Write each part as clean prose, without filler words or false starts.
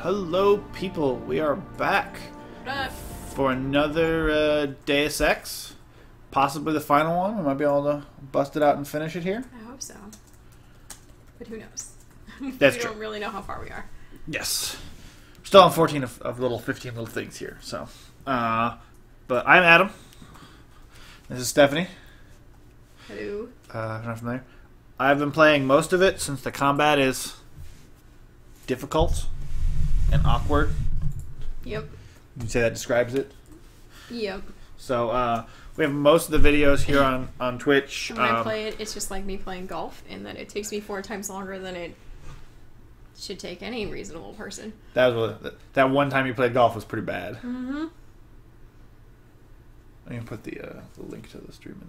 Hello, people. We are back for another Deus Ex. Possibly the final one. We might be able to bust it out and finish it here. I hope so. But who knows? That's we true. don't really know how far we are. Yes. Still on 14 of little 15 little things here. So, but I'm Adam. This is Stephanie. Hello. If you're not familiar. I've been playing most of it since the combat is difficult and awkward. Yep. You can say that describes it. Yep. So we have most of the videos here on Twitch. When I play it, it's just like me playing golf, in that it takes me 4 times longer than it should take any reasonable person. That one time you played golf was pretty bad. Mm-hmm. I'm gonna put the link to the stream in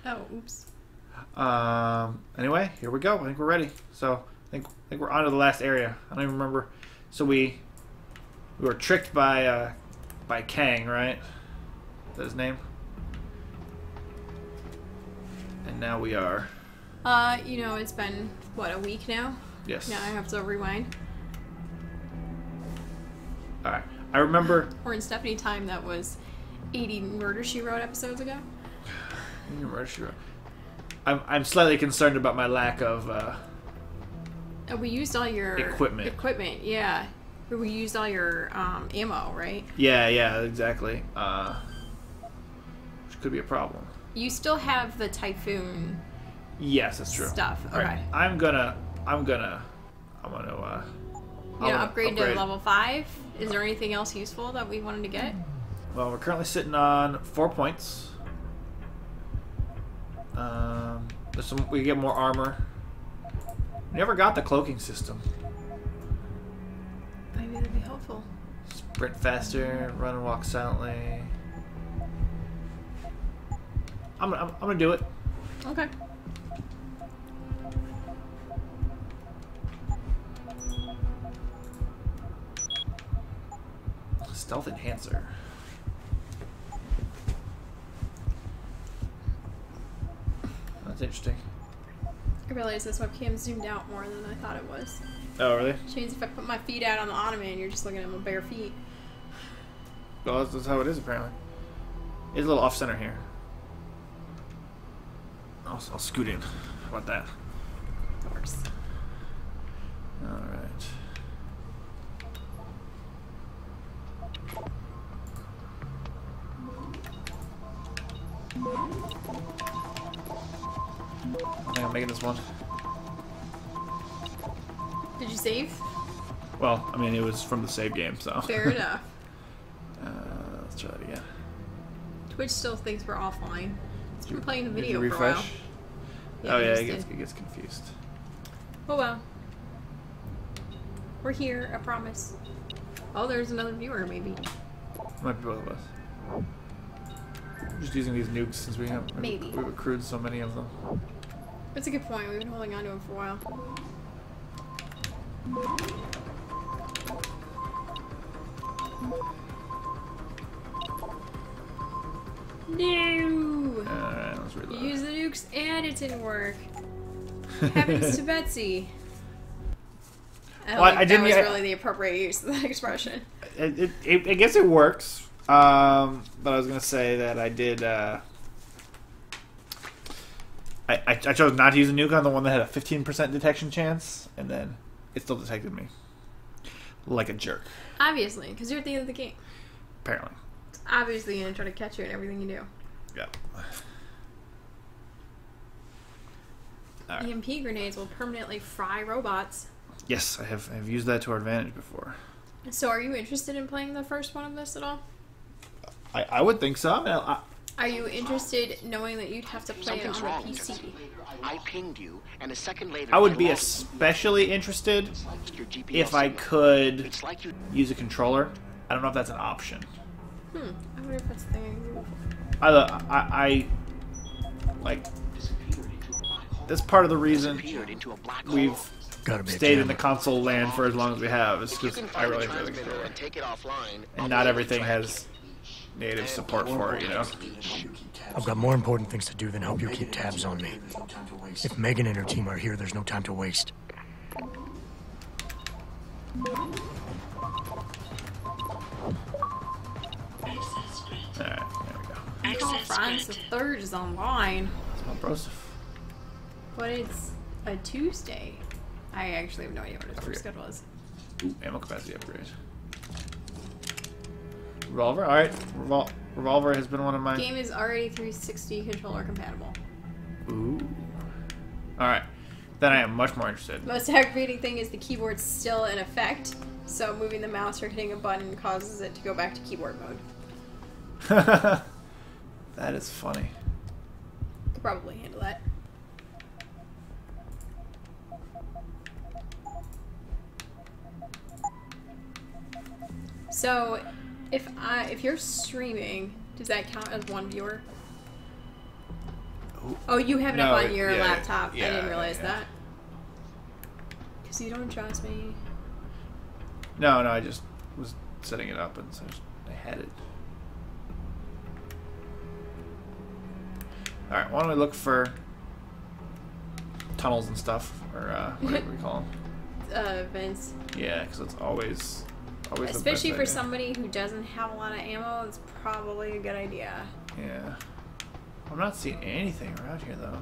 there. Oh, oops. Anyway, here we go. I think we're ready. So I think we're on to the last area. I don't even remember. So we were tricked by Kang, right? Is that his name? And now we are. You know, it's been what, a week now? Yes. Now I have to rewind. All right. I remember. Or in Stephanie time, that was 80 Murder She Wrote episodes ago. Murder She Wrote. I'm slightly concerned about my lack of. We used all your equipment. Equipment, yeah. We used all your ammo, right? Yeah, exactly. Which could be a problem. You still have the Typhoon. Yes, that's true. Stuff. Okay. Right. I'm gonna. Upgrade to level 5. Is there anything else useful that we wanted to get? Well, we're currently sitting on 4 points. We get more armor. We never got the cloaking system. Maybe that'd be helpful. Sprint faster, run and walk silently. I'm gonna do it. Okay. Stealth enhancer. That's interesting. I realized this webcam zoomed out more than I thought it was. Oh, really? Which means if I put my feet out on the ottoman, you're just looking at my bare feet. Well, that's how it is, apparently. It's a little off-center here. I'll scoot in. How about that? Of course. Alright. I think I'm making this one. Did you save? Well, I mean, it was from the save game, so. Fair enough. Let's try that again. Twitch still thinks we're offline. It's been playing the Did video you for a while. refresh? Yeah, Oh yeah, it it gets confused. Oh well. We're here, I promise. Oh, there's another viewer, maybe. Might be both of us. We're just using these nukes since we've accrued so many of them. That's a good point. We've been holding on to them for a while. No! Alright, let's reload. You used the nukes and it didn't work. What happens to Betsy? I don't think that was really the appropriate use of that expression. I guess it works. But I was gonna say that I did. I chose not to use a nuke on the one that had a 15% detection chance, and then it still detected me like a jerk. Obviously, because you're at the end of the game. Apparently. It's obviously going to try to catch you in everything you do. Yeah. Right. EMP grenades will permanently fry robots. Yes, I have used that to our advantage before. So are you interested in playing the first one of this at all? I would think so. Are you interested knowing that you'd have to play it on a PC? I pinged you, and a second later I would be especially interested if I could use a controller. I don't know if that's an option. I wonder if that's the thing. I like. That's part of the reason we've stayed in the console land for as long as we have. Is because I really enjoy the controller, and not everything has native support for it, you know? I've got more important things to do than help you keep tabs on me. If Megan and her team are here, there's no time to waste. Franz the third is online. It's not brosive. But it's a Tuesday. I actually have no idea what his work schedule is. Ooh, ammo capacity upgrade. Revolver? Alright. Revolver has been one of my... Game is already 360 controller compatible. Ooh. Alright. Then I am much more interested. Most aggravating thing is the keyboard's still in effect, so moving the mouse or hitting a button causes it to go back to keyboard mode. That is funny. Could probably handle that. So, if you're streaming, does that count as one viewer? Oh, you have it up on your laptop. I didn't realize that. Because you don't trust me. No, I just was setting it up and so I had it. Alright, why don't we look for tunnels and stuff, or what do we call them? Vents. Yeah, because it's always especially the for best idea. somebody who doesn't have a lot of ammo, it's probably a good idea. Yeah. I'm not seeing anything around here, though.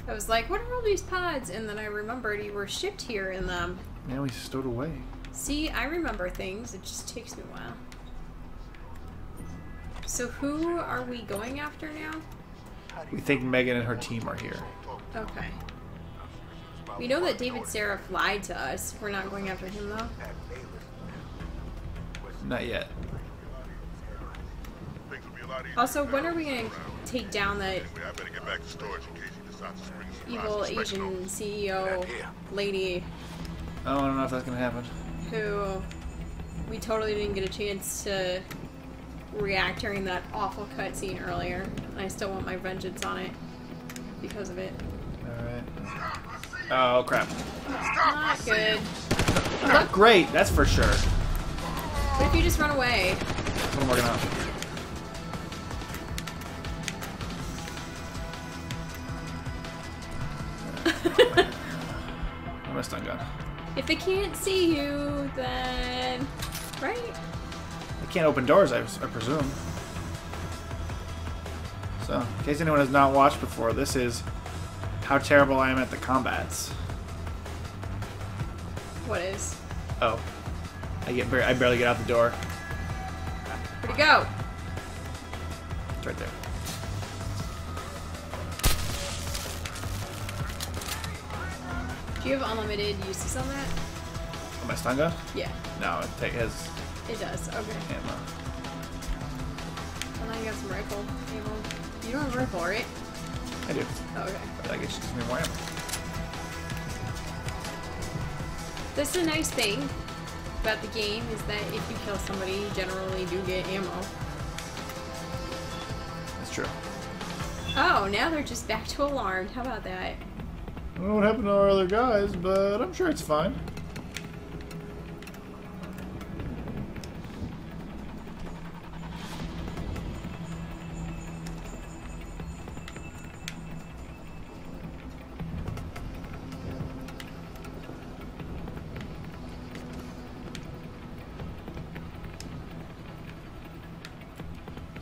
I was like, what are all these pods? And then I remembered you were shipped here in them. Yeah, we stowed away. See, I remember things. It just takes me a while. So who are we going after now? We think Megan and her team are here. Okay. We know that David Seraph lied to us. We're not going after him, though. Not yet. Also, when are we going to take down that evil Asian CEO lady Oh, I don't know if that's going to happen. who we totally didn't get a chance to react during that awful cutscene earlier? And I still want my vengeance on it because of it. Alright. Oh, crap. Not good. Not great, that's for sure. What if you just run away? What am I working on? Where's my stun gun? If they can't see you, then... Right? I can't open doors, I presume. So, in case anyone has not watched before, this is how terrible I am at the combats. What is? Oh. I barely get out the door. Where'd it go? It's right there. Do you have unlimited uses on that? Oh, my stun gun? Yeah, No, it has it does. Okay. ammo. Well, now you got some rifle ammo. You don't have a rifle, right? I do. Oh, okay. But I guess just gives me more ammo. That's the nice thing about the game is that if you kill somebody, you generally do get ammo. That's true. Oh, now they're just back to alarmed. How about that? I don't know what happened to our other guys, but I'm sure it's fine.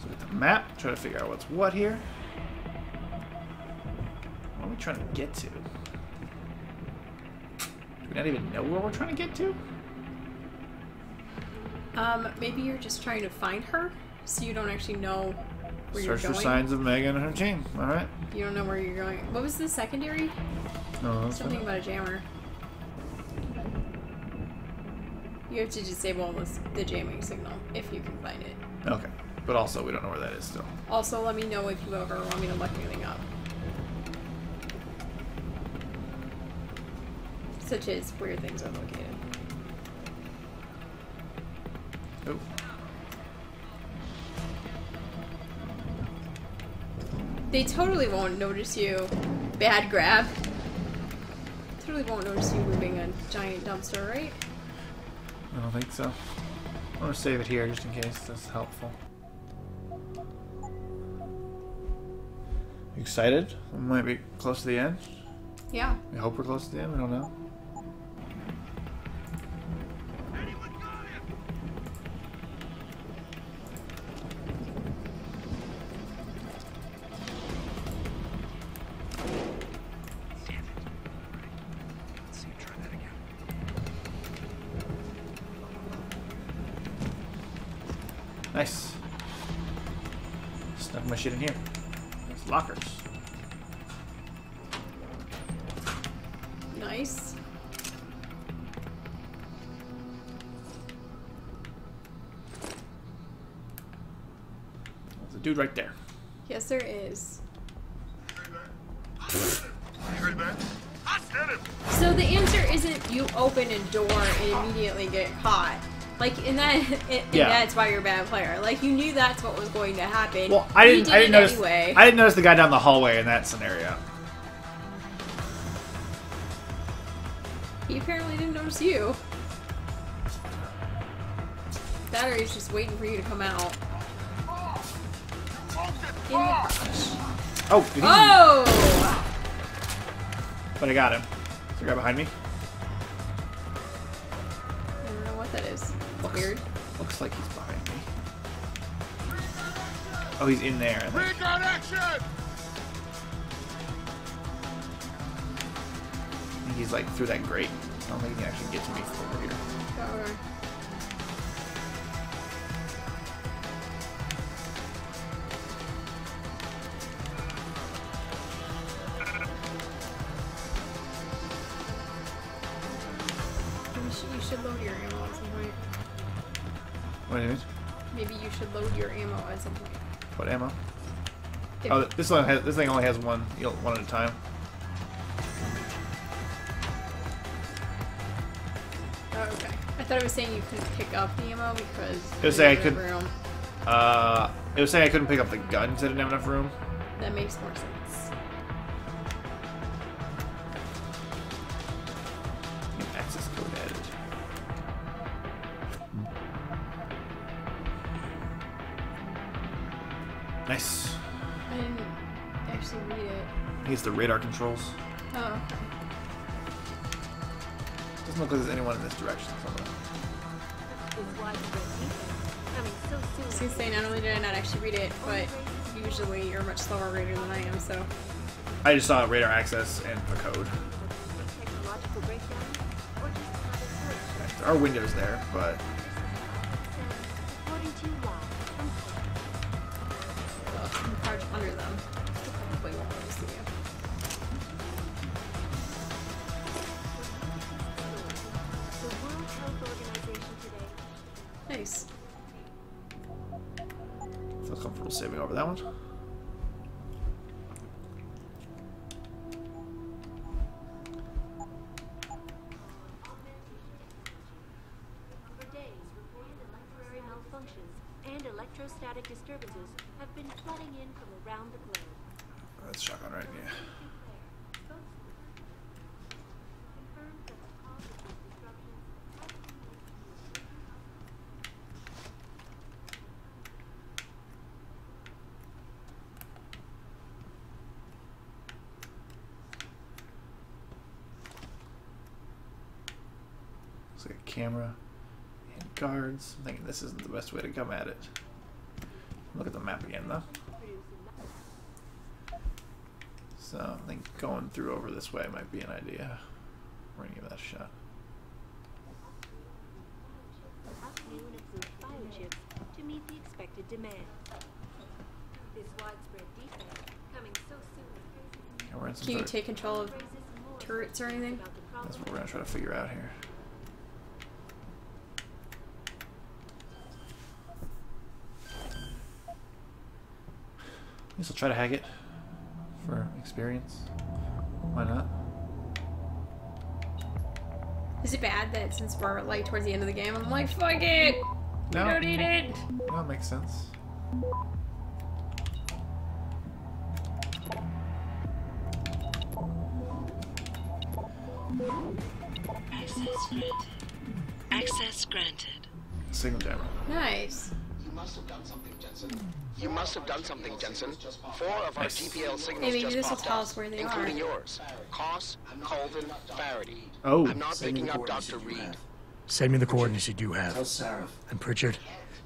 So with the map, try to figure out what's what here. What are we trying to get to? Do we not even know where we're trying to get to? Maybe you're just trying to find her, so you don't actually know where Search you're for going. signs of Megan and her team. Alright. You don't know where you're going. What was the secondary? No, that's Something fine. about a jammer. You have to disable the jamming signal if you can find it. Okay. But also, we don't know where that is still. Also, let me know if you ever want me to look anything up. Such as where things are located. Oh. They totally won't notice you. Bad grab. Totally won't notice you moving a giant dumpster, right? I don't think so. I want to save it here just in case that's helpful. You excited? We might be close to the end. Yeah. We hope we're close to the end. We don't know. Nice. Stuck my shit in here. There's lockers. Nice. There's a dude right there. Yes, there is. So the answer isn't you open a door and immediately get caught. Like that's why you're a bad player. Like you knew that's what was going to happen. Well, I didn't notice. Anyway. I didn't notice the guy down the hallway in that scenario. He apparently didn't notice you. That or he's just waiting for you to come out. In the crotch. Oh! Oh! But I got him. Is there a guy behind me? I don't know what that is. It's weird. Looks like he's behind me. Oh, he's in there. Recon action! I think he's like through that grate. I don't think he can actually get to me from over here. Okay. You should load your ammo at some point. What do you mean? Maybe you should load your ammo at some point. What ammo? If Oh, this thing only has one at a time. Oh, okay. I thought it was saying you couldn't pick up the ammo because It was saying I you didn't could. have room. It was saying I couldn't pick up the gun because I didn't have enough room. That makes more sense. Access code added. Nice. I didn't actually read it. He's the radar controls. Oh, okay. Doesn't look like there's anyone in this direction. I was gonna say, not only did I not actually read it, but usually you're a much slower reader than I am, so. I just saw radar access and the code. There are windows there, but Well, if you can crouch under them, you probably won't notice you. Nice. feel comfortable saving over that one. Electrostatic disturbances have been flooding in from around the globe. That's shotgun, right? Yeah. Looks like a camera and guards. I'm thinking this isn't the best way to come at it. Look at the map again, though. So I think going through over this way might be an idea. We're gonna give that a shot. To meet the expected demand. This widespread defect coming so soon. Okay, we're in some Can you sort of- take control of turrets or anything? That's what we're gonna try to figure out here. I guess I'll try to hack it for experience. Why not? Is it bad that since we're like towards the end of the game, I'm like, fuck it! No. We don't need it! No, it makes sense. Access granted. Access granted. Signal jammer. Nice. You must have done something, Jensen. You must have done something, Jensen. 4 of our Nice. GPL signals Maybe just this will popped tell up, us where they including are. yours. Koss, Colvin, Faraday. Oh. I'm not picking up Dr. Reed. Send me the coordinates you do have. Tell Sarah. And Pritchard,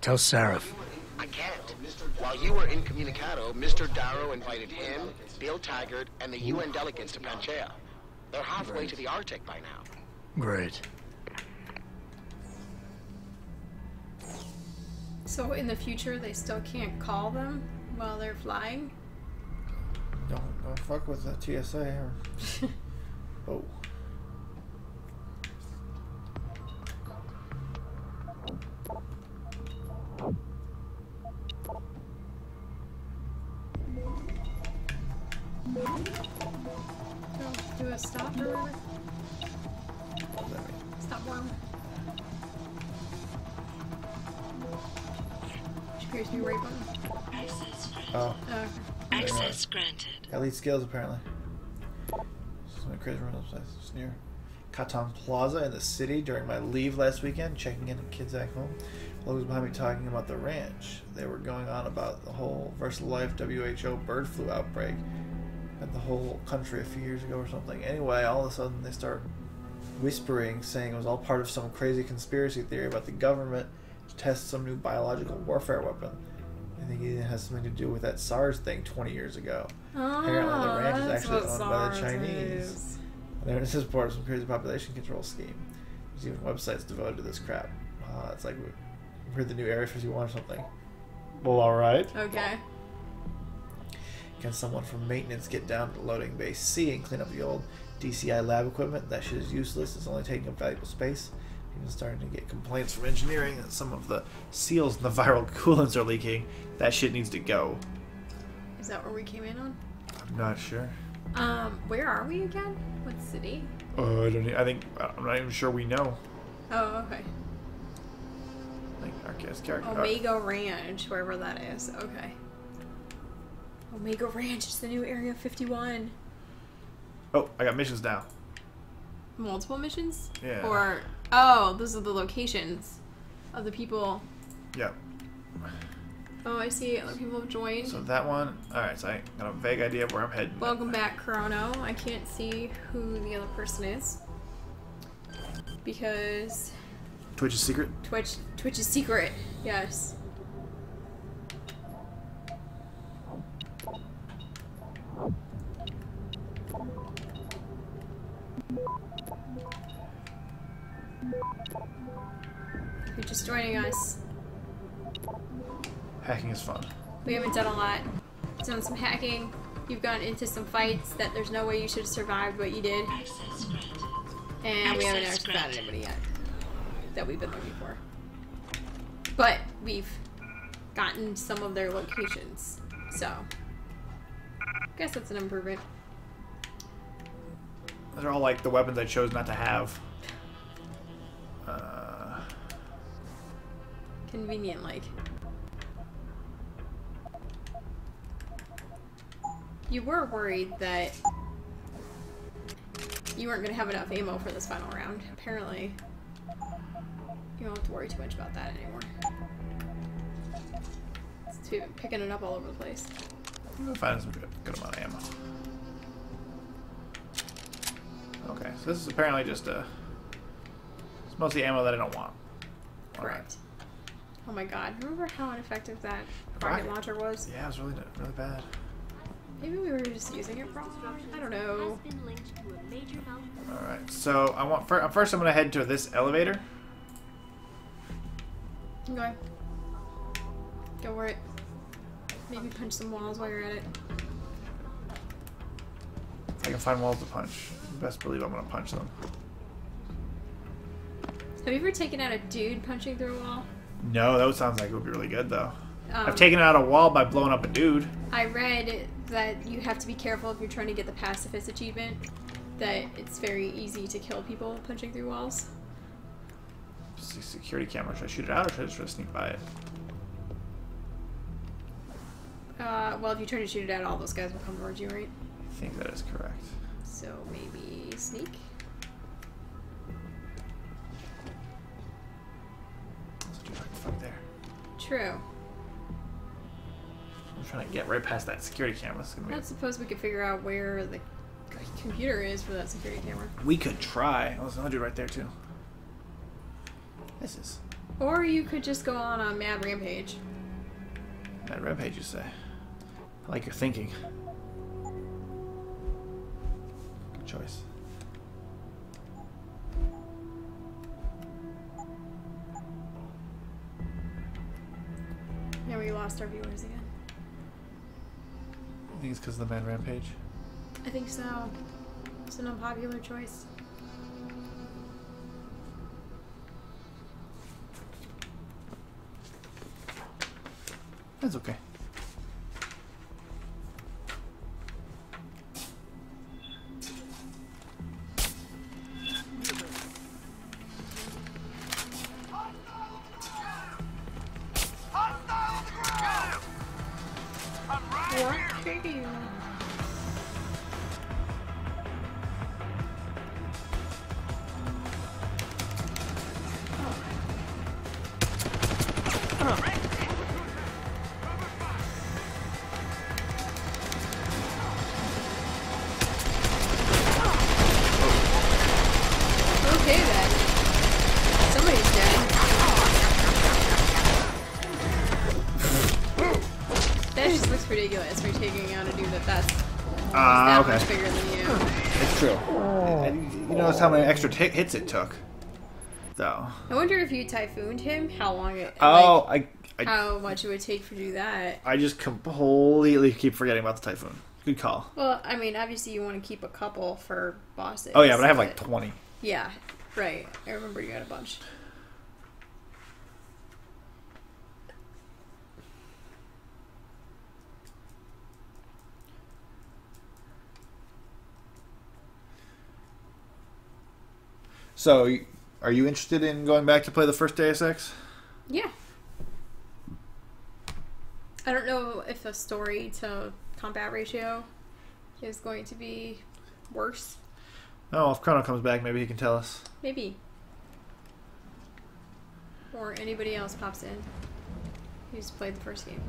tell Sarah. I can't. While you were incommunicado, Mr. Darrow invited him, Bill Taggart, and the UN delegates to Pangaea. They're halfway to the Arctic by now. Great. So in the future, they still can't call them while they're flying? Don't fuck with the TSA. Or... oh. Do a stop or whatever? What does that mean? Stop one. Which appears to be right button. Access granted. Oh. Okay. Access granted. Elite skills, apparently. Something crazy around this place. It's near Catan Plaza in the city during my leave last weekend, checking in on kids back home. Locals behind me talking about the ranch. They were going on about the whole VersaLife WHO bird flu outbreak at the whole country a few years ago or something. Anyway, all of a sudden they start whispering, saying it was all part of some crazy conspiracy theory about the government to test some new biological warfare weapon. I think it has something to do with that SARS thing 20 years ago. Apparently the ranch is actually owned by the Chinese. And they're in support of some crazy population control scheme. There's even websites devoted to this crap. It's like we're the new Area 51 or something. Well, alright. Okay. Can someone from maintenance get down to loading bay C and clean up the old DCI lab equipment? That shit is useless. It's only taking up valuable space. Even starting to get complaints from engineering that some of the seals in the viral coolants are leaking. That shit needs to go. Is that where we came in on? I'm not sure. Where are we again? What city? I don't. I'm not even sure we know. Oh, okay. Like our guest character. Omega Ranch, wherever that is. Okay. Omega Ranch is the new Area 51. Oh, I got missions now. Multiple missions? Yeah. Or, oh, those are the locations of the people. Yep. Oh, I see. Other people have joined. So that one. Alright, so I got a vague idea of where I'm heading. Welcome back, Chrono. I can't see who the other person is. Because... Twitch is secret? Twitch is secret. Yes. If you're just joining us, Hacking is fun. we haven't done a lot. Done some hacking. You've gotten into some fights that there's no way you should have survived what you did. Access granted. And we haven't Access actually found granted. anybody yet that we've been looking for. But we've gotten some of their locations. So, I guess that's an improvement. Those are all like the weapons I chose not to have. Convenient, like. You were worried that you weren't going to have enough ammo for this final round. Apparently, you don't have to worry too much about that anymore. It's been picking it up all over the place. I'm gonna find some good amount of ammo. Okay, so this is apparently just it's mostly ammo that I don't want. Correct. Oh my god, remember how ineffective that rocket launcher was? Yeah, it was really bad. Maybe we were just using it wrong? I don't know. Has been linked to a major malfunction. Alright, so I want first I'm gonna head to this elevator. Okay. Go for it. Maybe punch some walls while you're at it. If I can find walls to punch. You best believe I'm gonna punch them. Have you ever taken out a dude punching through a wall? No, that sounds like it would be really good though. Um, I've taken out a wall by blowing up a dude. I read that you have to be careful if you're trying to get the pacifist achievement, that it's very easy to kill people punching through walls. Security camera. Should I shoot it out or should I just try to sneak by it? Well, if you try to shoot it out, all those guys will come towards you, right? I think that is correct. So maybe sneak? Let's do like the fuck there. True. I'm trying to get right past that security camera. It's gonna I be don't suppose we could figure out where the computer is for that security camera. We could try. Oh, there's another dude right there too. This is Or you could just go on a mad rampage. that rampage, you say. I like your thinking. Good choice. lost our viewers again. I think it's because of the man rampage. I think so. It's an unpopular choice. That's okay. Okay then. Somebody's dead. That just looks ridiculous for taking out a dude that's that Okay. much bigger than you. It's true. And you notice how many extra hits it took, though. I wonder if you typhooned him, how long it Oh, how much it would take for you to do that. I just completely keep forgetting about the typhoon. Good call. Well, I mean, obviously you want to keep a couple for bosses. Oh yeah, but I have like 20. Yeah, right. I remember you had a bunch. So, are you interested in going back to play the first Deus Ex? Yeah. I don't know if a story to combat ratio is going to be worse. Oh, if Chrono comes back, maybe he can tell us. Maybe. Or anybody else pops in who's played the first game.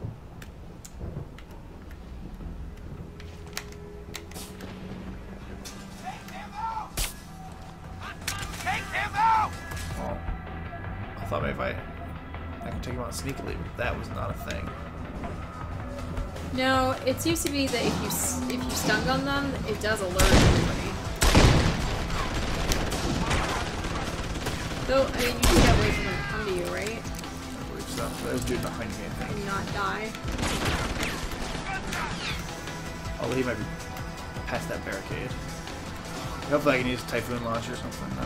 Well, I thought maybe I could take him out sneakily, but that was not a thing. No, it seems to be that if you stun gun them, it does alert everybody. Though, I mean, you can get away from them to come to you, right? I believe so. There's a dude behind me, I And think. not die. Although he might be past that barricade. Hopefully I can use Typhoon Launcher or something. No.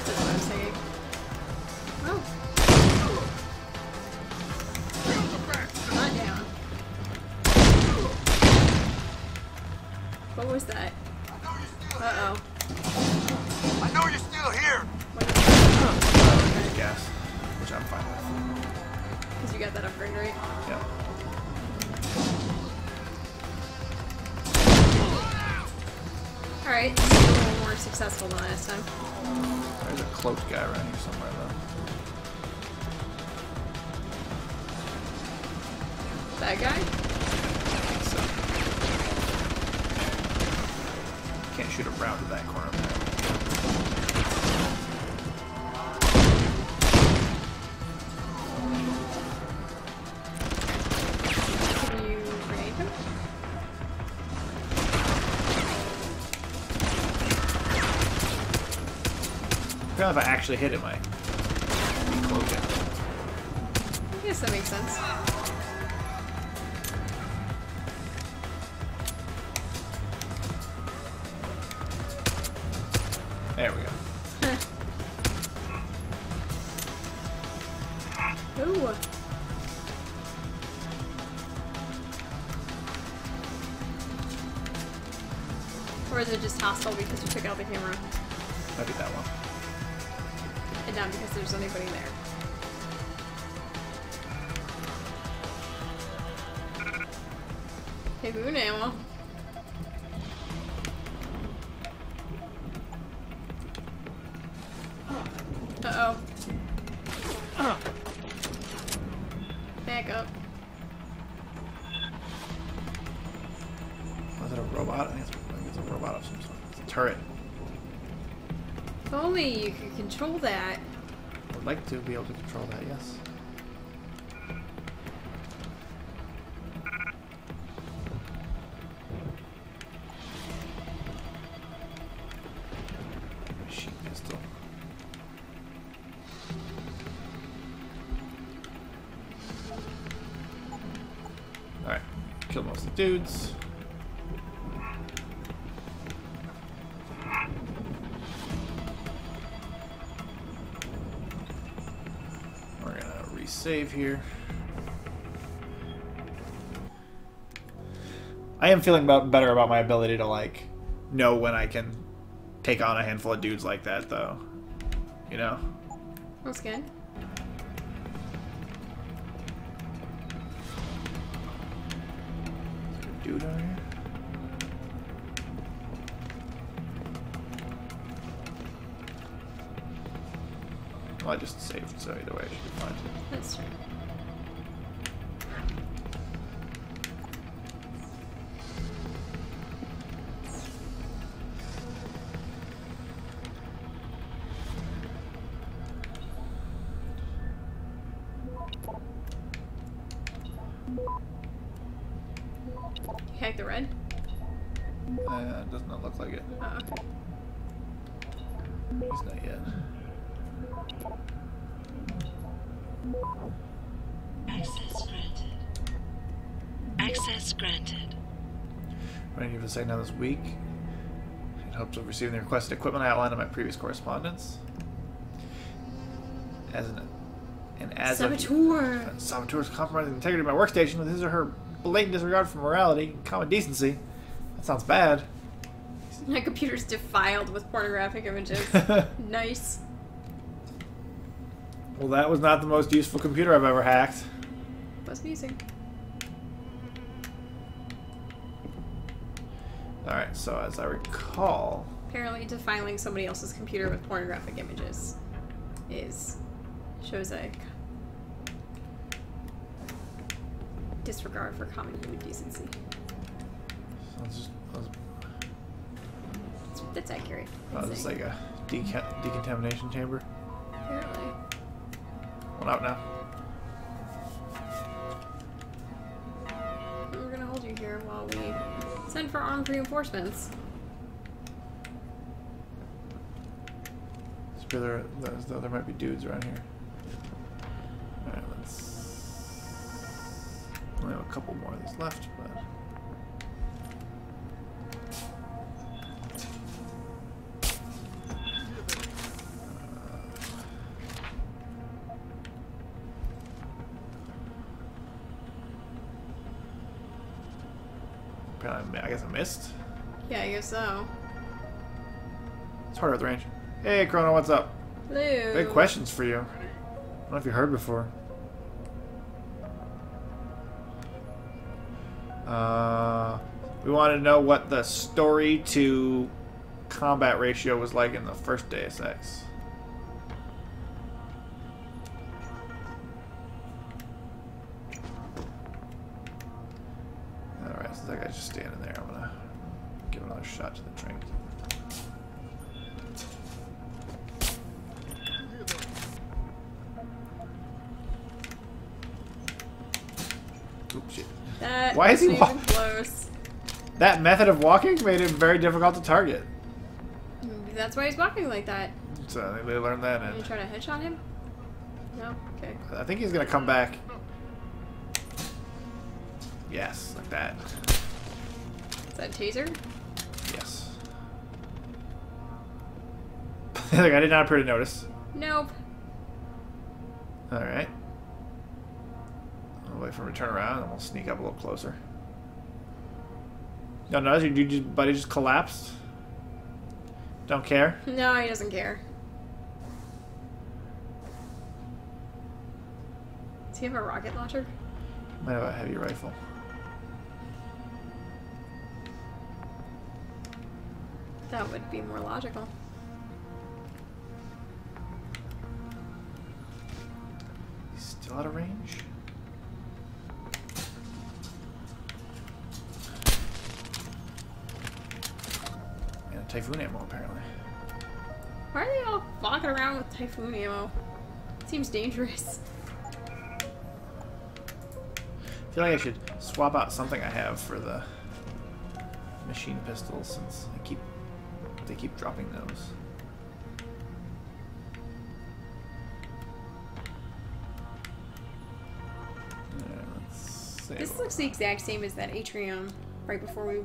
That's what I'm saying. Oh. Not down. What was that? Uh-oh. I know you're still here. Gas, which I'm fine with. Because you got that upgrade, right? Yeah. Alright, this is a little more successful than last time. There's a cloaked guy around here somewhere, though. That guy? So. Can't shoot around to that corner. Can you grenade him? Apparently if I actually hit him, I cloak it. I guess that makes sense. There we go. Ooh. Or is it just hostile because you took out the camera? Might be that one. And not because there's anybody there. Hey, boon ammo. Uh-oh. Back up. Was it a robot? I think it's a robot of some sort. It's a turret. If only you could control that. I would like to be able to control that, yes. Machine pistol. most of the dudes. We're gonna resave here. I am feeling better about my ability to, like, know when I can take on a handful of dudes like that, though. You know? That's good. Dude on here. Well, I just saved, so either way it should be fine. That's true. Hack the red? Does not look like it. Oh, okay. He's not yet. Access granted. Access granted. Running here for the second time this week. In hopes of receiving the requested equipment I outlined in my previous correspondence. Saboteur's compromising the integrity of my workstation with his or her blatant disregard for morality and common decency. That sounds bad. My computer's defiled with pornographic images. Nice. Well, that was not the most useful computer I've ever hacked. What's music? Alright, so as I recall... Apparently defiling somebody else's computer with pornographic images shows a disregard for common human decency. That's accurate. This is like a decontamination chamber. Apparently. Well, out now. We're gonna hold you here while we send for armed reinforcements. There might be dudes around here. Alright, only have a couple more of these left, but... apparently, I guess I missed. Yeah, I guess so. It's harder at the range. Hey, Chrono, what's up? Hello. Big questions for you. I don't know if you heard before. We wanted to know what the story to combat ratio was like in the first Deus Ex. Alright, so that guy's just standing there. I'm gonna give another shot to the trinket. Oops, shit. That Why is he wasn't even close. That method of walking made him very difficult to target. That's why he's walking like that. So I think they learned that. Are you trying to headshot him? No? Okay. I think he's gonna come back. Yes, like that. Is that a taser? Yes. Like, I did not appear to notice. Nope. Alright. I'll wait for him to turn around and we'll sneak up a little closer. No, no, your buddy just collapsed? Don't care? No, he doesn't care. Does he have a rocket launcher? Might have a heavy rifle. That would be more logical. He's still out of range? And a Typhoon ammo, apparently. Why are they all walking around with Typhoon ammo? Seems dangerous. I feel like I should swap out something I have for the machine pistols since they keep dropping those. Alright, let's see. This looks the exact same as that atrium right before we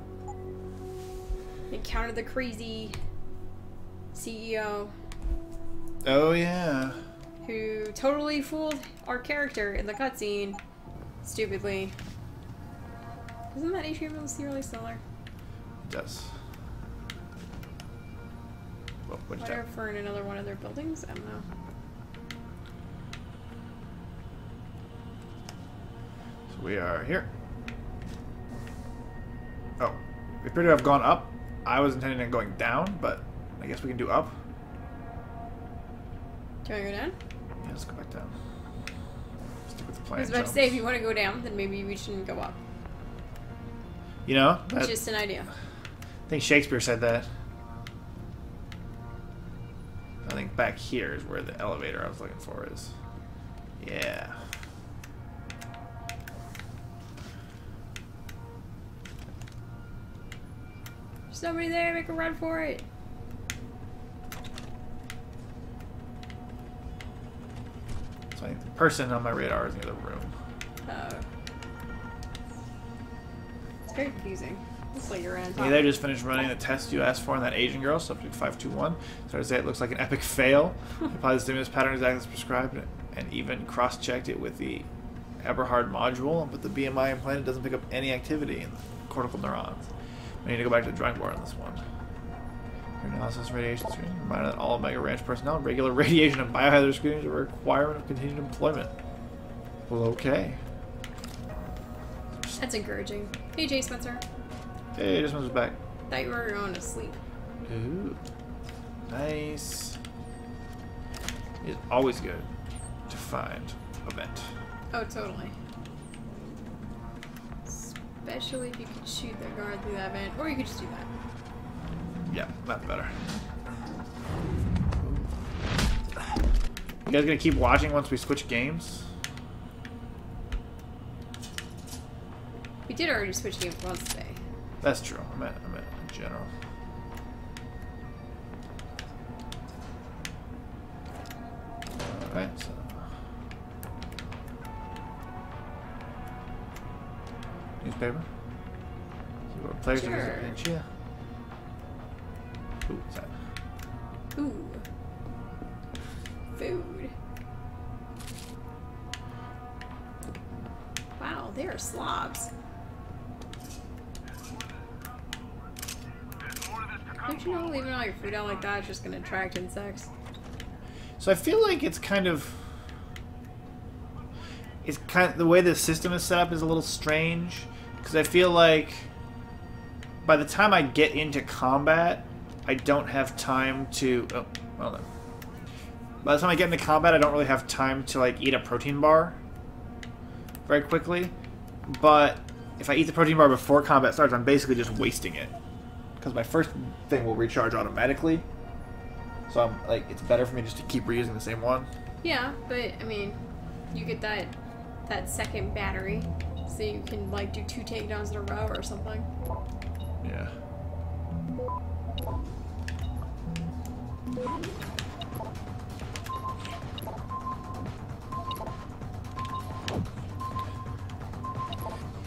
encountered the crazy CEO. Oh yeah. Who totally fooled our character in the cutscene. Stupidly. Isn't that atrium really similar? It does. Well, Might have for in another one of their buildings? I don't know. So we are here. Oh, we appear to have gone up. I was intending on going down, but I guess we can do up. Do you want to go down? Yeah, let's go back down. Stick with the plan. I was about to say, if you want to go down, then maybe we shouldn't go up. You know? It's just an idea. I think Shakespeare said that. I think back here is where the elevator I was looking for is. Yeah. There's nobody there, make a run for it. So I think the person on my radar is in the other room. It's very confusing. Looks like you're on top. Yeah, they just finished running the test you asked for on that Asian girl, subject 521. Sorry to say it looks like an epic fail. You applied the stimulus pattern exactly as prescribed and even cross-checked it with the Eberhard module, but the BMI implanted doesn't pick up any activity in the cortical neurons. We need to go back to the drawing board on this one. Your analysis radiation screening. Reminder that all Omega Ranch personnel, regular radiation and biohazard screenings are a requirement of continued employment. Well, okay. That's encouraging. Hey, Jay Spencer. Hey, this one's back. Thought you were going to sleep. Ooh. Nice. It's always good to find a vent. Oh, totally. Especially if you could shoot the guard through that vent. Or you could just do that. Yeah, that's better. You guys gonna keep watching once we switch games? We did already switch games once today. That's true. I meant in general. Alright, so. Newspaper? See what players Sure. are in here. Ooh, what's that? Ooh. Food. Wow, they are slobs. Don't you know leaving all your food out like that is just going to attract insects? So I feel like it's kind of the way the system is set up is a little strange because I feel like by the time I get into combat, I don't have time to. Oh, well then. By the time I get into combat, I don't really have time to like eat a protein bar very quickly. But if I eat the protein bar before combat starts, I'm basically just wasting it because my first thing will recharge automatically. So I'm like, it's better for me just to keep reusing the same one. Yeah, but I mean, you get that second battery, so you can like do 2 takedowns in a row or something. Yeah.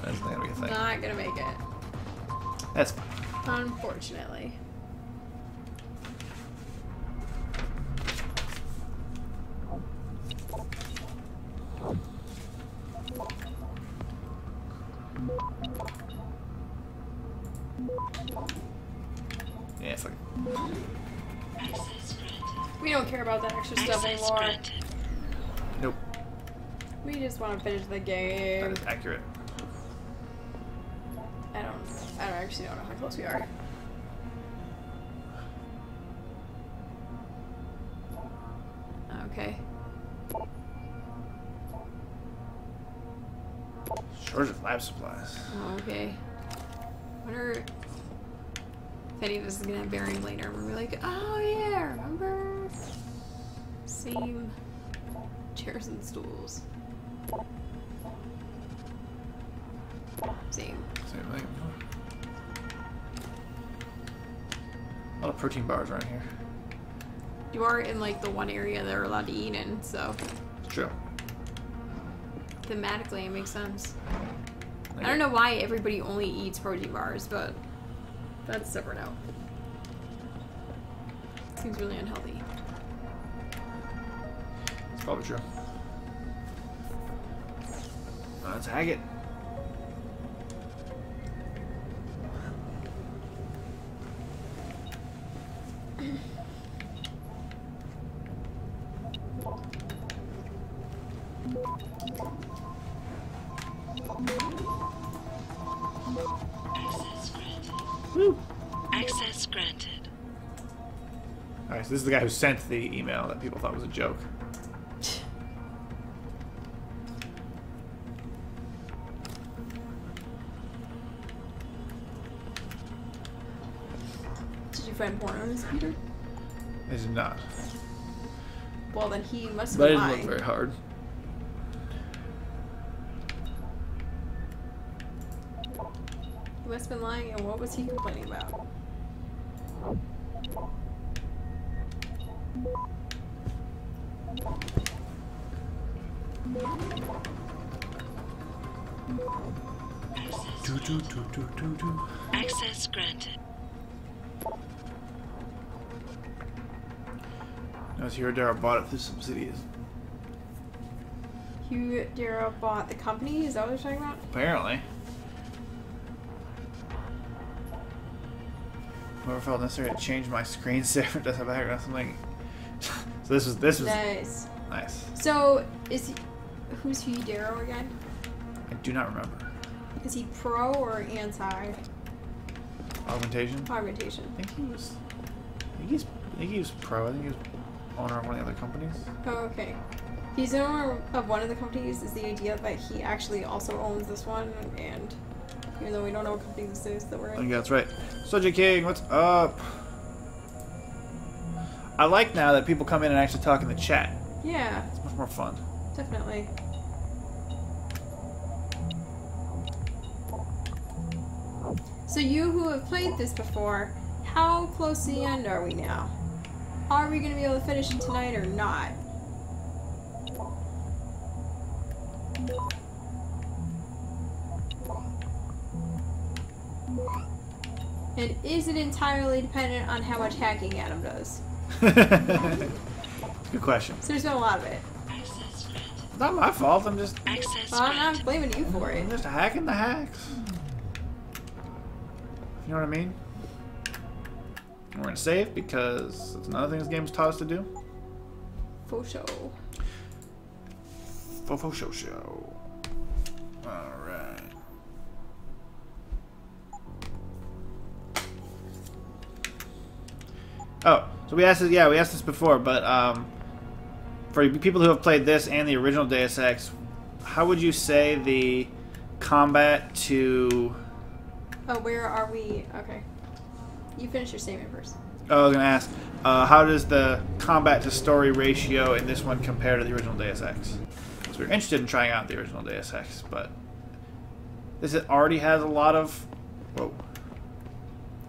That's not gonna be a thing. Not gonna make it. That's fine. Unfortunately. Yeah, it's like. Access granted. We don't care about that extra stuff Access anymore. granted. Nope. We just want to finish the That game. is accurate. I don't actually know how close we are. Okay. Shortage of lab supplies. Okay. Wonder if any of this is gonna have bearing later. We're like, oh yeah, remember? Same chairs and stools. Same. Same thing. A lot of protein bars around here. You are in like the one area that we're allowed to eat in, so It's true. thematically it makes sense. I don't know why everybody only eats protein bars, but that's separate out. Seems really unhealthy. It's probably true. Let's hack it. Access granted. Woo. Access granted. Alright, so this is the guy who sent the email that people thought was a joke. Did you find porn on his computer? It is not. Well, then he must have But it been didn't lying. look very hard. He must have been lying, and what was he complaining about? Access granted. Notice here, Dara bought it through Subsidies. Hugh Darrow bought the company? Is that what you're talking about? Apparently. Whoever felt necessary to change my screensaver does have background something. So this was Nice. nice. So, who's Hugh Darrow again? I do not remember. Is he pro or anti Augmentation? augmentation? I think he was pro. I think he was owner of one of the other companies. Oh, okay. He's the owner of one of the companies. Is the idea that he actually also owns this one, and even though we don't know what company this is that we're I in. think that's right. Soja King, what's up? I like now that people come in and actually talk in the chat. Yeah, It's much more fun. definitely. So you who have played this before, how close to the end are we now? Are we going to be able to finish it tonight or not? And is it entirely dependent on how much hacking Adam does? Good question. So there's been a lot of it. Access granted. It's not my fault. I'm just Access Well, I'm granted. not blaming you for it. hacking the hacks. You know what I mean? We're gonna save because it's another thing this game's taught us to do. Faux show. Fofo show. Alright. Oh, so we asked this, yeah, we asked this before, but for people who have played this and the original Deus Ex, how would you say the combat to... Oh, where are we? Okay. You finish your statement first. Oh, I was gonna ask, how does the combat to story ratio in this one compare to the original Deus Ex? Because we're interested in trying out the original Deus Ex, but this already has a lot of... Whoa.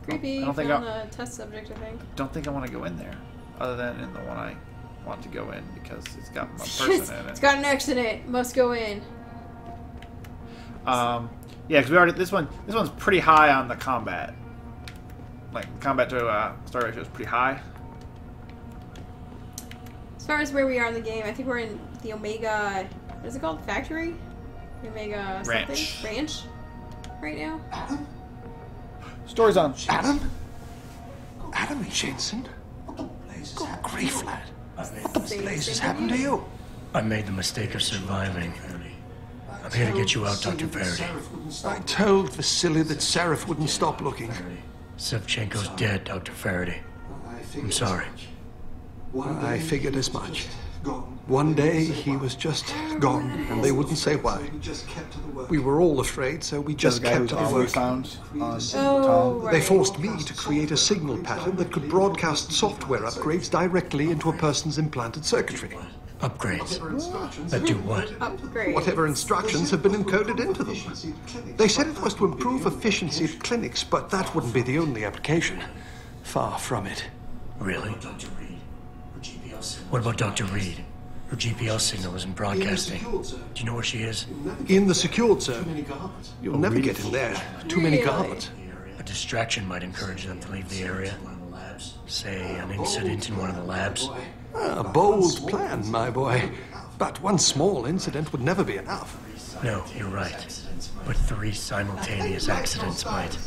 Creepy. I don't think found a test subject, I think. Don't think I want to go in there, other than in the one I want to go in because it's got my person in it. It's got an X in it. Must go in. Yeah, because we already this one's pretty high on the combat. Like combat to story ratio is pretty high. As far as where we are in the game, I think we're in the Omega. What is it called? Factory? The Omega Ranch. something? Ranch. Right now. Adam? Story's on. Adam? Adam Jensen? Good grief, lad. What the blazes happened to you? I made the mistake of surviving. I'm here to get you out, Dr. Faraday. I told Vasily that Seraph wouldn't stop looking. Sevchenko's dead, Dr. Faraday. I'm sorry. I figured as much. One day he was just gone, and they wouldn't say why. We were all afraid, so we just kept to the work. found on Oh, right. They forced me to create a signal pattern that could broadcast software upgrades directly into a person's implanted circuitry. Upgrades. That do what? Upgrade. Whatever instructions have been encoded into them. They said it was to improve efficiency at clinics, but that wouldn't be the only application. Far from it. Really? What about Dr. Reed? Her GPL signal isn't broadcasting. Do you know where she is? In the secured zone. You'll never get in there. Too many guards. A distraction might encourage them to leave the area. Say, an incident in one of the labs. A bold plan, my boy. But one small incident would never be enough. No, you're right. But 3 simultaneous accidents might.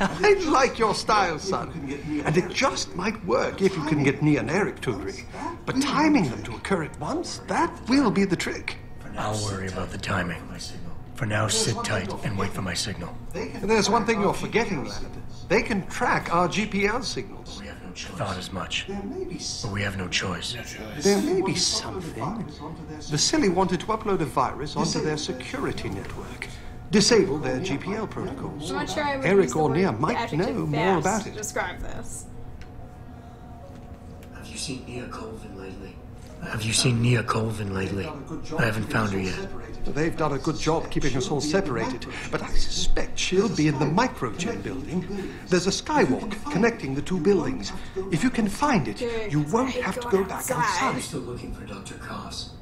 I like your style, son. And it just might work if you can get Nia and Eric to agree. But timing them to occur at once, that will be the trick. I'll worry about the timing. For now, sit tight and wait for my signal. And there's one thing you're forgetting, lad. They can track our GPL signals. Thought as much. But we have no choice. There may be something. Vasily wanted to upload a virus onto their security network. Disable their GPL protocols. I'm not sure I would use Eric the or word Nia might adjective know fast more about to it. describe this. Have you seen Nia Colvin lately? I haven't found her yet. They've done a good job keeping us all separated, but I suspect she'll be in the microgen building. There's a skywalk connecting the 2 buildings. If you can find it, you won't have to go back outside. I'm still looking for Dr. Koss.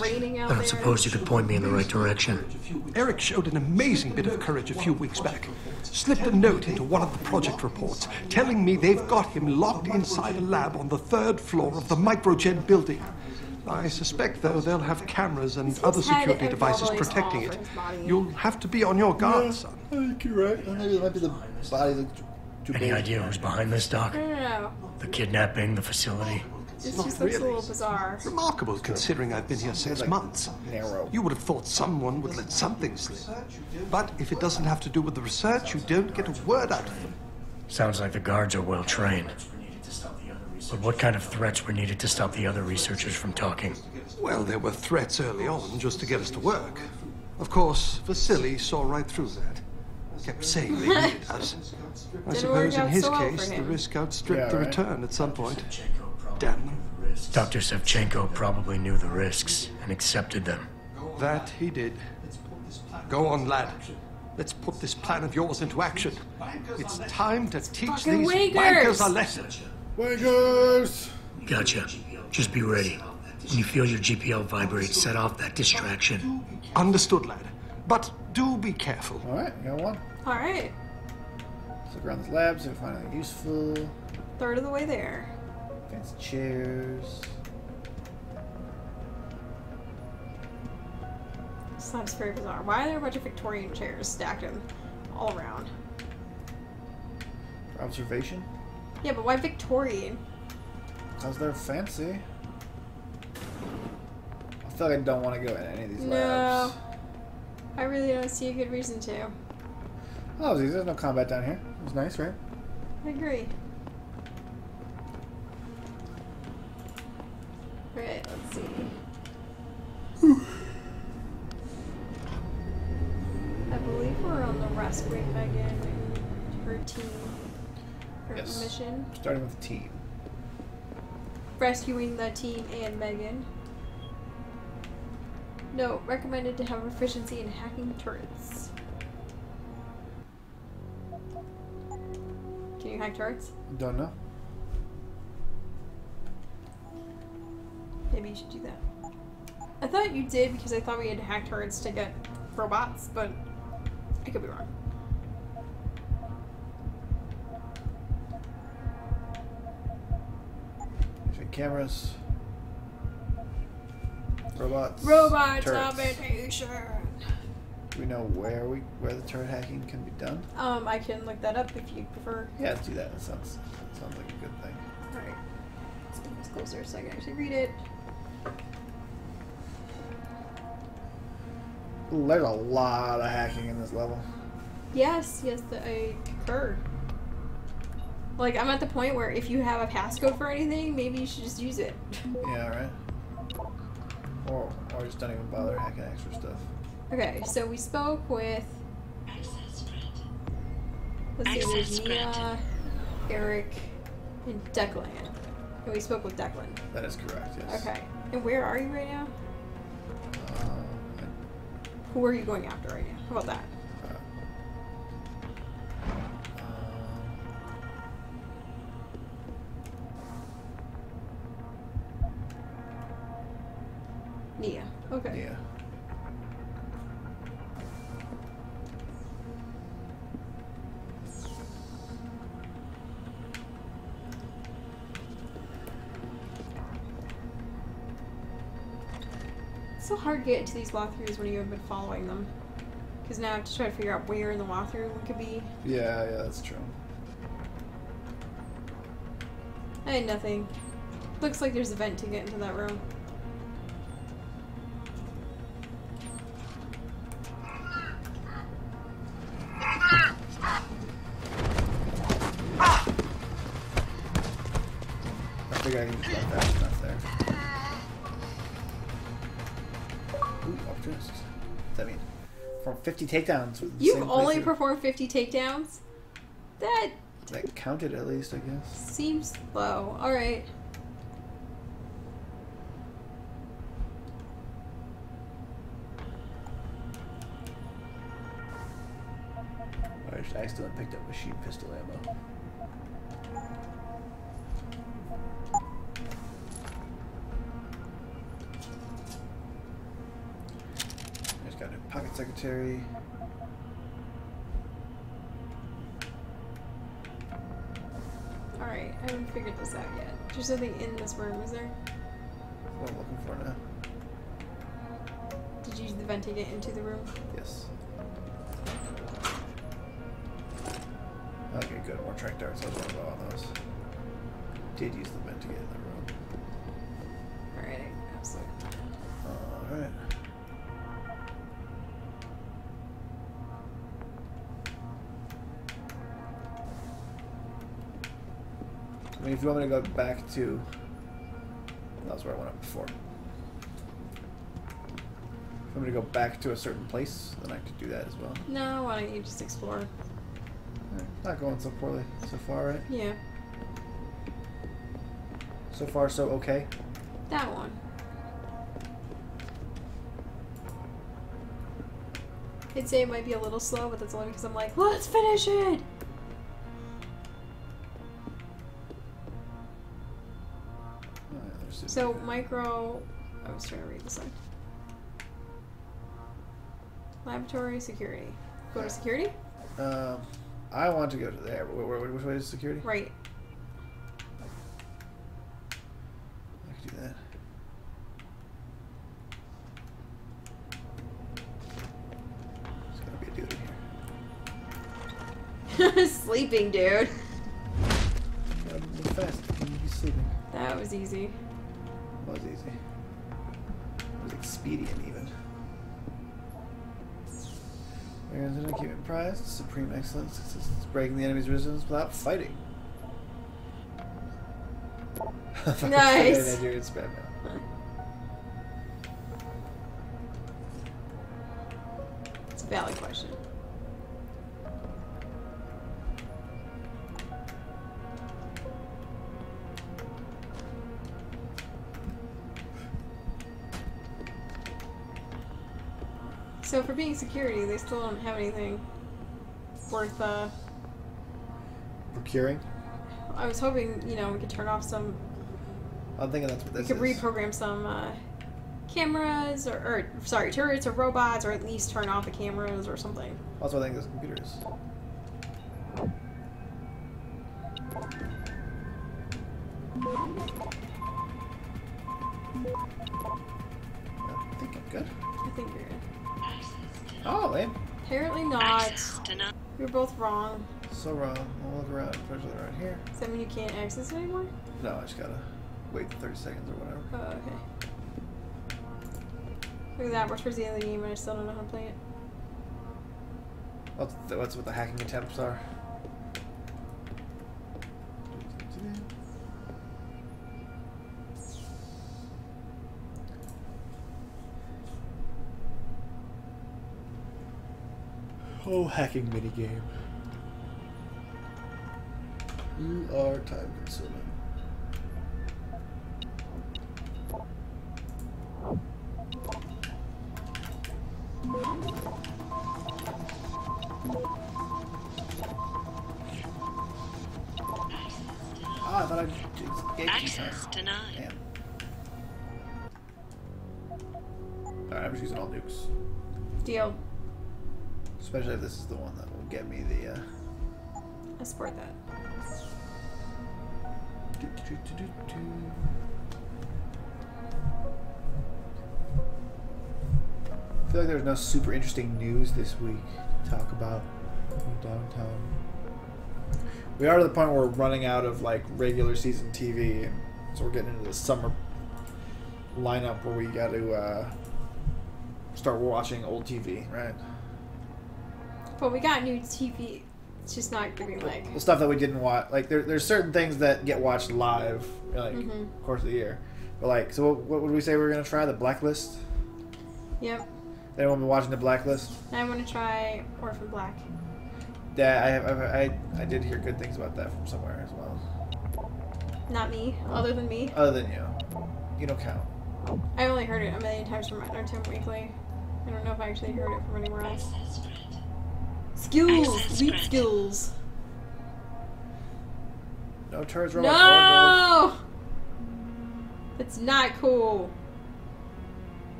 I don't suppose you could point me in the right direction. Eric showed an amazing bit of courage a few weeks back. Slipped a note into one of the project reports telling me they've got him locked inside a lab on the 3rd floor of the microgen building. I suspect, though, they'll have cameras and other security devices protecting it. You'll have to be on your guard, son. I think you're right. Maybe it might be the body looked too big. Any idea who's behind this, Doc? I don't know. The kidnapping, the facility? This Not just looks really. a little bizarre. Remarkable, considering I've been here 6 months. Narrow. You would have thought someone would let something slip. But if it doesn't have to do with the research, you don't get a word out of them. Sounds like the guards are well trained. But what kind of threats were needed to stop the other researchers from talking? Well, there were threats early on just to get us to work. Of course, Vasily saw right through that. Kept saying they needed us. I suppose in out his so well case, for the him. risk outstripped the right. return at some point. Damn them. Dr. Sevchenko probably knew the risks and accepted them. That he did. Go on, lad. Let's put this plan of yours into action. It's time to teach fucking these wankers. wankers a lesson. Wankers! Gotcha. Just be ready. When you feel your GPL vibrate, set off that distraction. Understood, lad. But do be careful. Alright, you got one. Alright. Let's look around this lab, see if we find anything useful. 1/3 of the way there. Fancy chairs. This lab's very bizarre. Why are there a bunch of Victorian chairs stacked in all around? For observation. Yeah, but why Victorian? Because they're fancy. I feel like I don't want to go in any of these No. labs. I really don't see a good reason to. Oh, there's no combat down here. It was nice, right? I agree. Right, let's see. I believe we're on the rescue Megan and her team. Her Yes. mission. Starting with the team. Rescuing the team and Megan. No, recommended to have proficiency in hacking turrets. Can you hack turrets? Don't know. Maybe you should do that. I thought you did because I thought we had to hack turrets to get robots, but I could be wrong. Check cameras. Robots. Robot turrets. domination! Do we know where the turret hacking can be done? I can look that up if you prefer. Yeah, let's do that. That sounds like a good thing. Alright. Let's move this closer so I can actually read it. Ooh, there's a lot of hacking in this level. Yes, I concur. Like, I'm at the point where if you have a passcode for anything, maybe you should just use it. Yeah, right. Or just don't even bother hacking extra stuff. Okay, so we spoke with, Access granted. let's see, Access there's Nia, granted. Eric, and Declan. And we spoke with Declan. That is correct, yes. Okay. And where are you right now? Who are you going after right now? How about that? Nia. Okay. Nia. It's so hard to get into these walkthroughs when you have been following them. Because now I have to try to figure out where in the walkthrough we could be. Yeah, that's true. I had nothing. Looks like there's a vent to get into that room. I figure I can just run fast enough there. Ooh, opportunities. What's that mean? From 50 takedowns. With the You've same only playthrough. performed 50 takedowns? That That counted at least, I guess. seems low. Alright. I accidentally picked up machine pistol ammo. I just got a new pocket secretary. Alright, I haven't figured this out yet. There's something in this room, is there? What I'm looking for now. Did you use the vent to get into the room? Yes. Okay, good. More track darts. I was running low on those. Did use the vent to get in the room. Alright, absolutely. Alright. I mean, if you want me to go back to... That was where I went up before. If you want me to go back to a certain place, then I could do that as well. No, why don't you just explore? Alright, not going so poorly so far, right? Yeah, So far, so okay. that one. I'd say it might be a little slow, but that's only because I'm like, let's finish it! So, micro... I was trying to read this one. Laboratory, security. Go to security? I want to go to there. Which way is security? Right. I could do that. There's gotta be a dude in here. Sleeping, dude. Gotta move fast. He's sleeping. That was easy. It was easy. It was expedient, even. Aaron's gonna keep it prized. Supreme excellence. It's breaking the enemy's resistance without fighting. Nice. Nigerian spam mail. It's a valid question. So for being security, they still don't have anything worth, Procuring? I was hoping, you know, we could turn off some... I'm thinking that's what this We could is. reprogram some, cameras, or, sorry, turrets or robots, or at least turn off the cameras or something. That's what I think this computer is. I think I'm good. I think you're good. Oh, lame. Apparently not. We were both wrong. So wrong. I'll look around, especially around here. Does that mean you can't access it anymore? No, I just gotta wait 30 seconds or whatever. Oh, okay. Look at that, we're towards the end of the game and I still don't know how to play it. What's what the hacking attempts are? Oh, hacking minigame. You are time consuming. Ah, I thought I just Access denied. Damn. Alright, I'm just using all nukes. Deal. Especially if this is the one that will get me the, I support that. I feel like there's no super interesting news this week to talk about in downtown. We are to the point where we're running out of like regular season TV, and so we're getting into the summer lineup where we got to start watching old TV, right? But we got new TV. It's just not giving like The stuff that we didn't watch. Like there's certain things that get watched live, like course of the year. But like, so what would we say we were gonna try? The Blacklist. Yep. Anyone been watching the Blacklist? I want to try Orphan Black. Yeah, I did hear good things about that from somewhere as well. Not me. Other than me. Other than you. You don't count. I only heard it a million times from Entertainment Weekly. I don't know if I actually heard it from anywhere else. Access granted. Skills! Leap skills! No turns, robots, No! That's not cool.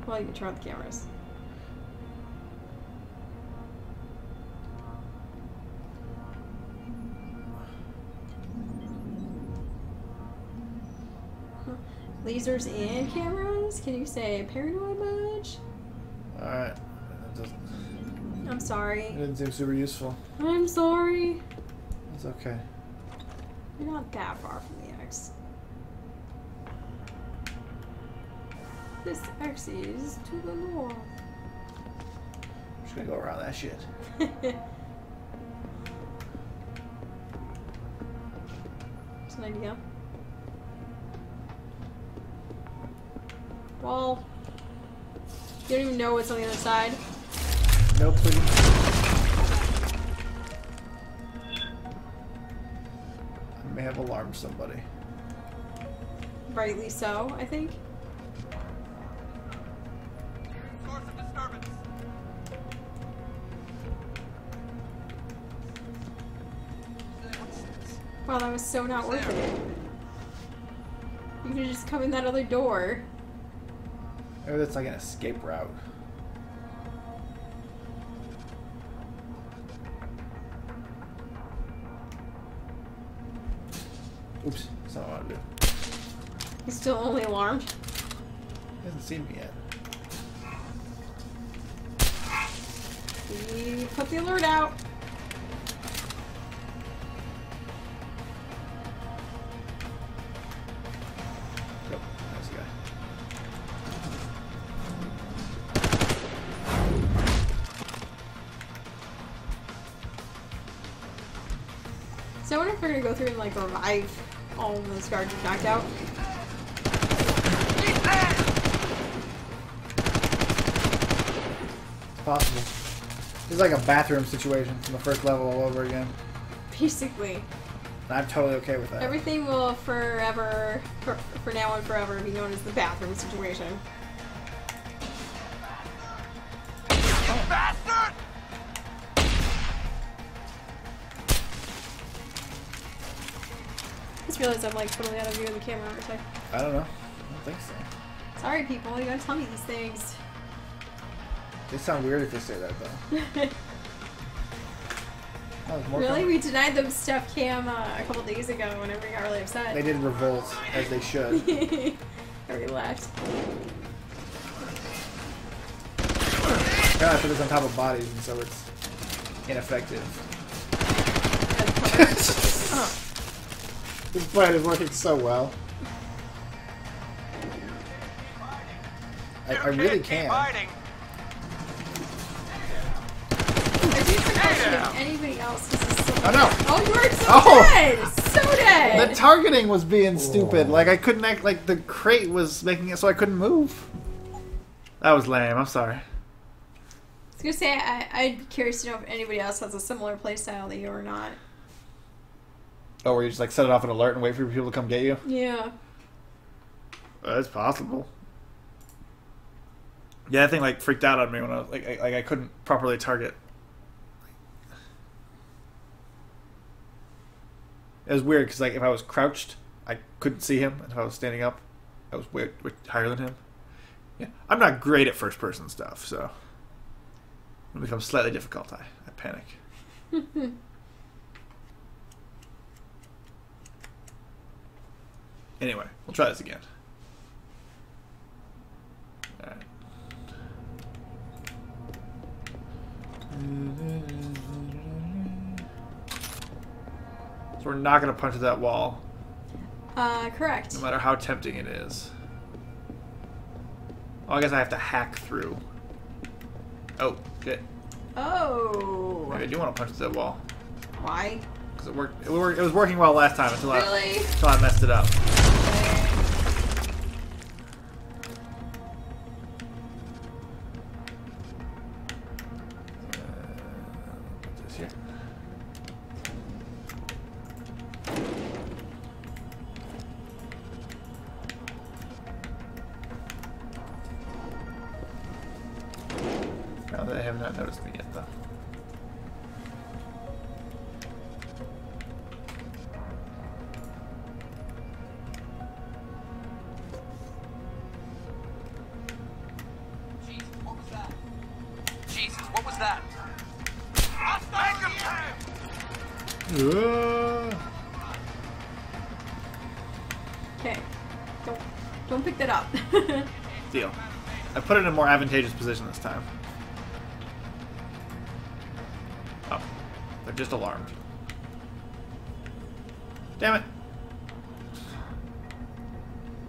Well, you can turn on the cameras. Lasers and cameras? Can you say paranoid much? Alright. I'm sorry. It didn't seem super useful. I'm sorry. It's okay. You're not that far from the X. This X is to the north. I'm just gonna go around that shit. That's an idea. Well, you don't even know what's on the other side. No, please. I may have alarmed somebody. Rightly so, I think. Source of disturbance. Wow, that was so not worth it. You could have just come in that other door. Maybe that's like an escape route. Oops, that's not what I want to do. He's still only alarmed. He hasn't seen me yet. He put the alert out. Yep, nice guy. So I wonder if we're gonna go through and like revive all of those guards we've knocked out. It's possible. It's like a bathroom situation from the first level all over again. Basically. And I'm totally okay with that. Everything will forever, for now and forever, be known as the bathroom situation. Bastard! I just realized I'm like totally out of view of the camera. Aren't I? I don't know. I don't think so. Sorry, people. You gotta tell me these things. They sound weird if they say that, though. Oh, there's more Really? coming. We denied them stuff cam a couple days ago whenever we got really upset. They did revolt, as they should. Or we left. God, I put this on top of bodies, and so it's ineffective. This plan is working so well. I really can. I do question if anybody else is so Oh no! Oh, you are so Oh! dead! So dead! The targeting was being stupid. Like, I couldn't act, like, the crate was making it so I couldn't move. That was lame. I'm sorry. I was gonna say, I'm curious to know if anybody else has a similar playstyle that you or not. Oh, where you just, like, set it off an alert and wait for people to come get you? Yeah. That's possible. Yeah, that thing, like, freaked out on me when I was, like, I couldn't properly target. It was weird, because, like, if I was crouched, I couldn't see him, and if I was standing up, I was way higher than him. Yeah, I'm not great at first-person stuff, so when it becomes slightly difficult, I panic. Anyway, we'll try this again. Alright. So we're not going to punch that wall. Correct. No matter how tempting it is. Oh, I guess I have to hack through. Oh, shit. Oh. Maybe I do want to punch that wall. Why? Because it worked. It was working well last time until Really? until I messed it up. Put this here. Now they have not noticed me yet, though. Jesus, what was that? Okay. Don't pick that up. Deal. I put it in a more advantageous position this time. Oh. They're just alarmed. Damn it.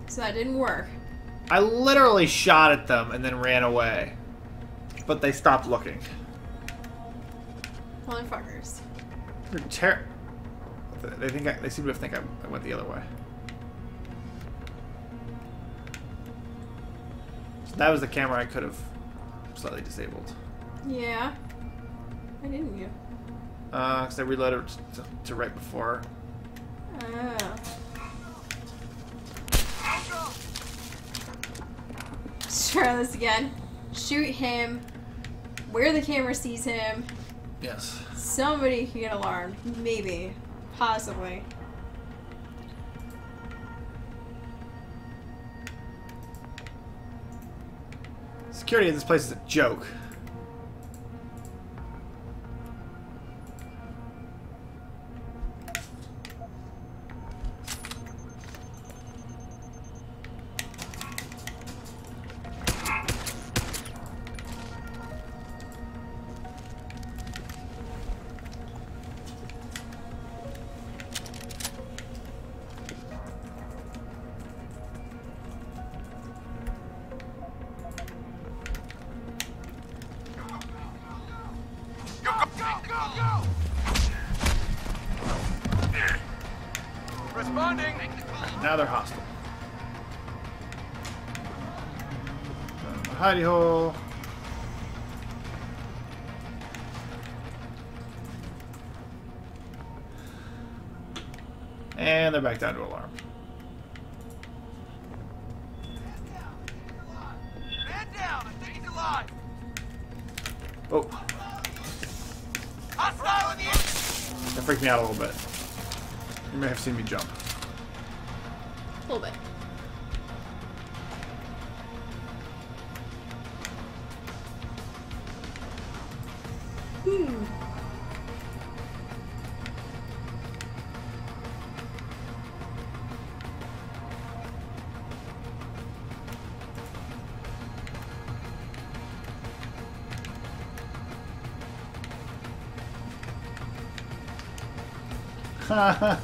So that didn't work. I literally shot at them and then ran away. But they stopped looking. Motherfuckers. They're they seem to think I went the other way. So that was the camera I could have slightly disabled. Yeah. Why didn't you? Because I reloaded to right before. Oh. Let's try this again. Shoot him. Where the camera sees him. Yes. Somebody can get alarmed. Maybe. Possibly. Security in this place is a joke. Responding. Now they're hostile. Hidey hole. And they're back down to alarm. Man down. I think he's alive. Oh, Hostile in the air. that freaked me out a little bit. You may have seen me jump. A little bit. Haha.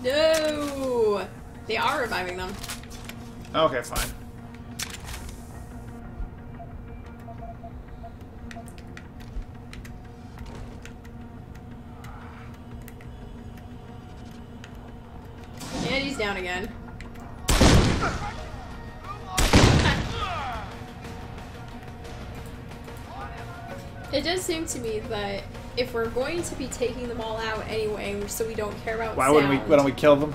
No! They are reviving them. Okay, fine. And he's down again. It does seem to me that if we're going to be taking them all out anyway, so we don't care about Why sound, don't we kill them?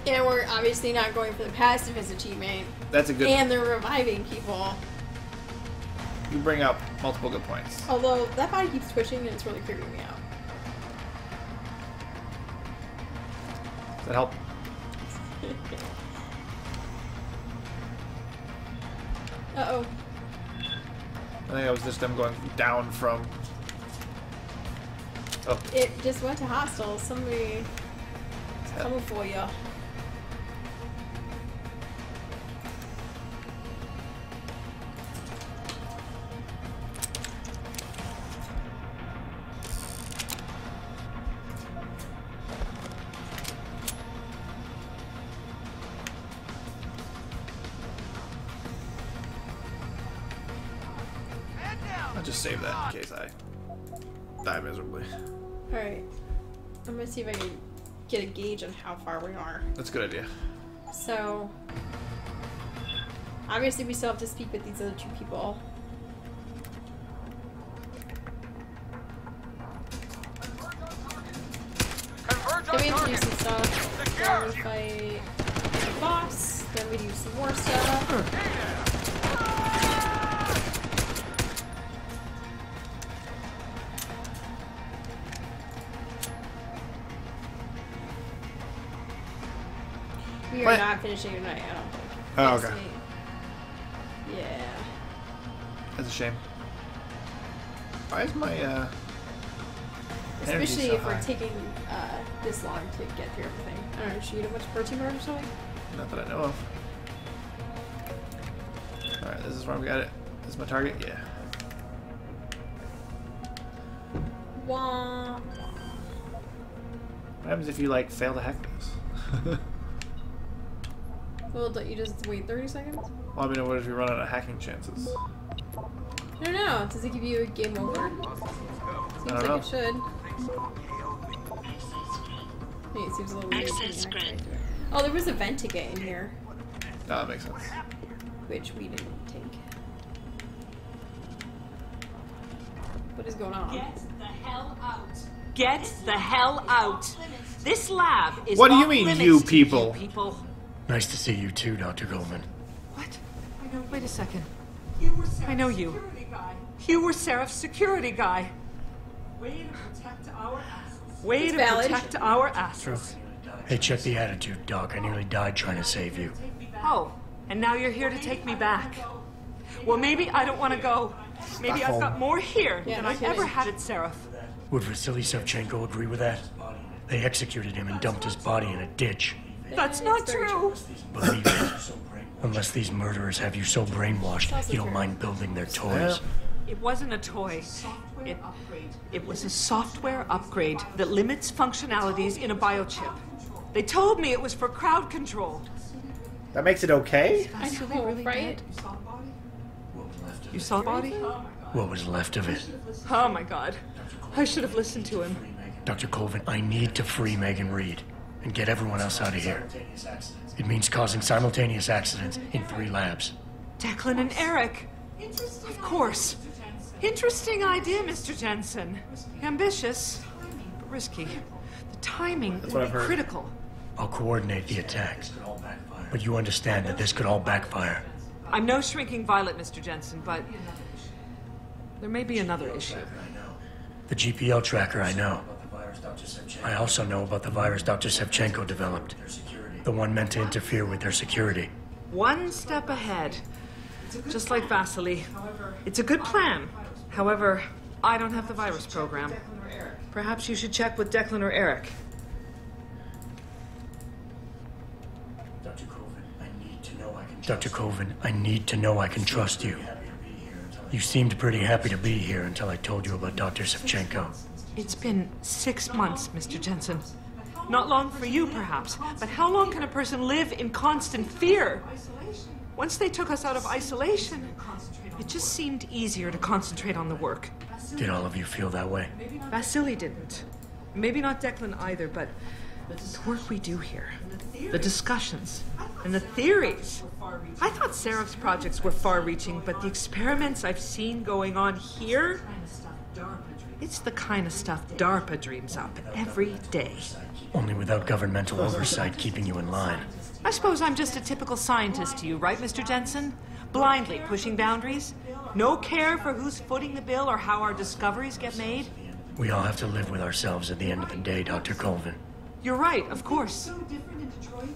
and we're obviously not going for the pacifist achievement, That's a good. and they're reviving people. You bring up multiple good points. Although that body keeps twitching and it's really creeping me out. That help? Uh-oh. I think it was just them going down from... Oh. It just went to hostile. Somebody coming for you. I'll just save that in case I die miserably. Alright. I'm gonna see if I can get a gauge on how far we are. That's a good idea. So, obviously we still have to speak with these other two people. Then we have to do some stuff. Then we fight the boss. Then we do some more stuff. We are What? not finishing tonight, I don't think. Oh, Next okay. week. Yeah. That's a shame. Why is my, energy Especially so if we're high? taking this long to get through everything. I don't know, should you eat a bunch of protein bars or something? Not that I know of. Alright, this is where we got it. This is my target? Yeah. Wah. What happens if you, like, fail to hack this? Well, don't you just wait 30 seconds? Well, I mean, what if you run out of hacking chances? No. Does it give you a game over? Seems like it should. Hey, it seems a little weird. Access granted. Oh, there was a vent to get in here, Oh, that makes sense. which we didn't take. What is going on? Get the hell out. Get the hell out. This lab is What do you off mean, limits you to people? people. Nice to see you too, Dr. Goldman. What? Wait a second. I know you. You were Seraph's security guy. Way to protect our asses. Way It's to valid. protect our asses. Hey, check the attitude, Doc. I nearly died trying to save you. Oh, and now you're here to take me back. Well, maybe I don't want to go. Maybe I've got more here Yeah, than no I've kidding. ever had at Seraph. Would Vasily Sevchenko agree with that? They executed him and dumped his body in a ditch. That's not It's very true. Believe it. Unless these murderers have you so brainwashed, you don't mind building their toys. It wasn't a toy. It was a software upgrade that limits functionalities in a biochip. They told me it was for crowd control. That makes it okay? I know, right? You saw the body? What was left of it? Oh my god. I should have listened to him. Dr. Colvin, I need to free Megan Reed and get everyone else out of here. It means causing simultaneous accidents in 3 labs. Declan and Eric. Of course. Interesting idea, Mr. Jensen. Ambitious, but risky. The timing what will I've be heard. critical. I'll coordinate the attack. But you understand that this could all backfire. I'm no shrinking violet, Mr. Jensen, but there may be another issue. The GPL tracker I know. I also know about the virus Dr. Sevchenko developed. The one meant to interfere with their security. One step ahead. Just like Vasily. It's a good plan. However, I don't have the virus program. Perhaps you should check with Declan or Eric. Dr. Colvin, I need to know I can trust you. You seemed pretty happy to be here until I told you about Dr. Sevchenko. It's been 6 months, Mr. Jensen. Not long for you, perhaps, but how long can a person live in constant fear? Once they took us out of isolation, it just seemed easier to concentrate on the work. Did all of you feel that way? Vasily didn't. Maybe not Declan either, but the work we do here, the discussions, and the theories. I thought Seraph's projects were far-reaching, but the experiments I've seen going on here, it's the kind of stuff DARPA dreams up every day. Only without governmental oversight keeping you in line. I suppose I'm just a typical scientist to you, right, Mr. Jensen? Blindly pushing boundaries? No care for who's footing the bill or how our discoveries get made? We all have to live with ourselves at the end of the day, Dr. Colvin. You're right, of course.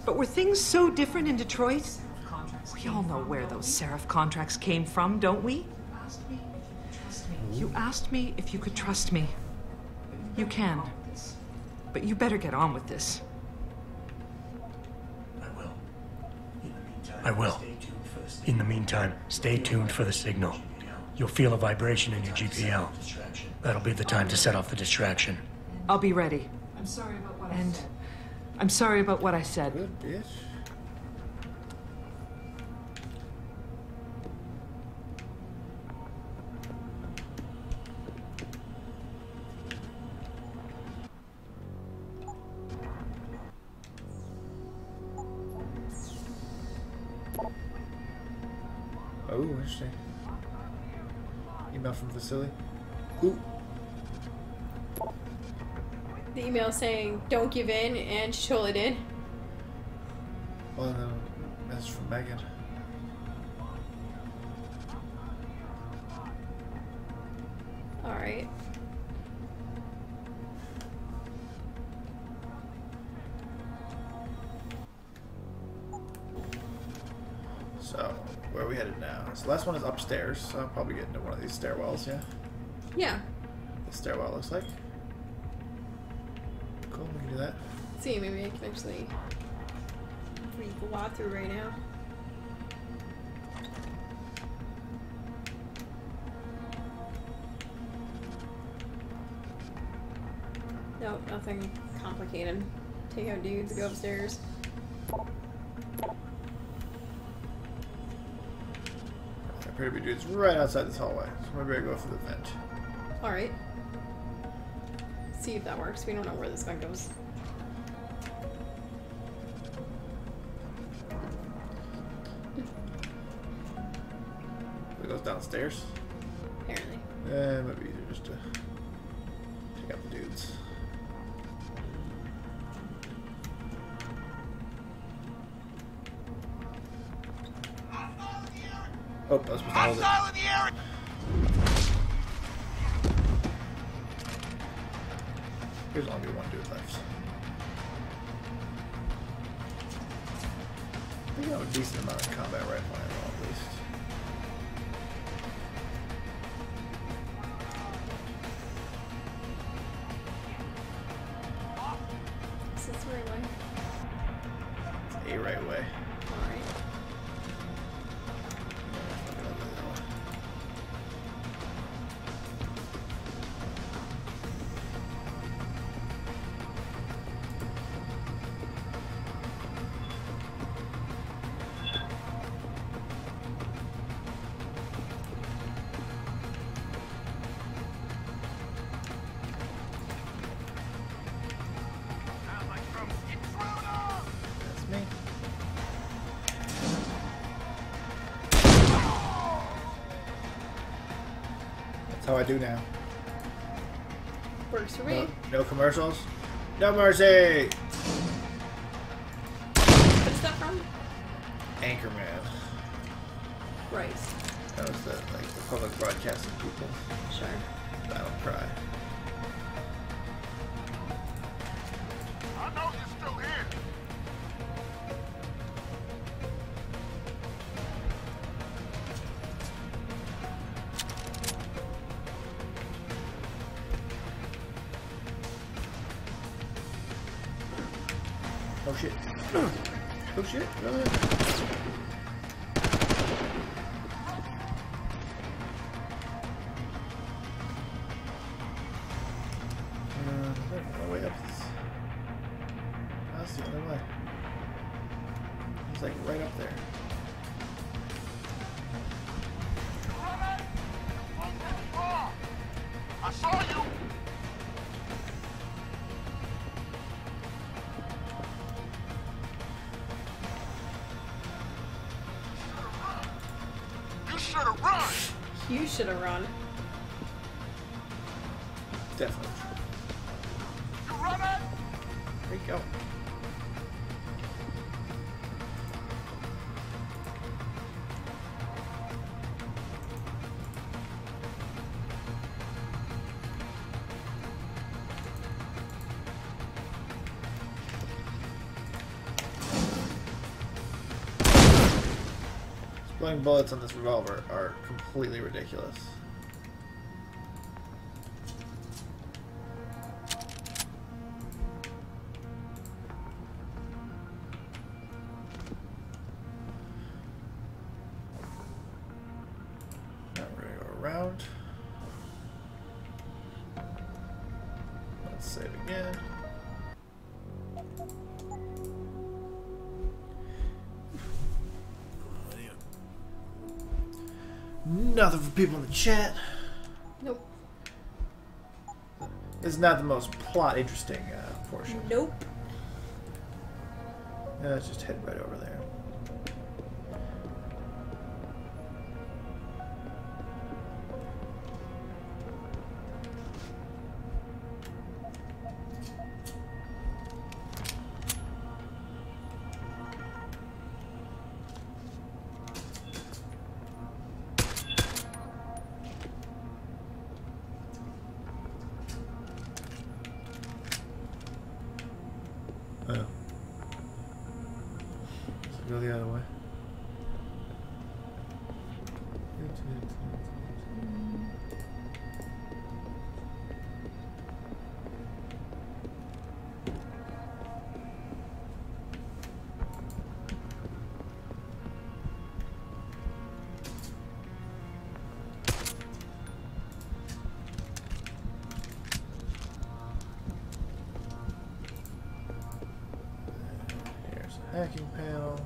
But were things so different in Detroit? We all know where those Seraph contracts came from, don't we? You asked me if you could trust me. You can. But you better get on with this. I will. In the meantime, stay tuned for the signal. You'll feel a vibration in your GPL. That'll be the time to set off the distraction. I'll be ready. I'm sorry about what I said. I'm sorry about what I said. Good bitch. Oh, interesting. Email from Vasily. Ooh. The email saying, don't give in, and she totally did. Well, then a message from Megan. Alright. So, where are we headed now? So the last one is upstairs, so I'll probably get into one of these stairwells, yeah? Yeah. The stairwell looks like. Cool, we can do that. Let's see, maybe I can actually read the lot through right now. Nope, nothing complicated. Take out dudes, go upstairs. Appear to be dudes right outside this hallway, so maybe I go through the vent. Alright. See if that works. We don't know where this vent goes. It goes downstairs. Apparently. It might be easier just to take out the dudes. Oh, I was supposed to hold it. There's only one dude left. I think I have a decent amount of combat rifle ammo at least. Is this the right way? It's a right way. Alright. That's me. That's how I do now. Works for me. No commercials. No mercy. What's that from? Anchorman. Right. That was the public broadcasting people. Sure. Battle cry. I know you're still here. Oh shit. Oh shit. Really? No way up. That's the other way. It's like right up there. I saw you. You should have run. You should have run. Definitely. You running? There you go. Exploding bullets on this revolver are completely ridiculous. Now we're gonna go around. Let's save again. Nothing for people in the chat. Nope. This is not the most plot interesting portion. Nope. Let's just head right over there. Go the other way. Here's a hacking panel.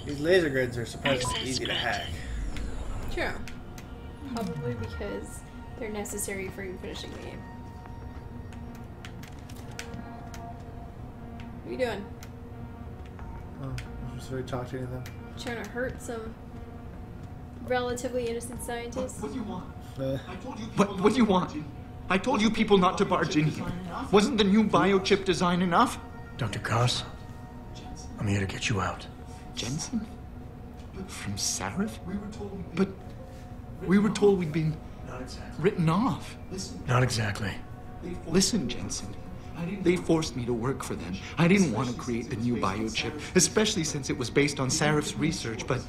These laser grids are surprisingly easy to hack. True. Probably because they're necessary for you finishing the game. What are you doing? Oh, I'm just very talk to them. Trying to hurt some relatively innocent scientists? What do you want? I told you. What do you want? I told you people not to barge in here. Wasn't the new biochip design enough? Dr. Koss, I'm here to get you out. Jensen? From Sarif? But we were told we'd been written off. Not exactly. Listen, Jensen. They forced me to work for them. I didn't want to create the new biochip, especially since it was based on Sarif's research, but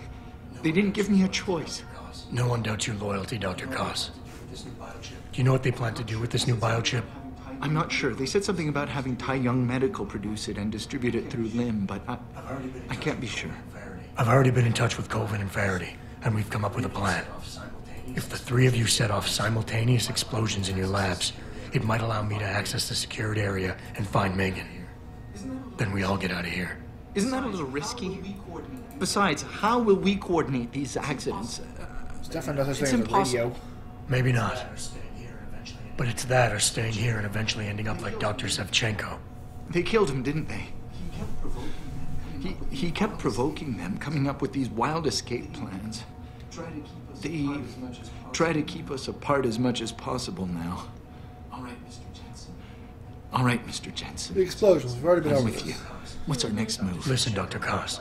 they didn't give me a choice. No one doubts your loyalty, Dr. Koss. Do you know what they plan to do with this new biochip? I'm not sure. They said something about having Tai Young Medical produce it and distribute it through LIM, but I can't be sure. I've already been in touch with Colvin and Faraday, and we've come up with a plan. If the three of you set off simultaneous explosions in your labs, it might allow me to access the secured area and find Megan. Then we all get out of here. Isn't that a little risky? Besides, how will we coordinate these accidents? There's definitely no such thing as a radio. Maybe not. But it's that or staying here and eventually ending up like Dr. Sevchenko. They killed him, didn't they? He kept provoking them, coming up with these wild escape plans. They try to keep us apart as much as possible now. All right, Mr. Jensen. The explosions, we've already been over with you. What's our next move? Listen, Dr. Koss.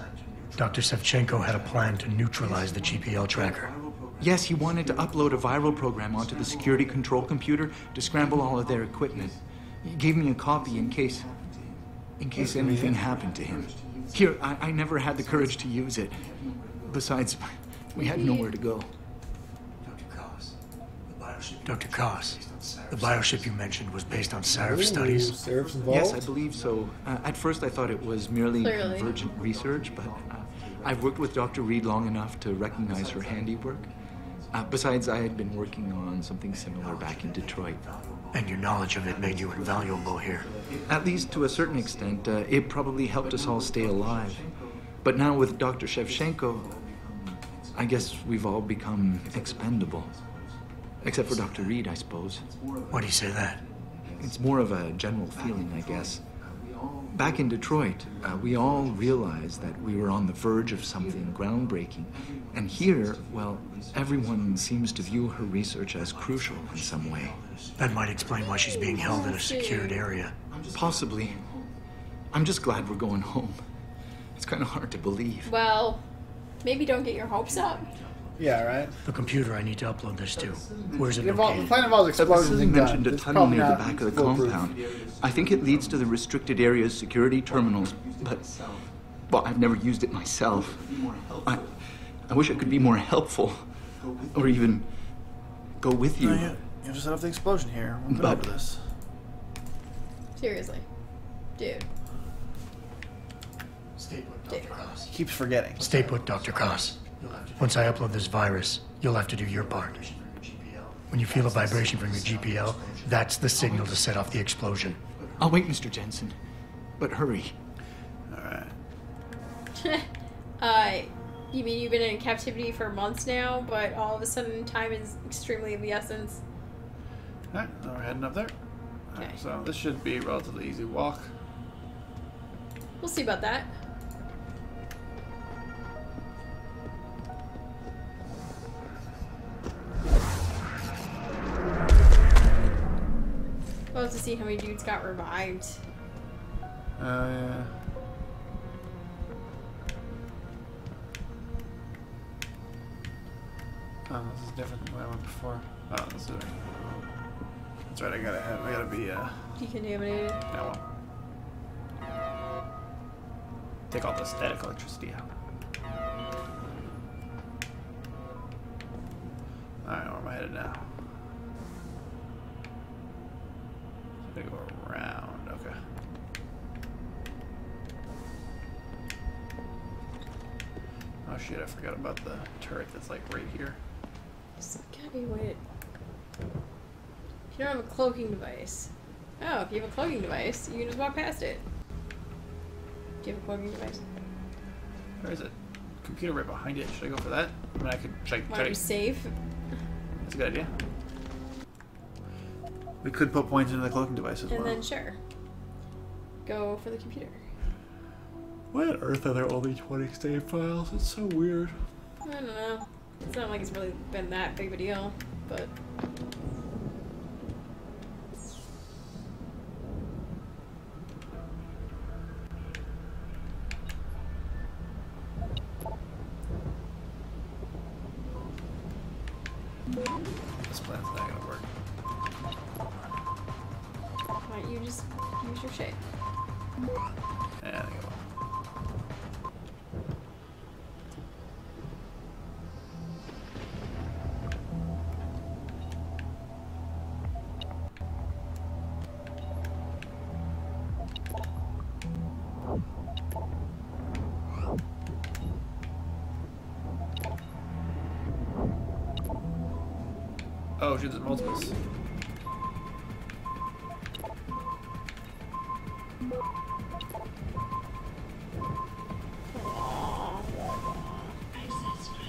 Dr. Sevchenko had a plan to neutralize the GPL tracker. Yes, he wanted to upload a viral program onto the security control computer to scramble all of their equipment. He gave me a copy in case anything happened to him. Here, I never had the courage to use it. Besides, we had nowhere to go. Dr. Koss, the bioship you mentioned was based on Sarif studies. Sarif's involved? Yes, I believe so. At first I thought it was merely convergent research, but I've worked with Dr. Reed long enough to recognize her handiwork. Besides, I had been working on something similar back in Detroit. And your knowledge of it made you invaluable here. At least to a certain extent, it probably helped us all stay alive. But now with Dr. Shevchenko, I guess we've all become expendable. Except for Dr. Reed, I suppose. Why do you say that? It's more of a general feeling, I guess. Back in Detroit, we all realized that we were on the verge of something groundbreaking. And here, well, everyone seems to view her research as crucial in some way. That might explain why she's being held in a secured area. Possibly. I'm just glad we're going home. It's kind of hard to believe. Well, maybe don't get your hopes up. Yeah, right. The computer I need to upload this to. Where's it The located? plan involves explosions Citizen and mentioned guns. a It's tunnel probably near the not back of the foolproof. compound. I think it leads to the restricted area's security terminals, but... Well, I've never used it myself. I wish I could be more helpful. Or even... go with you. No, you have to set off the explosion here. We'll go over this. Seriously. Dude. Stay put, Dr. Cross. He keeps forgetting. Stay put, Dr. Cross. Once I upload this virus, you'll have to do your part. When you feel a vibration from your GPL, that's the signal to set off the explosion. I'll wait, Mr. Jensen. But hurry. Alright. You mean you've been in captivity for months now, but all of a sudden time is extremely of the essence? Alright, so we're heading up there. Okay. Alright, so this should be a relatively easy walk. We'll see about that. We'll have to see how many dudes got revived. Yeah. Oh, this is different than what I went before. Oh, this is it. That's right, I gotta be, Decontaminated. that one. Take all the static electricity out. Alright, where am I headed now? I go around, okay. Oh shit, I forgot about the turret that's like right here. There's gotta be a way to... If you don't have a cloaking device. Oh, if you have a cloaking device, you can just walk past it. Do you have a cloaking device? Where is it? Computer right behind it. Should I go for that? I mean, should I Why try don't you to... save? That's a good idea. We could put points into the cloaking device as well. And then sure. Go for the computer. Why on earth are there only 20 save files? It's so weird. I don't know. It's not like it's really been that big of a deal, but... This plan's not gonna work. Why don't you just use your shape? Yeah, I think it will. Oh, shit, there's multiples.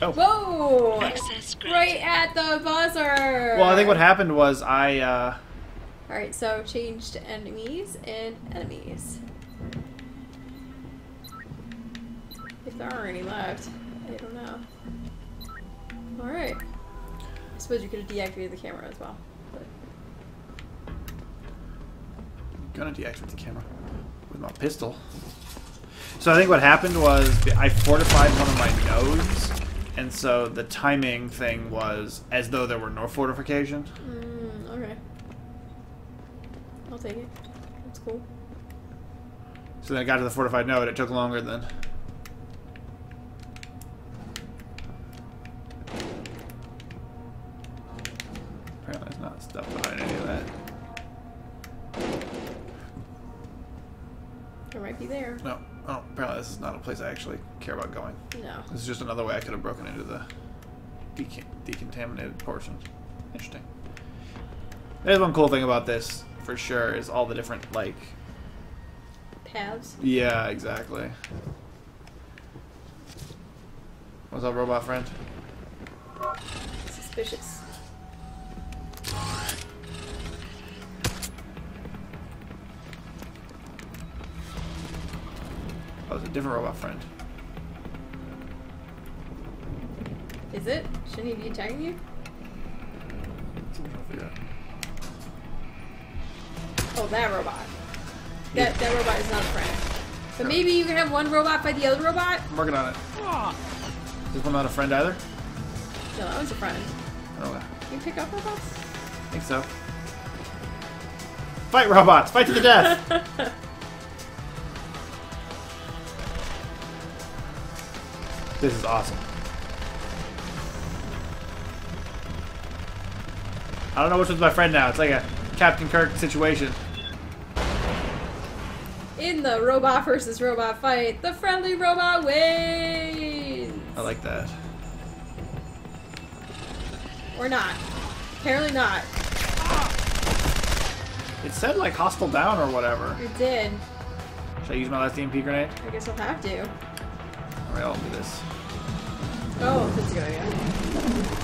Oh. Whoa! Access granted. Right at the buzzer! Well, I think what happened was Alright, so change to enemies and enemies. If there are any left. I don't know. Alright. I suppose you could have deactivated the camera as well. But... gonna deactivate the camera with my pistol. So I think what happened was I fortified one of my nodes, and so the timing thing was as though there were no fortification. okay. I'll take it. That's cool. So then I got to the fortified node, it took longer than... Apparently there's not stuff behind any of that. It might be there. No. Oh, apparently this is not a place I actually care about going. No. This is just another way I could have broken into the decontaminated portion. Interesting. There's one cool thing about this, for sure, is all the different, like... Paths? Yeah, exactly. What's up, robot friend? Suspicious. Oh, it's a different robot friend. Is it? Shouldn't he be attacking you? Oh, that robot. That robot is not a friend. But maybe you can have one robot fight the other robot? I'm working on it. Is this one not a friend either? No, that was a friend. Okay. Can you pick up robots? I think so. Fight robots! Fight to the death! This is awesome. I don't know which one's my friend now. It's like a Captain Kirk situation. In the robot versus robot fight, the friendly robot wins! I like that. Or not. Apparently not. It said like hostile down or whatever. It did. Should I use my last EMP grenade? I guess I'll have to. Alright, I'll do this. Oh, that's a good idea.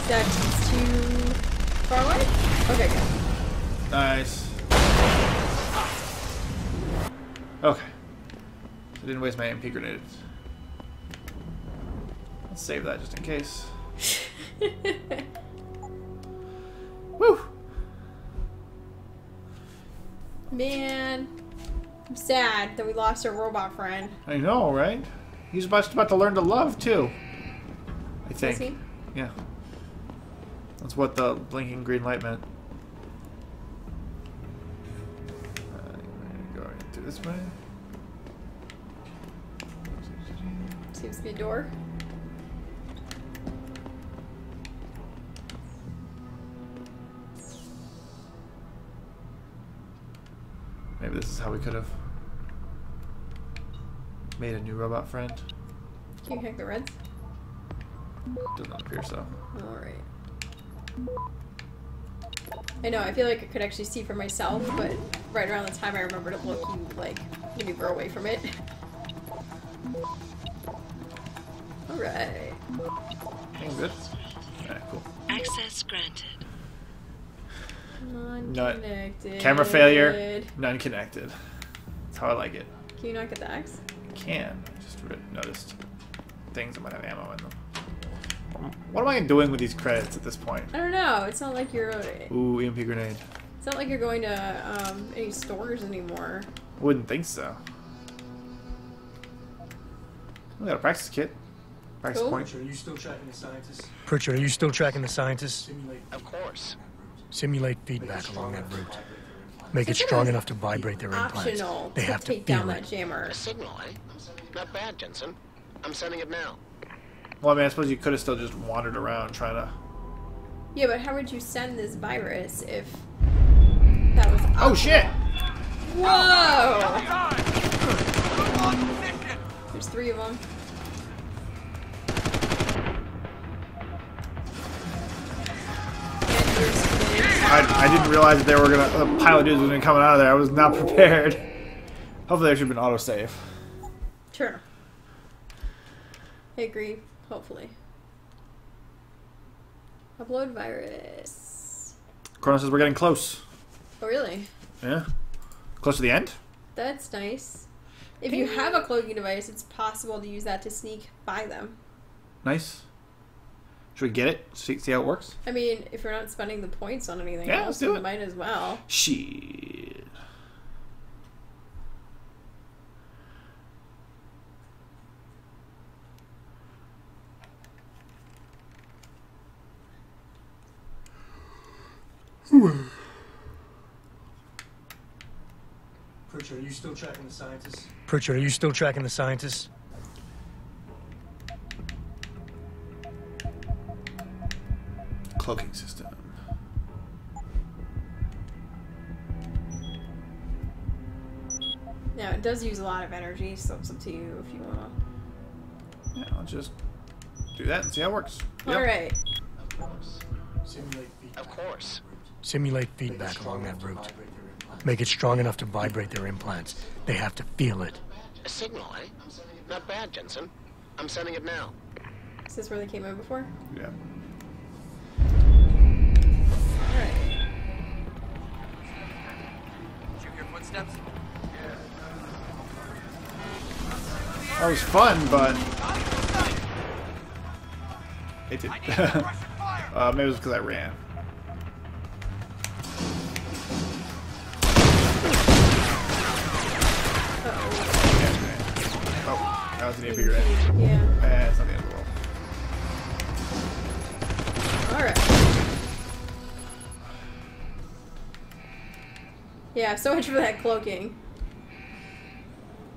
That is too far away? Okay, good. Nice. Okay. I didn't waste my EMP grenade. Let's save that just in case. Woo! Man, I'm sad that we lost our robot friend. I know, right? He's about to learn to love too. I think. Is he? Yeah. That's what the blinking green light meant. Going through this way. Seems to be a door. Maybe this is how we could have made a new robot friend. Can you hack the reds? Doesn't appear so. Alright. I know, I feel like I could actually see for myself, but right around the time I remember to look, you, like, maneuver away from it. Alright. Oh, good. Alright, cool. Access granted. Non-connected. Camera failure, none connected. That's how I like it. Can you not get the axe? I can. I just noticed things that might have ammo in them. What am I doing with these credits at this point? I don't know. It's not like you're. Ooh, EMP grenade. It's not like you're going to any stores anymore. Wouldn't think so. We got a practice kit. Practice Cool. point. Pritchard, are you still tracking the scientists? Pritchard, are you still tracking the scientists? Of course. Simulate feedback along that route. Make it strong enough to vibrate their implants. Optional They to have to take down feel that it. jammer. A signal, eh? Not bad, Jensen. I'm sending it now. Well, I mean, I suppose you could have still just wandered around trying to... Yeah, but how would you send this virus if that was optional? Oh, shit! Whoa! There's 3 of them. I didn't realize that they were gonna... A pile of dudes was gonna be coming out of there. I was not prepared. Hopefully there should have been autosave. Sure. I agree. Hopefully. Upload virus. Chrono says we're getting close. Oh, really? Yeah. Close to the end? That's nice. If you have a cloaking device, it's possible to use that to sneak by them. Nice. Should we get it? See how it works? I mean, if you're not spending the points on anything Yeah, else, let's do you it. might as well. Shit. Pritchard, are you still tracking the scientists? Pritchard, are you still tracking the scientists? Cloaking system. Now, it does use a lot of energy, so it's up to you if you want to. Yeah, I'll just do that and see how it works. Yep. Alright. Simulate feedback. Of course. Simulate feedback along that route. Make it strong enough to vibrate their implants. They have to feel it. A signal, eh? Not bad, Jensen. I'm sending it now. Is this where they came in before? Yeah. Alright. Did you hear footsteps? That was fun, but it did. Maybe it was because I ran. Oh, that was an EMP grenade. Yeah. It's not the end of the world. Alright. Yeah, so much for that cloaking.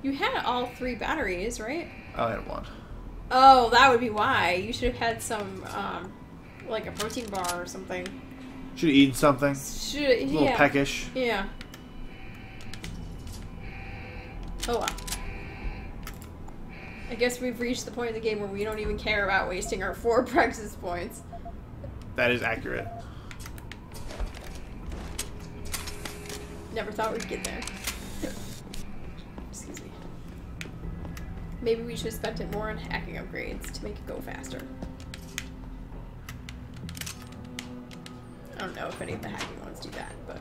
You had all 3 batteries, right? I had 1. Oh, that would be why. You should have had some, like a protein bar or something. Should have eaten something. Should, A little peckish. Yeah. Oh well. I guess we've reached the point in the game where we don't even care about wasting our 4 Praxis points. That is accurate. Never thought we'd get there. Excuse me. Maybe we should have spent it more on hacking upgrades to make it go faster. I don't know if any of the hacking ones do that, but...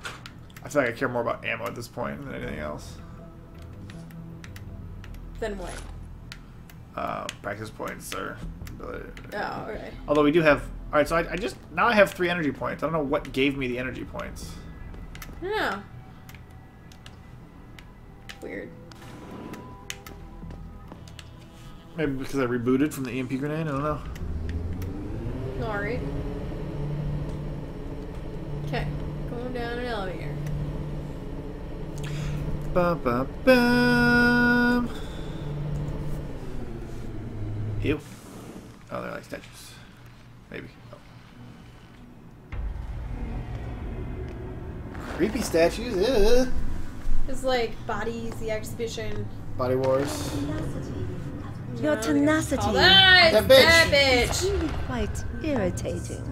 I feel like I care more about ammo at this point than anything else. Then what? Practice points or... Oh, okay. Although we do have... Alright, so I just... Now I have 3 energy points. I don't know what gave me the energy points. Yeah. Weird. Maybe because I rebooted from the EMP grenade? I don't know. Alright. Okay. Going down an elevator. Bum, bum, bum. Ew. Oh, they're like statues. Maybe. Oh. Creepy statues. Ugh. It's like Bodies, the exhibition. Body Wars. Your tenacity That bitch! is really quite irritating.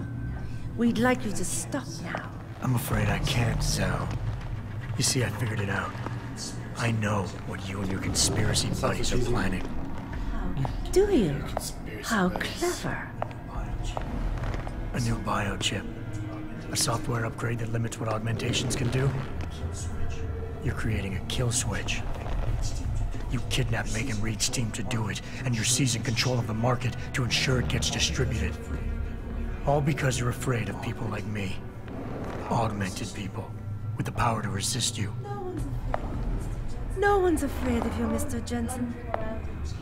We'd like you to stop now. I'm afraid I can't, Sal. You see, I figured it out. I know what you and your conspiracy buddies are planning. Do you? Conspiracy How buddies. clever. A new biochip. A software upgrade that limits what augmentations can do. You're creating a kill switch. You kidnapped Megan Reed's team to do it, and you're seizing control of the market to ensure it gets distributed. All because you're afraid of people like me. Augmented people, with the power to resist you. No one's afraid of you, Mr. Jensen.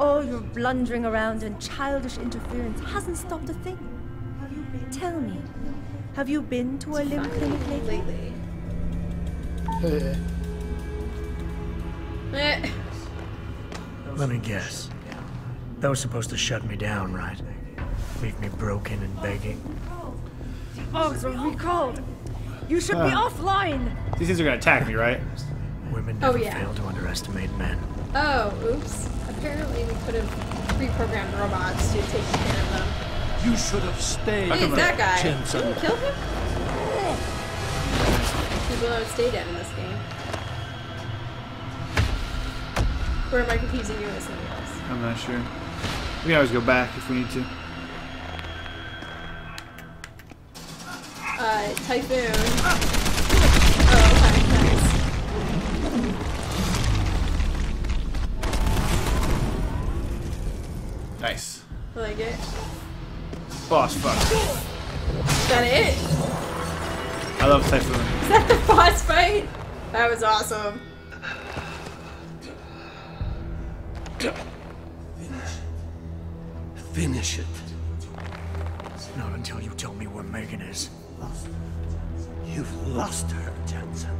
All your blundering around and childish interference hasn't stopped a thing. Tell me, have you been to a limb clinic lately? Let me guess. That was supposed to shut me down, right? Leave me broken and begging. Ogs are recalled. You should be offline. These things are gonna attack me, right? Women never yeah. fail to underestimate men. Oh, oops. Apparently we could have pre-programmed robots to take care of them. You should have stayed. Hey, that guy. Jensen. Did you kill him? People don't stay dead in this game. Or am I confusing you with somebody else? I'm not sure. We can always go back if we need to. Typhoon. Oh, okay, nice. Nice. I like it. Boss fuck. Is that it? I love Typhoon. Is that the boss fight? That was awesome. Finish it. Not until you tell me where Megan is. You've lost her, Jensen.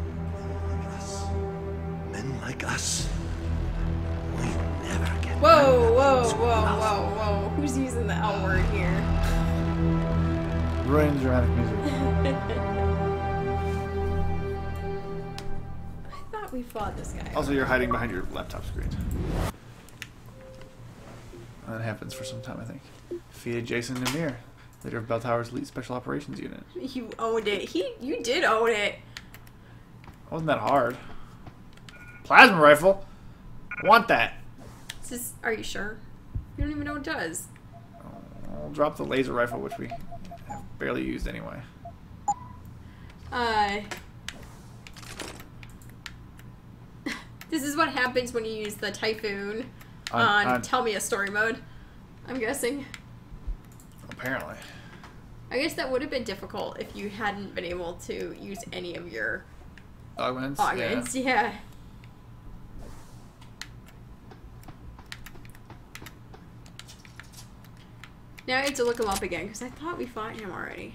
Men like us, we never get. Whoa, whoa, whoa, whoa, whoa. Who's using the L word here? Ruin dramatic music. I thought we fought this guy. Also, you're hiding behind your laptop screen. That happens for some time, I think. Defeated Jason Namir, leader of Bell Tower's Elite Special Operations Unit. You owned it. You did own it. Wasn't that hard? Plasma rifle? I want that. Are you sure? You don't even know what it does. I'll drop the laser rifle, which we have barely used anyway. This is what happens when you use the Typhoon on Tell Me a Story mode, I'm guessing. Apparently. I guess that would have been difficult if you hadn't been able to use any of your augments. Yeah. Now I have to look him up again because I thought we fought him already.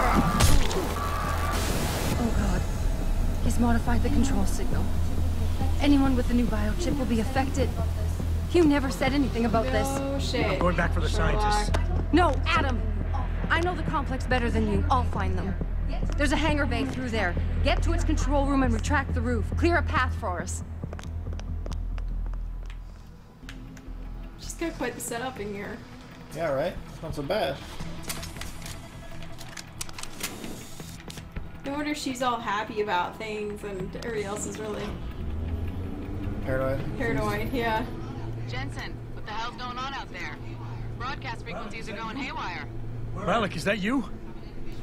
He's modified the control signal. Anyone with the new biochip will be affected. You never said anything about this. Oh shit. I'm going back for the scientists. No, Adam! I know the complex better than you. I'll find them. There's a hangar bay through there. Get to its control room and retract the roof. Clear a path for us. She's got quite the setup in here. Yeah, right? It's not so bad. No wonder she's all happy about things and everybody else is really Paranoid? paranoid, yeah. Jensen, what the hell's going on out there? Broadcast frequencies are going haywire. Malik, is that you?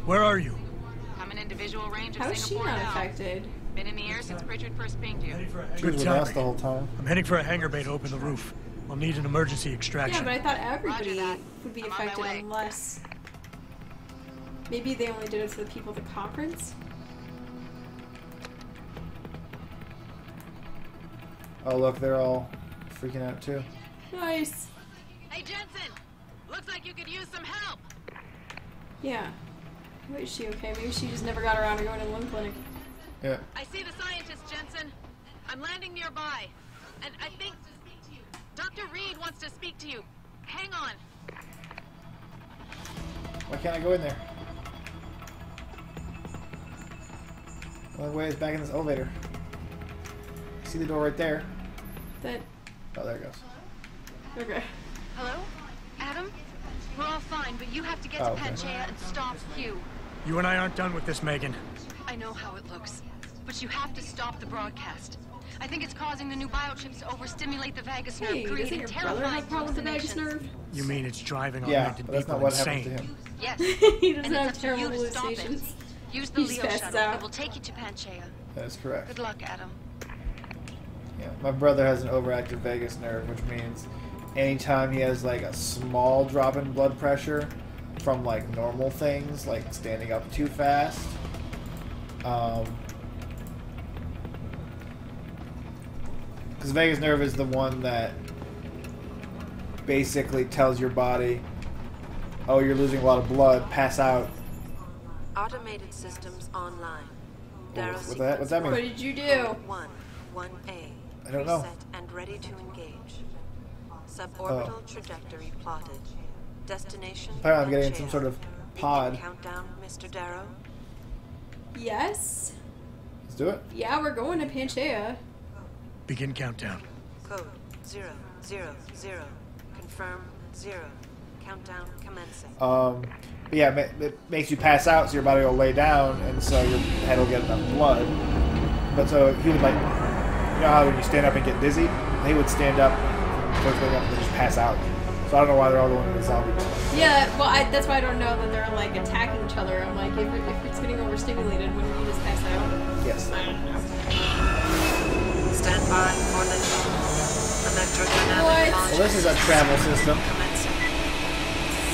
Where are you? Coming into visual range of How is she Singapore not now. affected? Been in the air since Pritchard first pinged you. She was with us the whole time. I'm heading for a hangar bay to open the roof. We'll need an emergency Yeah, extraction. but I thought everybody would be affected unless... Maybe they only did it to the people at the conference? Oh, look, they're all freaking out too. Nice. Hey, Jensen! Looks like you could use some help! Yeah. Wait, is she okay? Maybe she just never got around to going to the lung clinic. Yeah. I see the scientist, Jensen. I'm landing nearby. And I think Dr. Reed wants to speak to you. Hang on. Why can't I go in there? The only way is back in this elevator. See the door right there. That... Oh, there it goes. Okay. Hello? Adam? We're all fine, but you have to get Oh, to okay. Panchaea and stop Hugh. You and I aren't done with this, Megan. I know how it looks, but you have to stop the broadcast. I think it's causing the new biochips to overstimulate the vagus nerve, Hey, doesn't creating your brother terrifying have a problem with the vagus hallucinations. nerve? You mean it's driving Yeah, augmented but that's people not what insane? happens to him. Yes. He doesn't And have it's up to terrible you to stop it. hallucinations. Use the He just Leo passes shuttle. out. It will take you to Panchaea. That is correct. Good luck, Adam. Yeah, my brother has an overactive vagus nerve, which means anytime he has like a small drop in blood pressure from like normal things, like standing up too fast, because vagus nerve is the one that basically tells your body, oh, you're losing a lot of blood, pass out. Automated systems online. What's that mean? What did you do? 1A. I don't know. Preset and ready to engage. Suborbital trajectory plotted. Destination. Apparently I'm getting in some Panchaea. sort of Begin pod. countdown, Mr. Darrow. Yes. Let's do it. Yeah, we're going to Panchaea. Begin countdown. Code 000. Confirm 0. Countdown commencing. But yeah, it makes you pass out, so your body will lay down, and so your head will get enough blood. But so he would like, you know how when you stand up and get dizzy, he would stand up, first wake up, and then just pass out. So I don't know why they're all going to the zombie. Yeah, well, that's why I don't know that they're like attacking each other. I'm like, if it's getting overstimulated, wouldn't you just pass out? Yes. I don't know. Stand by for the electrodynamic launch. Well, this is a travel system. Commencing.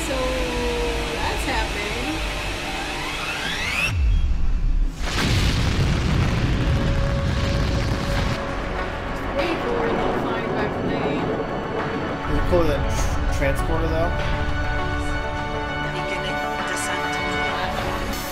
So that's happening. Way cooler than flying back from the... Is it cooler than transporter though? Beginning descent.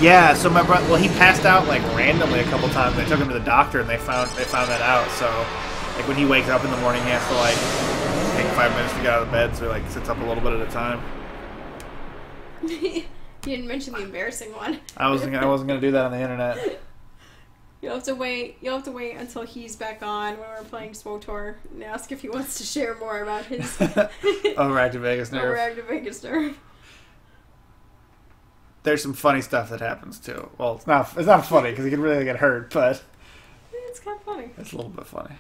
Yeah, so my brother, well, he passed out like randomly a couple times. They took him to the doctor, and they found that out. So, like when he wakes up in the morning, he has to like take 5 minutes to get out of bed. So he like sits up a little bit at a time. You didn't mention the embarrassing one. I wasn't gonna do that on the internet. You'll have to wait until he's back on when we're playing SWOTOR and ask if he wants to share more about his Overactive vagus nerve. overactive vagus nerve. There's some funny stuff that happens too. Well, it's not funny because he can really get hurt, but It's kind of funny. it's a little bit funny.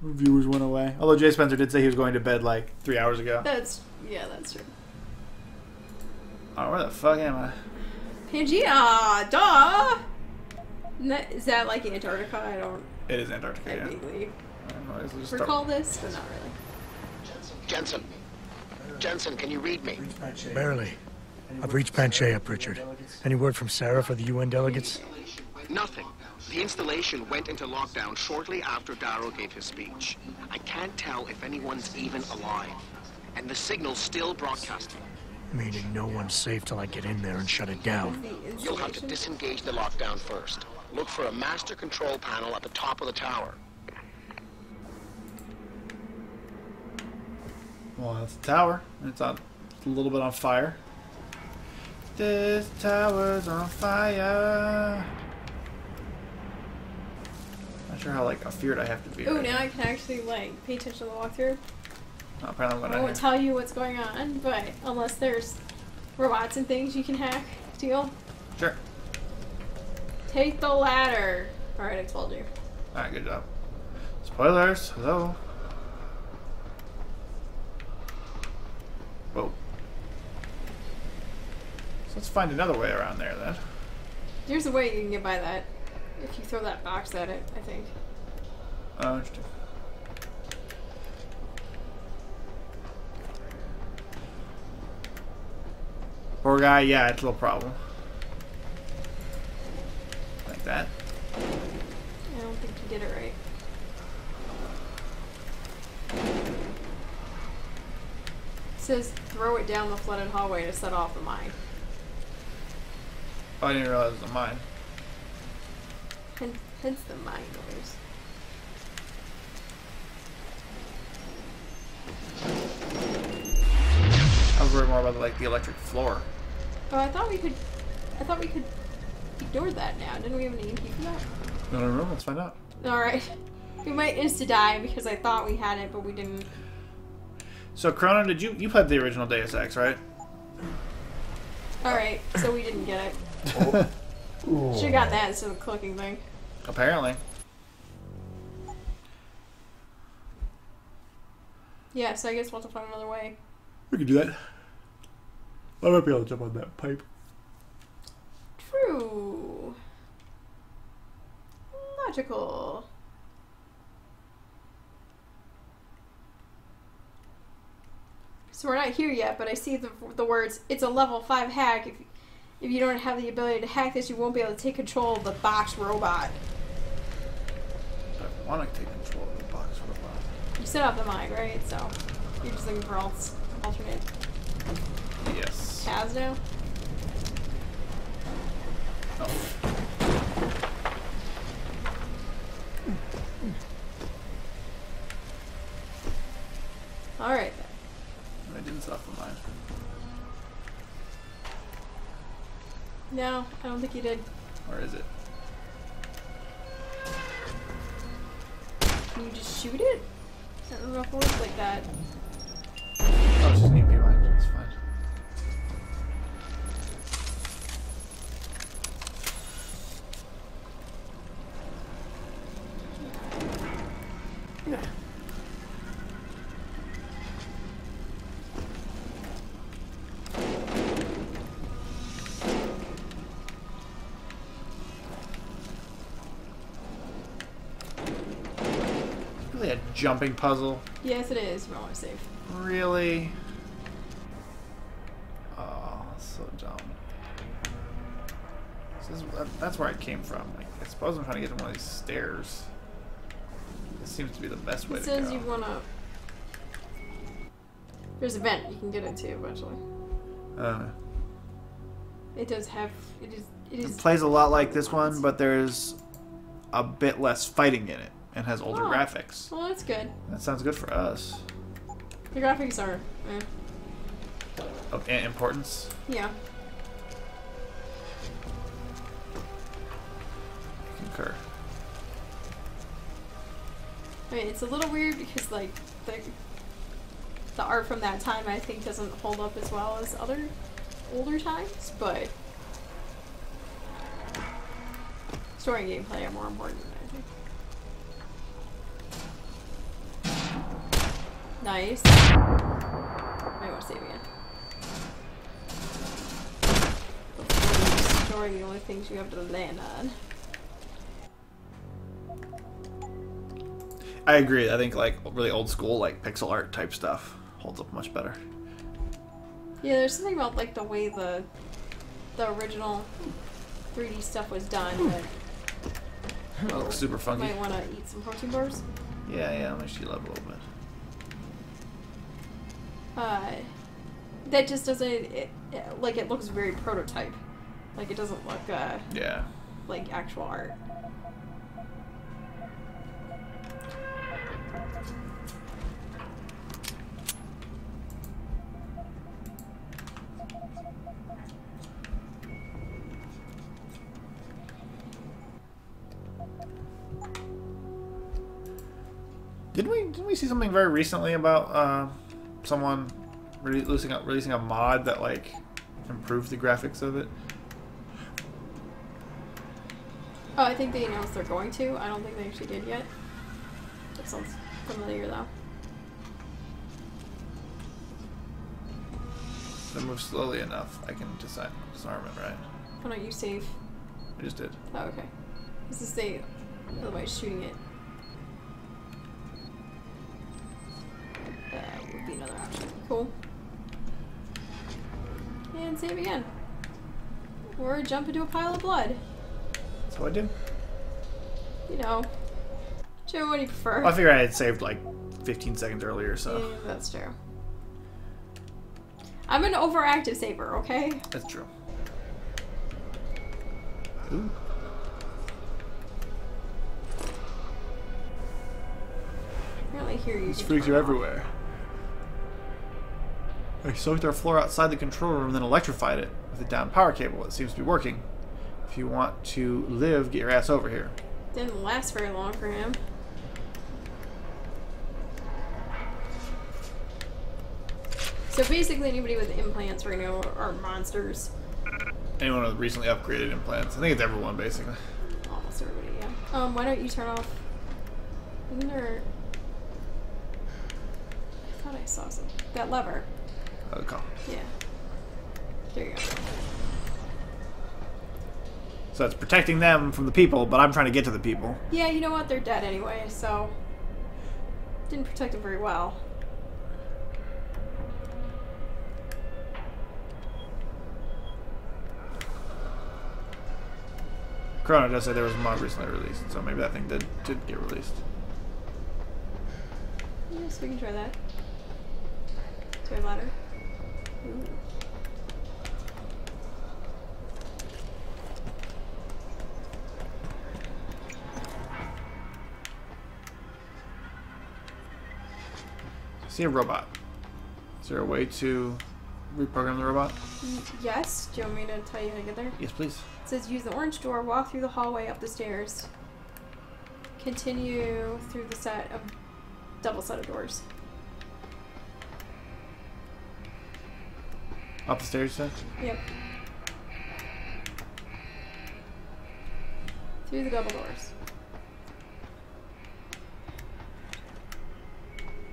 Viewers went away. Although Jay Spencer did say he was going to bed like 3 hours ago. That's true. Oh, where the fuck am I? Pangea, duh. Is that like Antarctica? I don't. It is Antarctica. I Yeah. vaguely I don't know, it's just recall this, but not really. Jensen, can you read me? Barely. I've reached Panchea, Pritchard. Any word from Sarah for the UN delegates? Nothing. The installation went into lockdown shortly after Darrow gave his speech. I can't tell if anyone's even alive. And the signal's still broadcasting. Meaning no one's safe till I get in there and shut it down. You'll have to disengage the lockdown first. Look for a master control panel at the top of the tower. Well, that's the tower. It's a little bit on fire. This tower's on fire. Not sure how like afeared I have to be. Oh, right now I can actually like pay attention to the walkthrough. Oh, apparently I won't tell you what's going on, but unless there's robots and things you can hack, steal. Sure. Take the ladder. All right, I told you. All right, good job. Spoilers. Hello. Whoa. So let's find another way around there then. There's a way you can get by that if you throw that box at it, I think. Oh, interesting. Poor guy, yeah, it's a little problem. Like that. I don't think you did it right. It says throw it down the flooded hallway to set off the mine. Oh, I didn't realize it was a mine. Hence the mine noise. I was worried more about like the electric floor. Oh, I thought we could ignore that now. Didn't we have an EMP for that? I don't know. Let's find out. Alright. We might insta-die because I thought we had it, but we didn't. So, Chrono, did you played the original Deus Ex, right? Alright, so we didn't get it. Should've got that instead of the clicking thing. Apparently. Yeah, so I guess we'll have to find another way. We can do that. I might be able to jump on that pipe. True. Logical. So we're not here yet, but I see the words, it's a level 5 hack. If you don't have the ability to hack this, you won't be able to take control of the box robot. I want to take control of the box robot. You set up the mine, right? So you're just looking for alternate Yes. paths now? Oh. Alright then. I didn't set off the mine. No, I don't think you did. Or is it? Can you just shoot it? Is that enough work like that? Oh, it's just an EMP mine. It's fine. Yeah. Really a jumping puzzle? Yes, it is. We're almost safe. Really? Oh, so dumb. That's where I came from. Like, I suppose I'm trying to get to one of these stairs. This seems to be the best way It to go. says you wanna... There's a vent you can get into eventually. It does have... It plays a lot like this one, but there's a bit less fighting in it and has older graphics. Well, that's good. That sounds good for us. The graphics are... Of importance? Yeah. Concur. I mean, it's a little weird because, like, the art from that time, I think, doesn't hold up as well as other older times, but story and gameplay are more important, I think. Nice. I want to save again. Story, the only things you have to land on. I agree. I think like really old school, like pixel art type stuff holds up much better. Yeah, there's something about like the way the original 3D stuff was done, but It looks super funky. might want to eat some protein bars. Yeah, let me sheet up a little bit. That just doesn't like it looks very prototype. Like it doesn't look yeah, like actual art. Didn't we see something very recently about someone releasing a mod that like improved the graphics of it? Oh, I think they announced they're going to. I don't think they actually did yet. That sounds familiar though. If they move slowly enough, I can disarm it, right? Why don't you save? I just did. Oh, okay. This is the otherwise shooting it. Would be another option. Cool. And save again. Or jump into a pile of blood. That's what I do. You know. Joe, what do you prefer? Well, I figured I had saved like 15 seconds earlier, so. Yeah, that's true. I'm an overactive saver, okay? That's true. Ooh. Apparently here you These freaks are everywhere. I soaked our floor outside the control room and then electrified it with a down power cable. It seems to be working. If you want to live, get your ass over here. Didn't last very long for him. So basically anybody with implants right now are monsters. Anyone with recently upgraded implants. I think it's everyone, basically. Almost everybody, yeah. Why don't you turn off... Isn't there... I thought I saw something. That lever. Okay. Yeah. There you go. So it's protecting them from the people, but I'm trying to get to the people. Yeah, you know what? They're dead anyway, so... Didn't protect them very well. Chrono does say there was a mod recently released, so maybe that thing did get released. Yes, we can try that. Try ladder. Ooh. I see a robot. Is there a way to reprogram the robot? Yes. Do you want me to tell you how to get there? Yes, please. It says use the orange door, walk through the hallway up the stairs. Continue through the double set of doors. Up the stairs, you said? Yep. Through the double doors.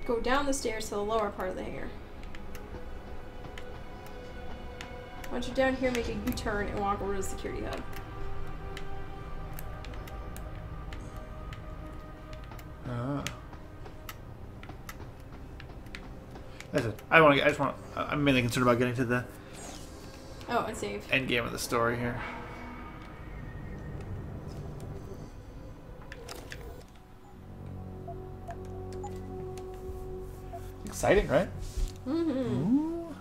Go down the stairs to the lower part of the hangar. Once you're down here, make a U-turn and walk over to the security hub. Ah. That's it. I'm mainly concerned about getting to the and save. end game of the story here. Exciting, right? Mm-hmm. Ooh.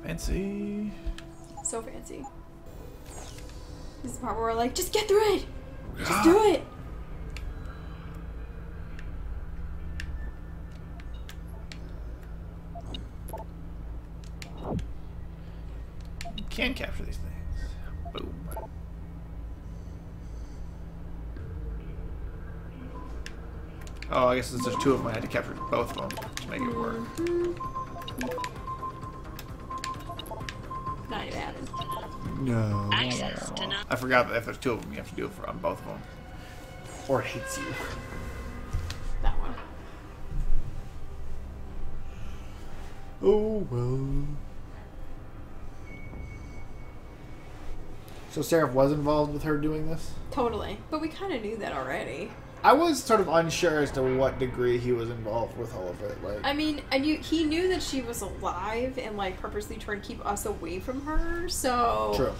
Fancy. So fancy. This is the part where we're like, just get through it! Just do it! You can capture these things. Boom. Oh, I guess since there's two of them, I had to capture both of them to make it work. Not even happened. No. Access denied. I forgot that if there's two of them, you have to do it on both of them. Or it hates you. That one. Oh, well. So Seraph was involved with her doing this? Totally. But we kind of knew that already. I was sort of unsure as to what degree he was involved with all of it. Like, I mean, he knew that she was alive and like purposely tried to keep us away from her. So true.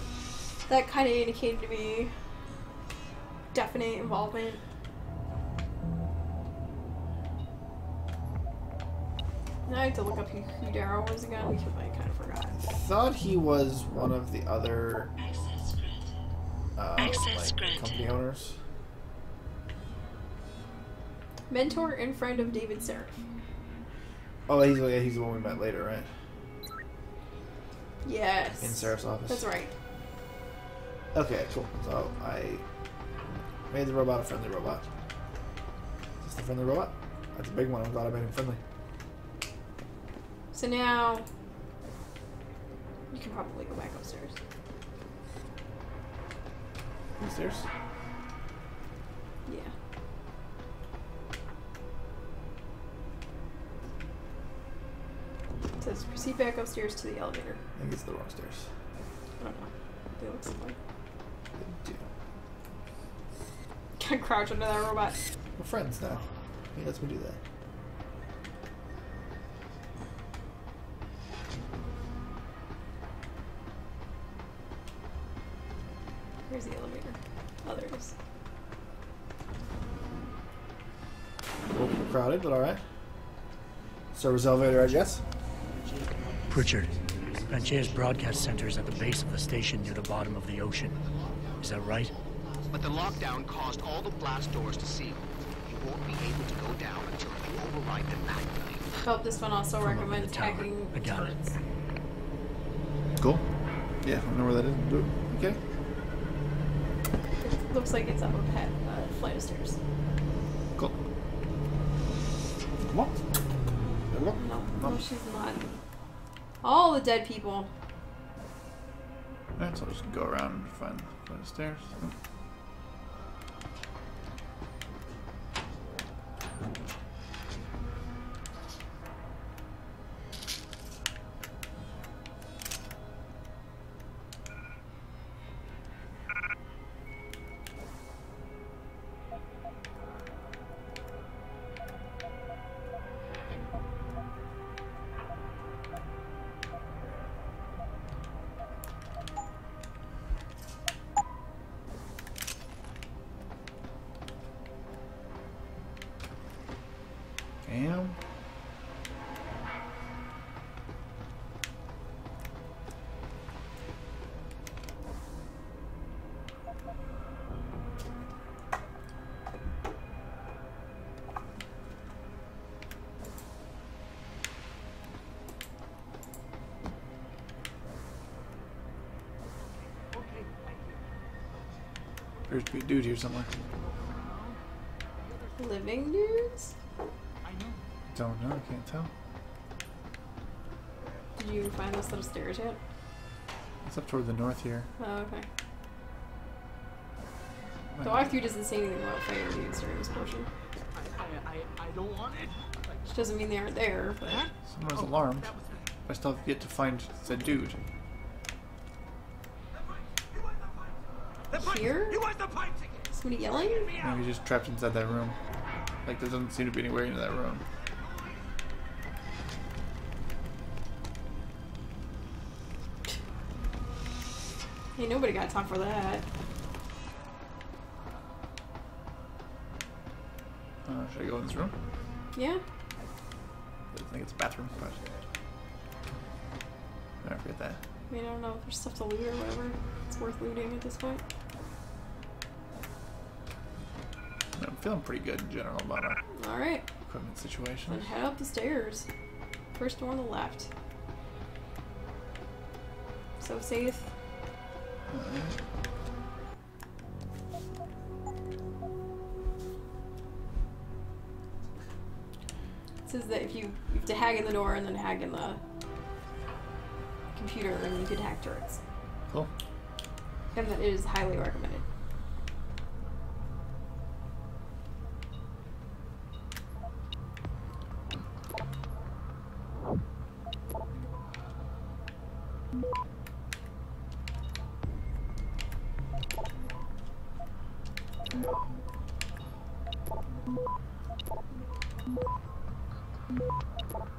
That kind of indicated to me definite involvement. Now I have to look up who Darrow was again because I kind of forgot. I thought he was one of the other company owners. Mentor and friend of David Seraph. Oh, he's the one we met later, right? Yes. In Seraph's office. That's right. Okay, cool. So I made the robot a friendly robot. Is this the friendly robot? That's a big one. I'm glad I made him friendly. So now you can probably go back upstairs. Upstairs? Yeah. It says proceed back upstairs to the elevator. I think it's the wrong stairs. I don't know. They look similar. They do. Can I crouch under that robot? We're friends now. He lets me do that. Where's the elevator? Oh, there it is. A little crowded, but alright. Service elevator, I guess. Pritchard, Rancher's broadcast center is at the base of the station near the bottom of the ocean. Is that right? But the lockdown caused all the blast doors to seal. You won't be able to go down until you override the magnet. Oh, this one also recommends hacking. I got it. Cool. Yeah, I know where that is. Do it. Okay. It looks like it's up a flight of stairs. Cool. Come on. Come on. No, she's not. All the dead people. Alright, so I'll just go around and find the stairs. Oh. Damn. There's to be a dude here somewhere. Living dudes? Don't know, I can't tell. Did you find this set of stairs yet? It's up toward the north here. Oh, okay. The walkthrough doesn't say anything about fire dudes during this portion. I don't want it. Which doesn't mean they aren't there, but... Someone's alarmed. I still have yet to find the dude. Here? Somebody yelling? No, he's just trapped inside that room. Like, there doesn't seem to be any way into that room. Hey, nobody got time for that. Should I go in this room? Yeah. I think it's a bathroom, but... I forget that. I mean, I don't know if there's stuff to loot or whatever. It's worth looting at this point. I'm feeling pretty good in general about our Alright. equipment situation. Then head up the stairs. First door on the left. So safe. It says that if you have to hag in the door and then hag in the computer and you could hack turrets. Cool. And that it is highly recommended.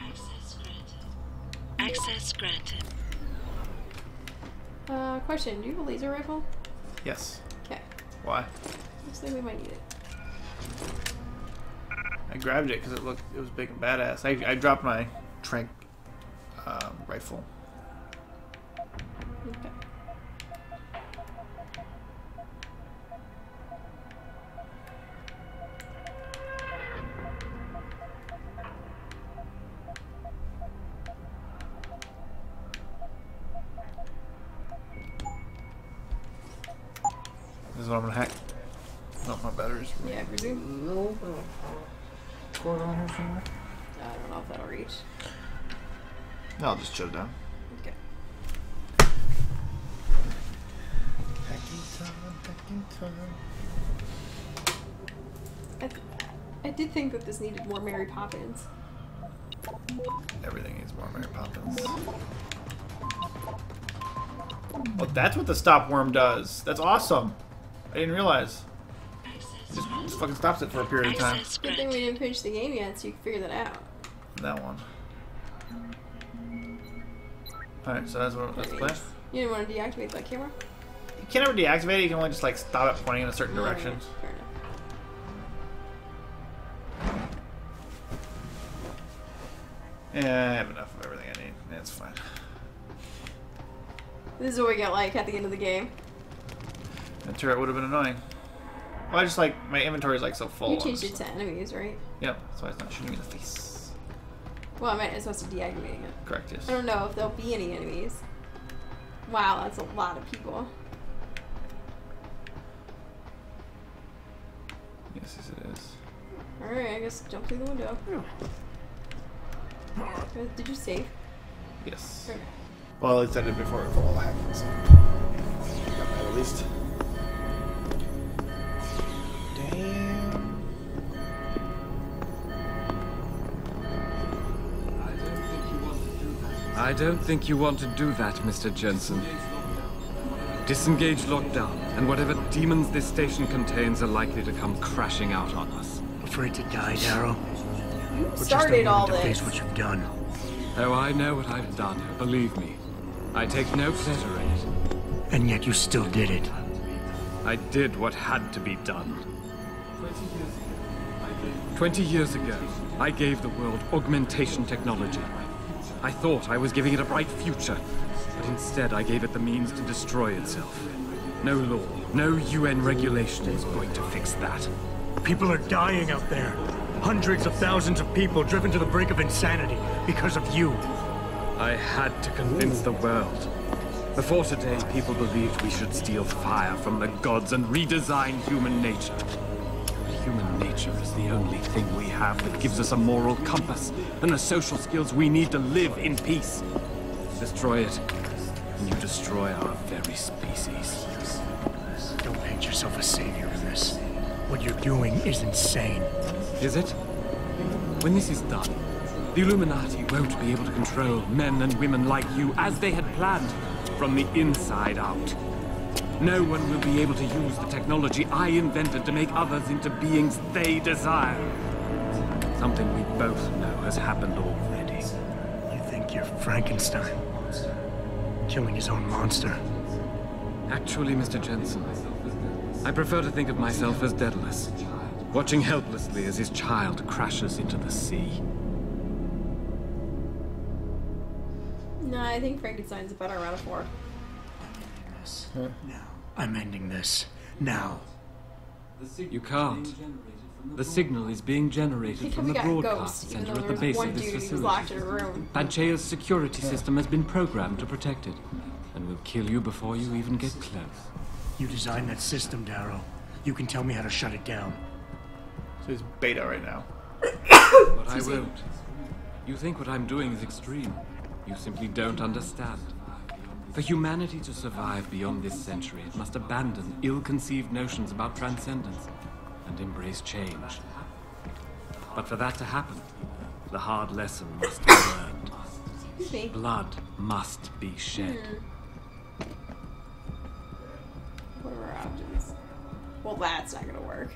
Access granted. Access granted. Question, do you have a laser rifle? Yes. Okay. Why? Looks like we might need it. I grabbed it because it was big and badass. I dropped my trank rifle. Okay. This is what I'm gonna hack. Not my batteries. Yeah, I presume. No. Cord on here somewhere? I don't know if that'll reach. No, I'll just shut it down. Okay. Hacking time. I did think that this needed more Mary Poppins. Everything needs more Mary Poppins. Oh, that's what the stop worm does. That's awesome. I didn't realize. It just fucking stops it for a period of time. Good thing we didn't finish the game yet, so you can figure that out. That one. Alright, so that's the plan. You didn't want to deactivate that camera? You can't ever deactivate it, you can only just like stop it pointing in a certain direction. Fair enough. Yeah, I have enough of everything I need. That's fine. This is what we get like at the end of the game. That turret would have been annoying. Well, I just like, my inventory is like so full. You changed it to enemies, right? Yep, that's why it's not shooting me in the face. Well, I meant it's supposed to deactivating it. Correct, yes. I don't know if there'll be any enemies. Wow, that's a lot of people. Yes, it is. Alright, I guess jump through the window. Did you save? Yes. Okay. Well, at least I did before for all the hacking, so. Got that at least. Damn. I don't think you want to do that, Mr. Jensen. Disengage lockdown, and whatever demons this station contains are likely to come crashing out on us. Afraid to die, Darrow? You started all this. To face what you've done. Oh, I know what I've done. Believe me. I take no pleasure in it. And yet you still did it. I did what had to be done. 20 years ago, I gave the world augmentation technology. I thought I was giving it a bright future, but instead I gave it the means to destroy itself. No law, no UN regulation is going to fix that. People are dying out there. Hundreds of thousands of people driven to the brink of insanity because of you. I had to convince the world. Before today, people believed we should steal fire from the gods and redesign human nature. But human nature is the only thing we have that gives us a moral compass and the social skills we need to live in peace. Destroy it, and you destroy our very species. Don't paint yourself a savior in this. What you're doing is insane. Is it? When this is done, the Illuminati won't be able to control men and women like you as they had planned, from the inside out. No one will be able to use the technology I invented to make others into beings they desire. Something we both know has happened already. You think you're Frankenstein? Killing his own monster? Actually, Mr. Jensen, I prefer to think of myself as Daedalus, watching helplessly as his child crashes into the sea. No, I think Frankenstein's a better metaphor. Now. I'm ending this. Now. You can't. The signal is being generated from the broadcast center at the base of this facility. Panchea's security system has been programmed to protect it, and will kill you before you even get close. You designed that system, Darrow. You can tell me how to shut it down. So he's beta right now. But I won't. You think what I'm doing is extreme. You simply don't understand. For humanity to survive beyond this century, it must abandon ill-conceived notions about transcendence and embrace change. But for that to happen, the hard lesson must be learned. Blood must be shed. What are our options? Well, that's not gonna work.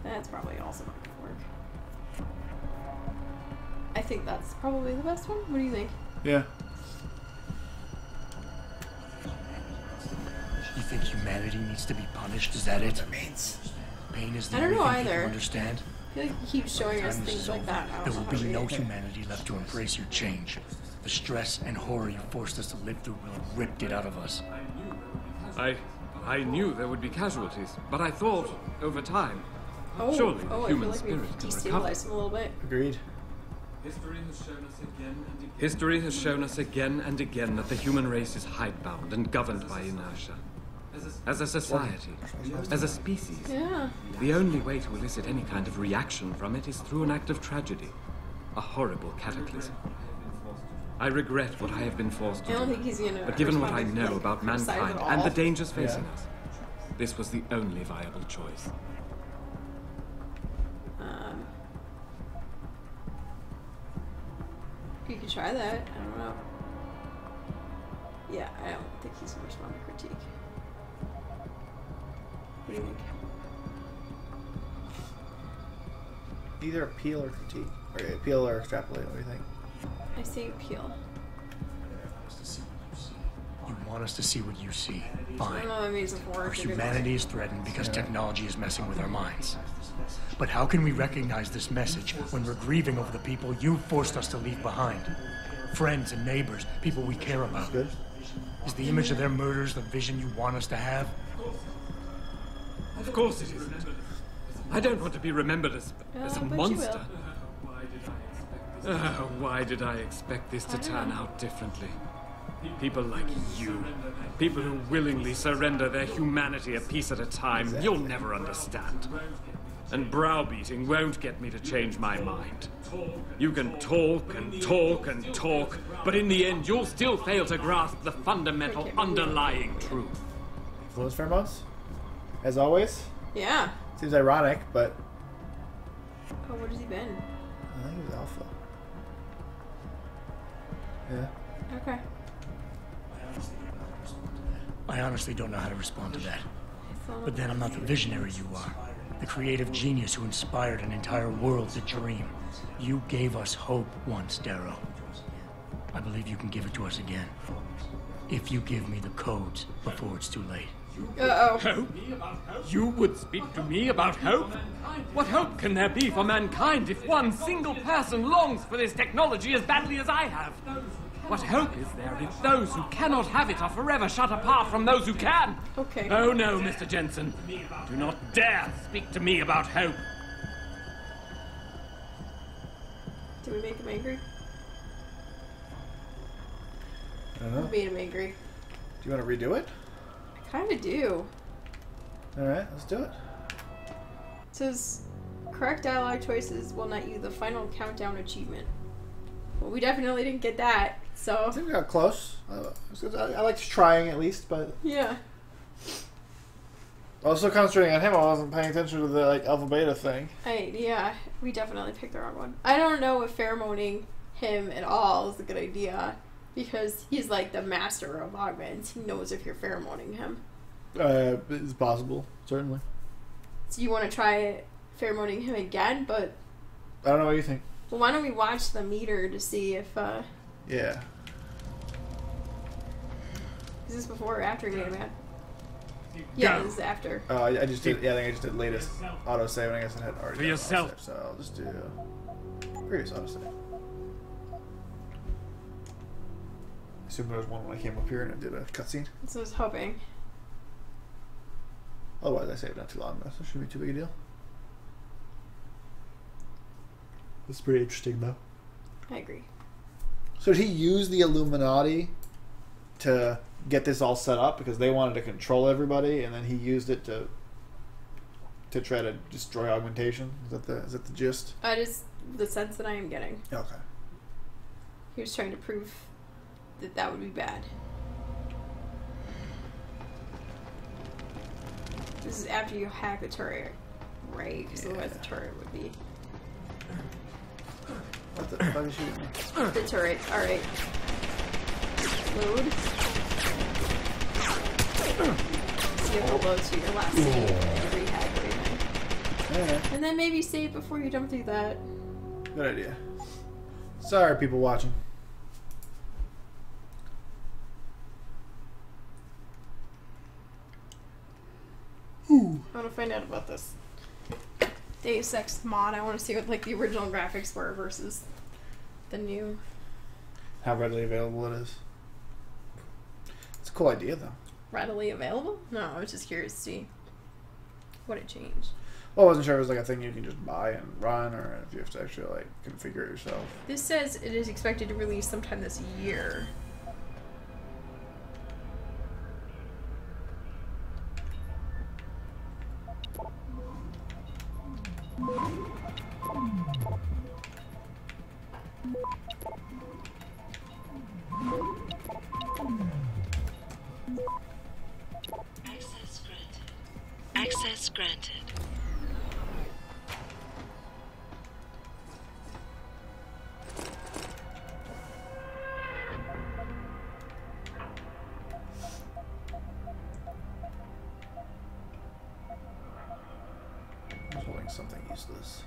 That's probably also not gonna work. I think that's probably the best one. What do you think? Yeah. You think humanity needs to be punished? Is that it? Means. Pain is the I don't only know thing either. people understand. I feel like he keeps showing us things like that. There will be no humanity left to embrace your change. The stress and horror you forced us to live through will have ripped it out of us. I knew there would be casualties, but I thought, over time, surely the I human feel like spirit we've will recover. destabilized him a little bit. Agreed. History has shown us again and again that the human race is hidebound and governed by inertia. As a society, as a species, Yeah. the only way to elicit any kind of reaction from it is through an act of tragedy, a horrible cataclysm. I regret what I have been forced to I don't do, think he's gonna. but given what I respond know with, about criticize mankind it and the all. dangers facing us, this was the only viable choice. You could try that. I don't know. Yeah, I don't think he's gonna respond to critique. What do you think? Either appeal or critique. Or appeal or extrapolate, what do you think? I say appeal. You want us to see what you see. I Fine. don't know that means of Our words. humanity is threatened because technology is messing with our minds. But how can we recognize this message when we're grieving over the people you forced us to leave behind? Friends and neighbors, people we care about. Good. Is the image of their murders the vision you want us to have? Of course it isn't. I don't want to be remembered as a but you monster. Why did I expect this to turn out differently? People like you, people who willingly surrender their humanity a piece at a time, you'll never understand. And browbeating won't get me to change my mind. You can talk and talk and talk, but in the end you'll still fail to grasp the fundamental underlying truth. Influence pheromones? As always? Yeah. Seems ironic, but Oh, what has he been? I think he was alpha. Yeah. Okay. I honestly don't know how to respond to that. But then I'm not the visionary you are. The creative genius who inspired an entire world to dream. You gave us hope once, Darrow. I believe you can give it to us again. If you give me the codes before it's too late. Uh-oh. Hope? You would speak to me about hope? What hope can there be for mankind if one single person longs for this technology as badly as I have? What hope is there if those who cannot have it are forever shut apart from those who can? Okay. Oh no, Mr. Jensen. Do not dare speak to me about hope. Did we make him angry? I don't know. We made him angry. Do you want to redo it? I kind of do. Alright, let's do it. It says, correct dialogue choices will net you the final countdown achievement. Well, we definitely didn't get that, so... I think we got close. I liked trying at least, but... Yeah. I was so concentrating on him, I wasn't paying attention to the alpha beta thing. Yeah, we definitely picked the wrong one. I don't know if pheromoning him at all is a good idea, because he's like the master of augments. He knows if you're pheromoning him. It's possible, certainly. So you want to try pheromoning him again, but... I don't know what you think. Well, why don't we watch the meter to see if, Yeah. Is this before or after he made him mad? Yeah, this is after. Oh, I just did, yeah, I think I just did latest autosave, and I guess it had already For done yourself. autosave, so I'll just do previous autosave. I assume there was one when I came up here and I did a cutscene. So I was hoping. Otherwise, I saved not too long enough, so it shouldn't be too big a deal. It's pretty interesting, though. I agree. So did he use the Illuminati to get this all set up because they wanted to control everybody, and then he used it to try to destroy augmentation? Is that the gist? Just the sense that I am getting. Okay. He was trying to prove that that would be bad. This is after you hack the turret, right? Because otherwise the turret would be... What the fuck is shooting me? The turret, alright. Load. So you have to load to your last save and rehack everything. Yeah. And then maybe save before you jump through that. Good idea. Sorry, people watching. I want to find out about this Deus Ex mod. I want to see what like the original graphics were versus the new. How readily available it is. It's a cool idea, though. Readily available? No, I was just curious to see what it changed. Well, I wasn't sure if it was like a thing you can just buy and run, or if you have to actually like configure it yourself. This says it is expected to release sometime this year. Access granted. Access granted. I was holding something useless.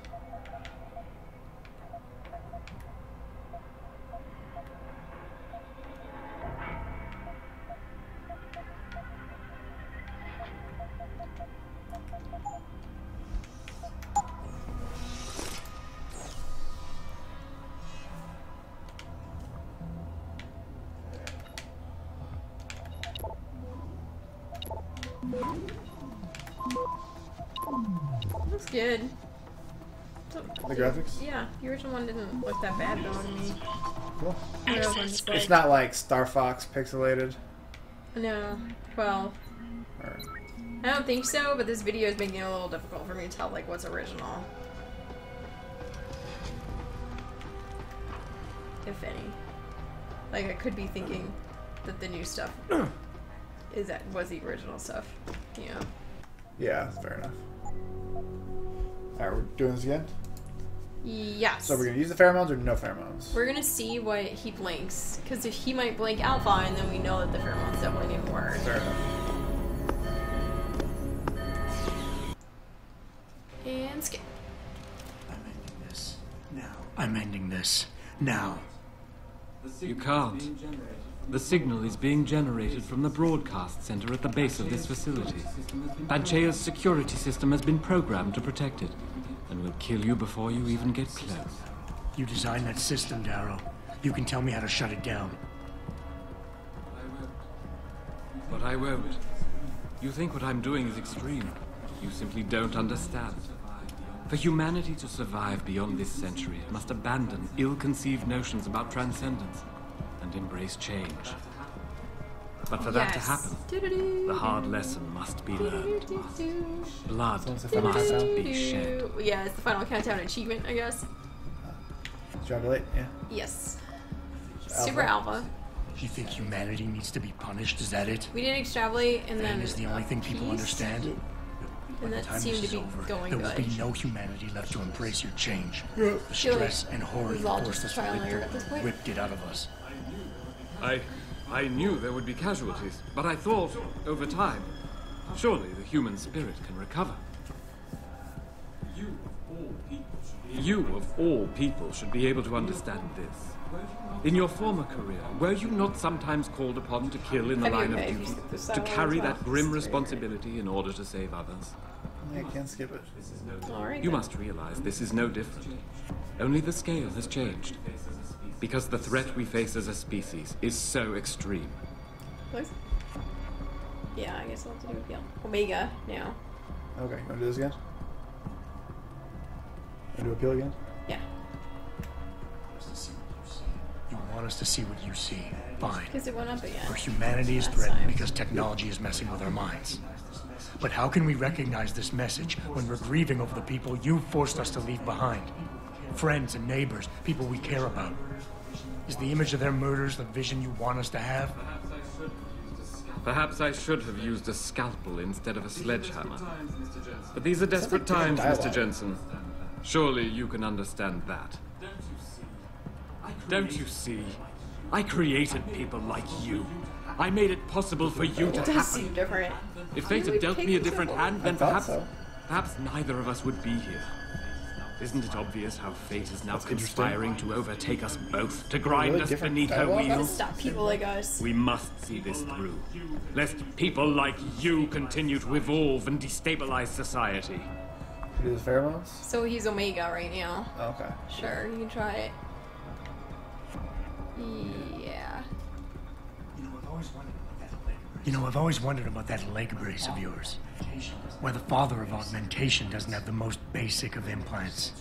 Looks good. The graphics? Yeah, the original one didn't look that bad though to me. Cool. It's It's not like Star Fox pixelated. No. Well, I don't think so, but this video is making it a little difficult for me to tell like what's original. If any. Like I could be thinking that the new stuff was the original stuff. Yeah. Yeah, fair enough. Alright, we're doing this again? Yes. So we're gonna use the pheromones or no pheromones? We're gonna see what he blinks, because if he might blink alpha, and then we know that the pheromones definitely didn't work. Fair enough. And skip. I'm ending this now. I'm ending this now. You can't. The signal is being generated from the broadcast center at the base of this facility. Banchea's security system has been programmed to protect it, and will kill you before you even get close. You designed that system, Darrow. You can tell me how to shut it down. But I won't. You think what I'm doing is extreme. You simply don't understand. For humanity to survive beyond this century, it must abandon ill-conceived notions about transcendence and embrace change. But for that to happen, the hard lesson must be learned. Blood must be shed. Yeah, it's the final countdown achievement, I guess. Extrapolate, yeah. Yes. Alpha. Super alpha. You think humanity needs to be punished? Is that it? We didn't extrapolate, and then is the only thing people understand? And that seemed to be going there will good. be no humanity left to embrace your change. Yeah. The stress and horror It was you all forced just us to trial and live error at this through point. ripped it out of us. I knew there would be casualties, but I thought, over time, surely the human spirit can recover. You, of all people, should be able to understand this. In your former career, were you not sometimes called upon to kill in the line of duty, to carry that grim responsibility in order to save others? I can't skip it. Alright. You must realize this is no different. Only the scale has changed. Because the threat we face as a species is so extreme. Close? Yeah, I guess I'll have to do appeal. Omega now. Okay, you wanna do this again? Wanna do appeal again? Yeah. You want us to see what you see. Fine. Because it went up again. For humanity is threatened because technology is messing with our minds. But how can we recognize this message when we're grieving over the people you forced us to leave behind? Friends and neighbors, people we care about. Is the image of their murders the vision you want us to have? Perhaps I should have used a scalpel instead of a sledgehammer. But these are desperate times, Mr. Jensen. Surely you can understand that. Don't you see? I created people like you. I made it possible for you to It does seem happen. different. If fate had dealt me a different hand, then perhaps perhaps neither of us would be here. Isn't it obvious how fate is now conspiring to overtake us both, to grind us beneath her wheels? Stop people like us. We must see this through, lest people like you continue to evolve and destabilize society. Do the pheromones? So he's Omega right now. Oh, okay. Sure, you can try it. Yeah. You know, I've always wondered about that leg brace of yours. Why the father of augmentation doesn't have the most basic of implants.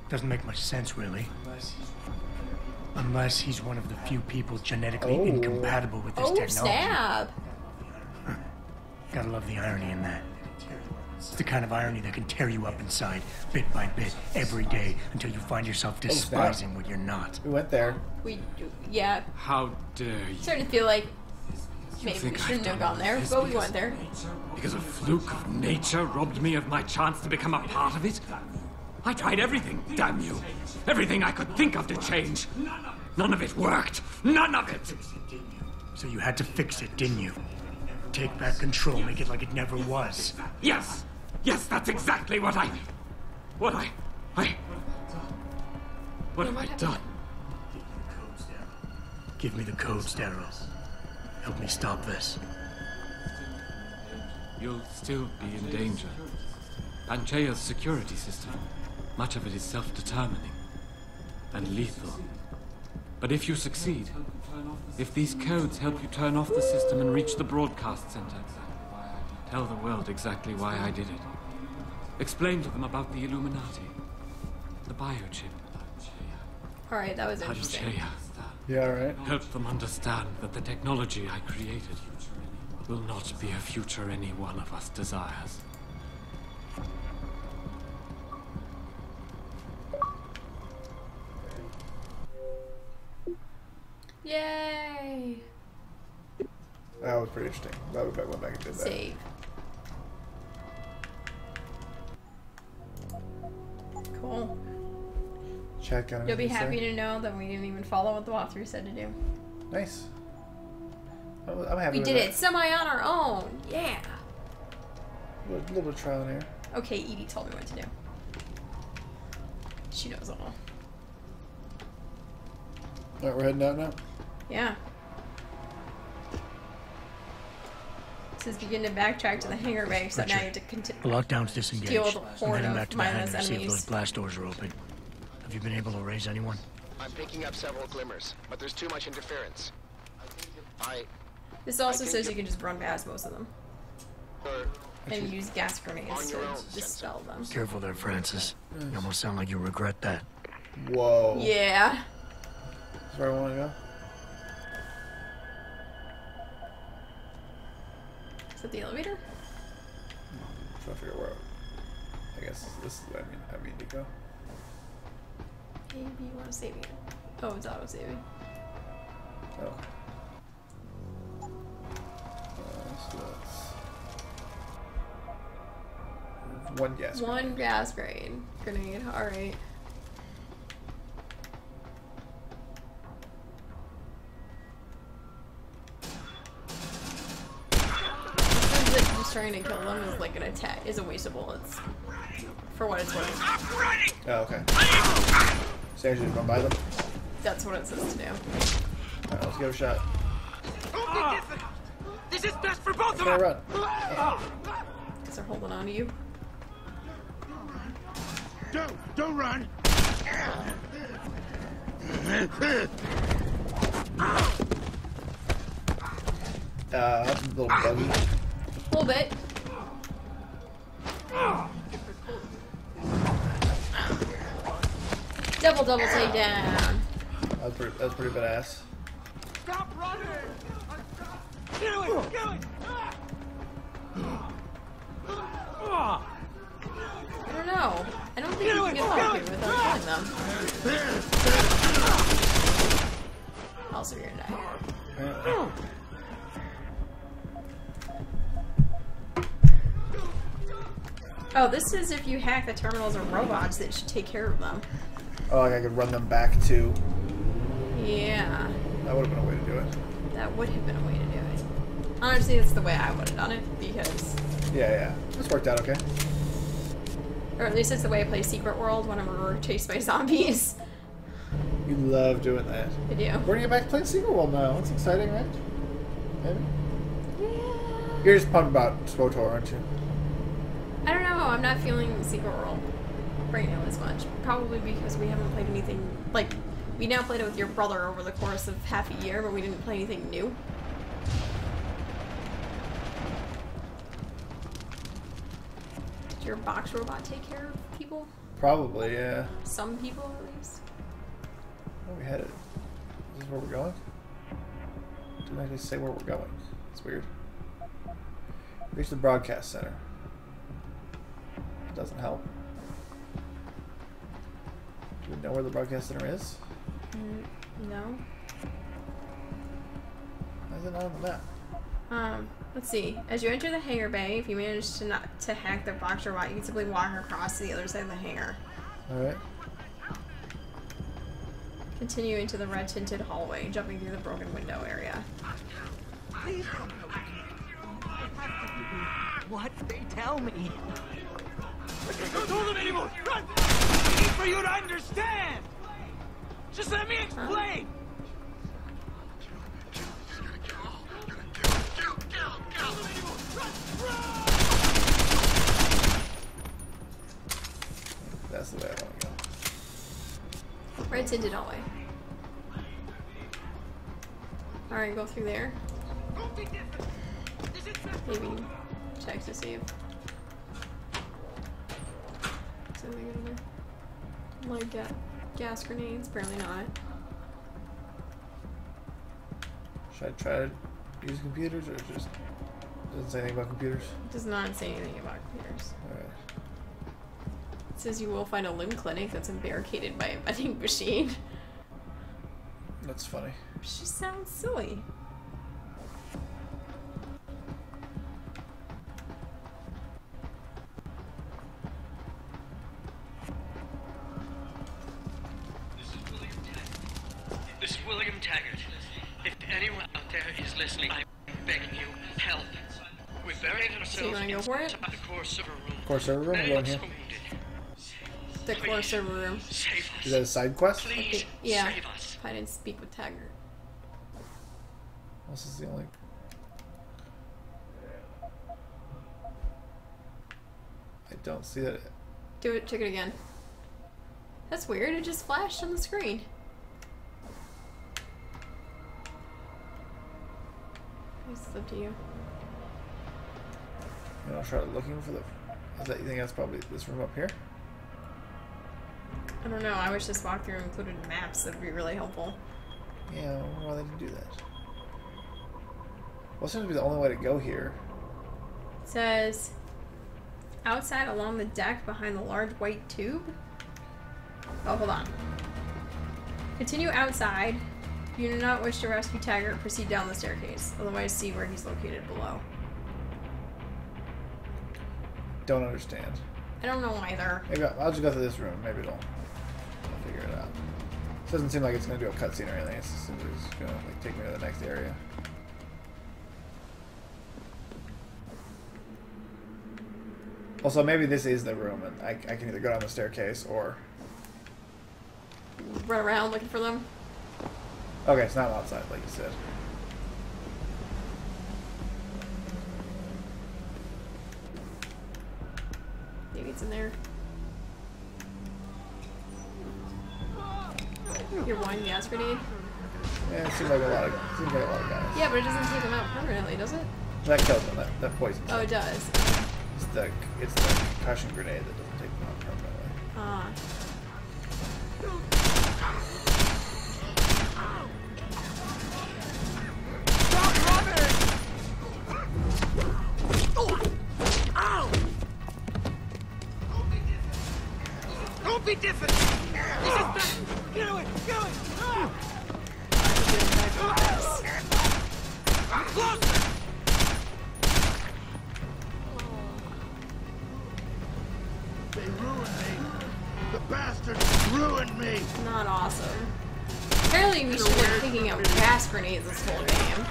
Doesn't make much sense, really. Unless he's one of the few people genetically incompatible with this technology. Snap! Gotta love the irony in that. It's the kind of irony that can tear you up inside, bit by bit, every day, until you find yourself despising what you're not. We went there. Yeah. How dare you? Starting to feel like maybe we shouldn't have gone there, but we went there. Because a fluke of nature robbed me of my chance to become a part of it? I tried everything, damn you. Everything I could think of to change. None of it worked. None of it! So you had to fix it, didn't you? Take back control, make it like it never was. Yes! Yes, that's exactly what have I done? Give me the codes, Darrow. Help me stop this. You'll still be in danger. Panchea's security system, much of it is self-determining and lethal. But if you succeed, if these codes help you turn off the system and reach the broadcast center, tell the world exactly why I did it. Explain to them about the Illuminati, the biochip. Alright, that was interesting. Panchea. Yeah, alright. Help them understand that the technology I created will not be a future any one of us desires. Yay! That was pretty interesting. Glad we went back and did that. Save. Cool. Check out. You'll be happy to know that we didn't even follow what the walkthrough said to do. Nice. I'm happy. We did it semi on our own. Yeah. A little bit of trial and error. Okay, Edie told me what to do. She knows all. Alright, we're heading out now. Yeah. It says begin to backtrack to the hangar bay, so now you have to continue. The lockdown's disengaged. Deal with the I'm horde heading of back to the hangar mindless to see if enemies. those blast doors are open. Have you been able to raise anyone? I'm picking up several glimmers, but there's too much interference. This also says you can just run past most of them. And use gas grenades to dispel them. Careful there, Francis. You almost sound like you regret that. Whoa. Yeah. That's where I want to go. Is that the elevator? I'm trying to figure where. I guess this is where I mean to go. Maybe you want to save it. Oh, it's auto saving. Oh. One gas grenade. One gas grenade. Alright. Just trying to kill them is like an attack, is a waste of bullets. For what it's worth. Oh, okay. So I just run by them? That's what it says to do. Alright, let's give it a shot. This is best for both of us! us! Run. Because they're holding on to you. Don't run! That's a little buggy. A little bit. Double takedown. That's pretty badass. Stop running! Get away! Get away! I don't know. I don't think you can get off here without killing them. Also, you're gonna die. Oh, this is if you hack the terminals of robots that should take care of them. Oh, like I could run them back to. Yeah. That would have been a way to do it. That would have been a way to do it. Honestly, that's the way I would have done it, because... Yeah. This worked out okay. Or at least it's the way I play Secret World whenever we're chased by zombies. You love doing that. I do. We're gonna get back to playing Secret World now. That's exciting, right? Maybe? Yeah. You're just pumped about SWTOR, aren't you? I don't know. I'm not feeling Secret World right now as much. Probably because we haven't played anything. Like, we now played it with your brother over the course of half a year, but we didn't play anything new. Did your box robot take care of people? Probably, yeah. Some people, at least. Where are we headed? Is this where we're going? Didn't actually say where we're going. It's weird. Reach the broadcast center. It doesn't help. Do we know where the broadcast center is? No. Why is it not on the map? Let's see. As you enter the hangar bay, if you manage to hack the box robot, you can simply walk across to the other side of the hangar. Alright. Continue into the red tinted hallway, jumping through the broken window area. Please don't what they tell me. Don't tell them anymore! Run! I need for you to understand! Just let me explain! That's the way I want to go. Red tinted hallway. Alright, go through there. Maybe check to see if something in there. Like gas grenades, apparently not. Should I try to use computers or just doesn't say anything about computers? It does not say anything about computers. Alright. It says you will find a limb clinic that's barricaded by a vending machine. That's funny. She sounds silly. This is William Taggart. If anyone out there is listening, I'm begging you, help. We've buried So you ourselves wanna go for it? inside the core server room. Core server room? We're going here. The core server room. Is that a side quest? Please, yeah. save us. I didn't speak with Taggart. This is the only. I don't see that. Do it. Check it again. That's weird. It just flashed on the screen. It's up to you. You know, try looking for the. Is that you think that's probably this room up here? I don't know. I wish this walkthrough included maps. That'd be really helpful. Yeah, I wonder why they didn't do that. Well, it seems to be the only way to go here. It says outside along the deck behind the large white tube. Oh, hold on. Continue outside. If you do not wish to rescue Taggart, proceed down the staircase. Otherwise, see where he's located below. Don't understand. I don't know either. Maybe I'll just go through this room. Maybe I'll figure it out. It doesn't seem like it's going to do a cutscene or anything. It's simply just going to like, take me to the next area. Also, maybe this is the room, and I can either go down the staircase or Run around looking for them. Okay, it's not outside, like you said. Maybe it's in there. Your one gas grenade? Yeah, it seems like a lot of guys. Yeah, but it doesn't take them out permanently, does it? That kills them. That poisons them. Oh, it does. It's the concussion grenade that doesn't take them out permanently. Ah. Don't be different! This is bad! Get away! Get away! Closer! They ruined me! The bastards ruined me! Not awesome. Apparently we should have been picking up gas grenades this whole game.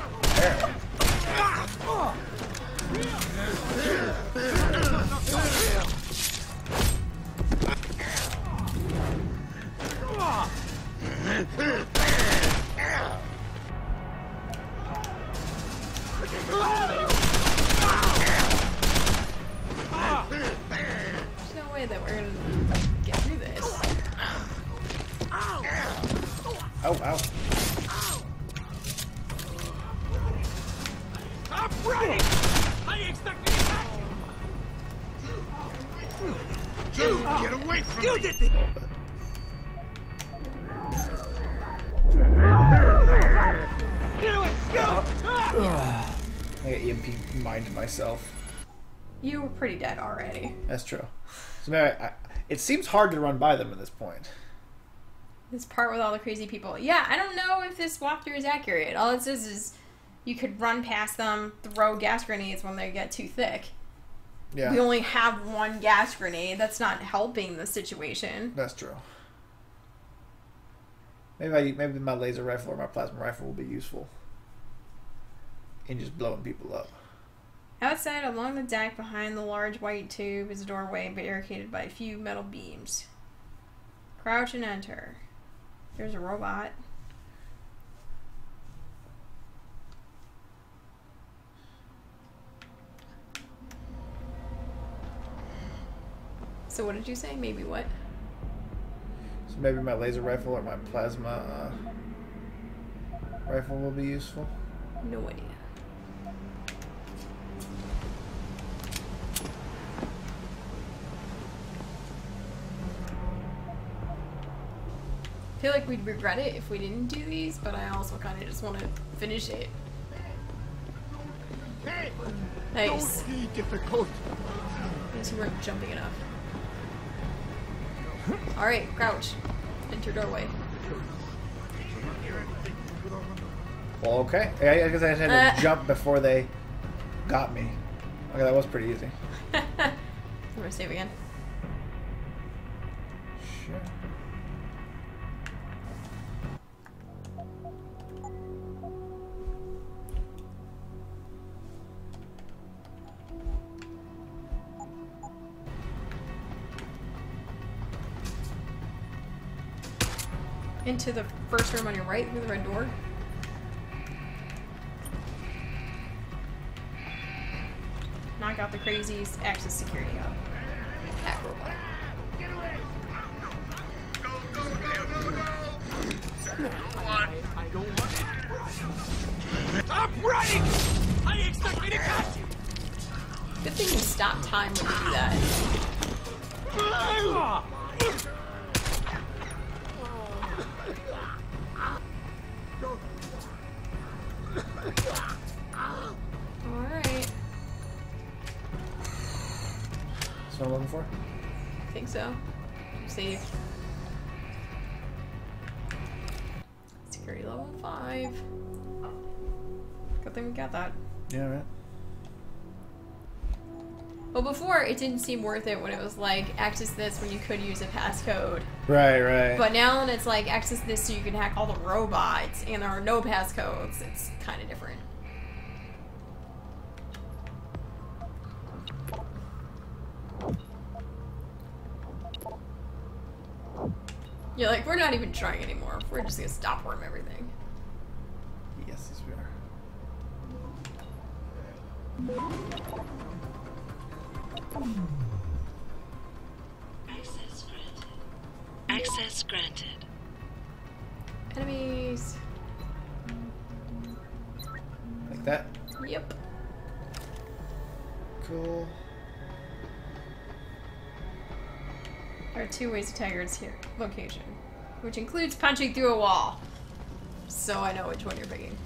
Get away from You me! did it! Get away! Go! I got EMP mined myself. You were pretty dead already. That's true. So maybe it seems hard to run by them at this point. This part with all the crazy people. Yeah, I don't know if this walkthrough is accurate. All it says is you could run past them, throw gas grenades when they get too thick. Yeah. We only have one gas grenade. That's not helping the situation. That's true. Maybe my laser rifle or my plasma rifle will be useful in just blowing people up. Outside, along the deck, behind the large white tube, is a doorway barricaded by a few metal beams. Crouch and enter. There's a robot. So what did you say? Maybe what? So maybe my laser rifle or my plasma rifle will be useful. No idea. I feel like we'd regret it if we didn't do these, but I also kind of just want to finish it. Hey! Nice. Don't be difficult. Unless you weren't jumping enough. Alright, crouch. Enter doorway. Well, okay. I guess I just had to jump before they got me. Okay, that was pretty easy. I'm gonna save again. Sure. Into the first room on your right through the red door. Knock out the crazies, access security hub. Hack robot. I don't want it. Stop running! How do you expect me to catch you? Good thing you stop time when you do that. Alright. That's what I'm looking for? I think so. Save. Security level 5. Good thing we got that. Yeah, right. Well, before, it didn't seem worth it when it was like, access this when you could use a passcode. Right, right. But now when it's like, access this so you can hack all the robots, and there are no passcodes, it's kind of different. You're like, we're not even trying anymore. We're just gonna stop worm everything. Yes, yes, we are. Access granted. Access granted. Enemies. Like that? Yep. Cool. There are 2 ways to Tigger's here location, which includes punching through a wall. So I know which one you're picking.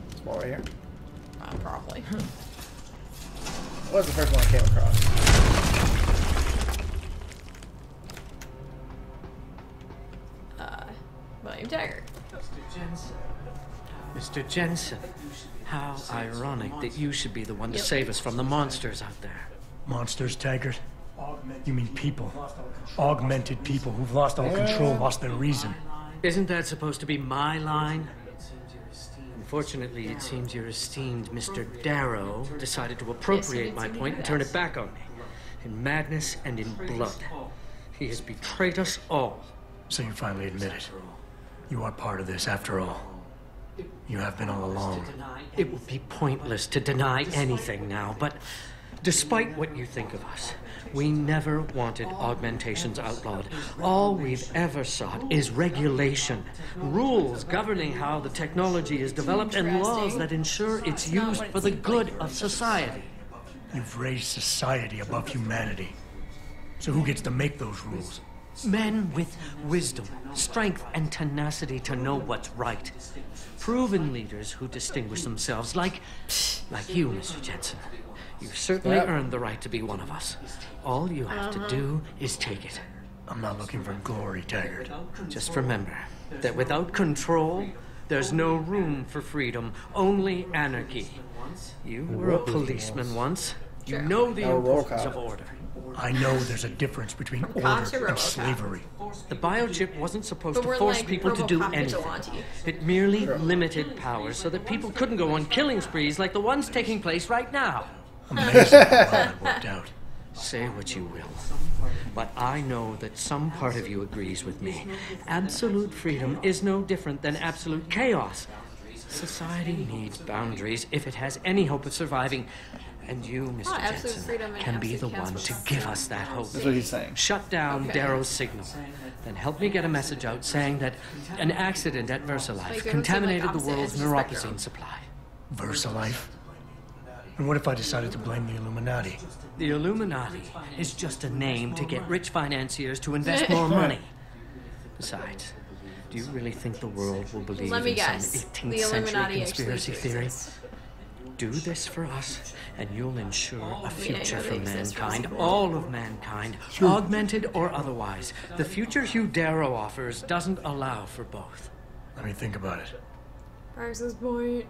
This wall right here? Probably. What was the first one I came across? William Tiger. Mr. Jensen. Mr. Jensen, how ironic that you should be the one to save us from the monsters out there. Monsters, Taggart? You mean people. Augmented people who've lost all control, lost their reason. Isn't that supposed to be my line? Unfortunately, it seems your esteemed Mr. Darrow decided to appropriate my point and turn it back on me. In madness and in blood. He has betrayed us all. So you finally admit it. You are part of this, after all. You have been all along. It would be pointless to deny anything now, but despite what you think of us, we never wanted augmentations outlawed. All we've ever sought is regulation, rules governing how the technology is developed, and laws that ensure its use for the good of society. You've raised society above humanity. So who gets to make those rules? Men with wisdom, strength, and tenacity to know what's right. Proven leaders who distinguish themselves like you, Mr. Jensen. You've certainly earned the right to be one of us. All you have to do is take it. I'm not looking for glory, Taggart. Just remember that without control, there's no room for freedom, only anarchy. You were a policeman once. You know the importance of order. I know there's a difference between order and slavery. The biochip wasn't supposed to force people to do anything. It merely limited powers so that people couldn't go on killing sprees like the ones taking place right now. Amazing how that worked out. Say what you will, but I know that some part of you agrees with me. Absolute freedom is no different than absolute chaos. Society needs boundaries if it has any hope of surviving. And you, Mr. Jensen, can be the one to give us that hope. That's what he's saying. Shut down Darrow's signal. Then help me get a message out saying that an accident at VersaLife contaminated the world's neuropozyne supply. VersaLife? And what if I decided to blame the Illuminati? The Illuminati is just a name to get rich financiers to invest more money. Besides, do you really think the world will believe in some 18th century conspiracy theory? Do this for us, and you'll ensure a future for mankind, all of mankind, augmented or otherwise. The future Hugh Darrow offers doesn't allow for both. Let me think about it. Praxis point.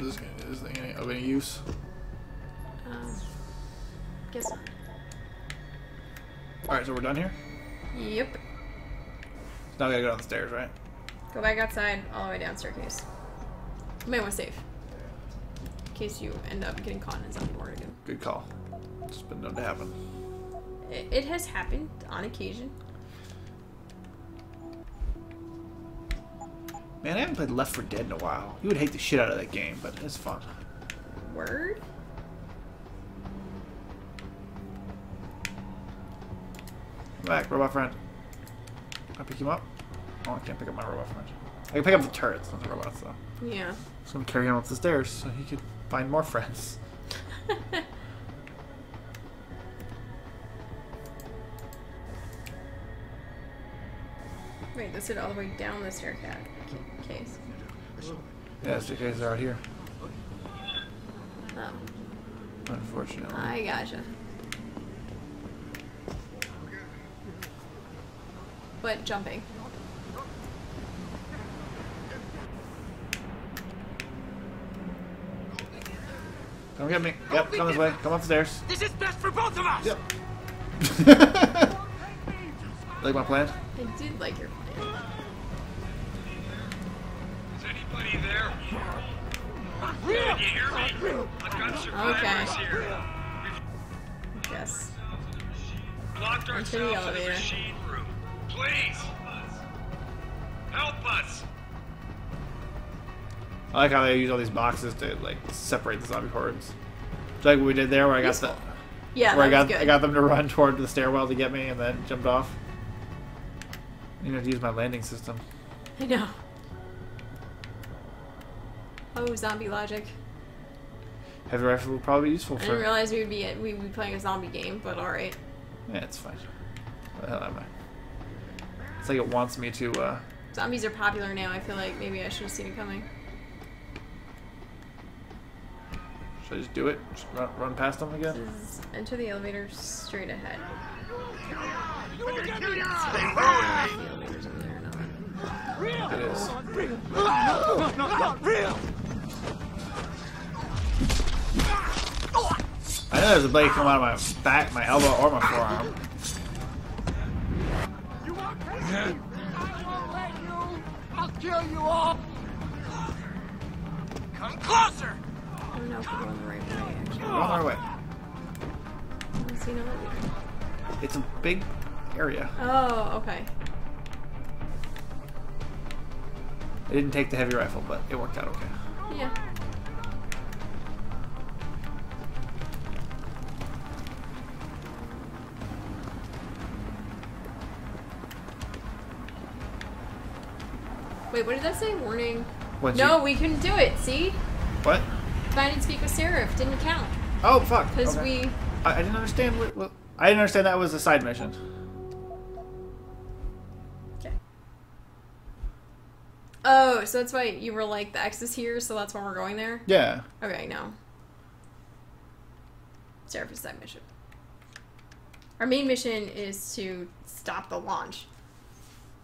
Is this thing of any use? Guess not. Alright, so we're done here? Yep. Now we gotta go down the stairs, right? Go back outside, all the way down staircase. You might want to save. In case you end up getting caught in a zombie ward again. Good call. It's been known to happen. It has happened on occasion. Man, I haven't played Left 4 Dead in a while. You would hate the shit out of that game, but it's fun. Word? Come back, robot friend. Can I pick him up? Oh, I can't pick up my robot friend. I can pick up the turrets, not the robots, though. Yeah. So I'm carrying him up the stairs so he could find more friends. Wait, this is all the way down the staircase. Yeah, the staircase are out here. Oh. Unfortunately. I gotcha. But jumping. Come get me. Yep, come this way. Come upstairs. This is best for both of us. Yep. Like my plan? I did like your plan. Is anybody there? Can you hear me? I've got survivors here. Yes. Locked Into the ourselves in the elevator. machine room. Please. Help us. I like how they use all these boxes to like separate the zombie hordes. It's like what we did there, where I got the where I got them to run toward the stairwell to get me, and then jumped off. You have to use my landing system. I know. Oh, zombie logic. Heavy rifle would probably be useful I for. didn't realize we'd be playing a zombie game, but all right. Yeah, it's fine. What the hell am I? It's like it wants me to. Zombies are popular now. I feel like maybe I should have seen it coming. Should I just do it? Just run past them again? This is enter the elevator straight ahead. Stay The elevator's over there now. It is. Not real. I know there's a blade coming out of my back, my elbow, or my forearm. I'll kill you all. Come closer. I don't know if we're going the right way, actually. We're on our way. I don't see an elevator. It's a big area. Oh, okay. I didn't take the heavy rifle, but it worked out okay. Yeah. Wait, what did that say? Warning. What'd No, you... we couldn't do it. See? What? Find and speak with Seraph didn't count. Oh fuck. Because okay. we. I didn't understand what. I didn't understand that was a side mission. Okay. Oh, so that's why you were like the X is here, so that's why we're going there. Yeah. Okay, no. Seraph is side mission. Our main mission is to stop the launch.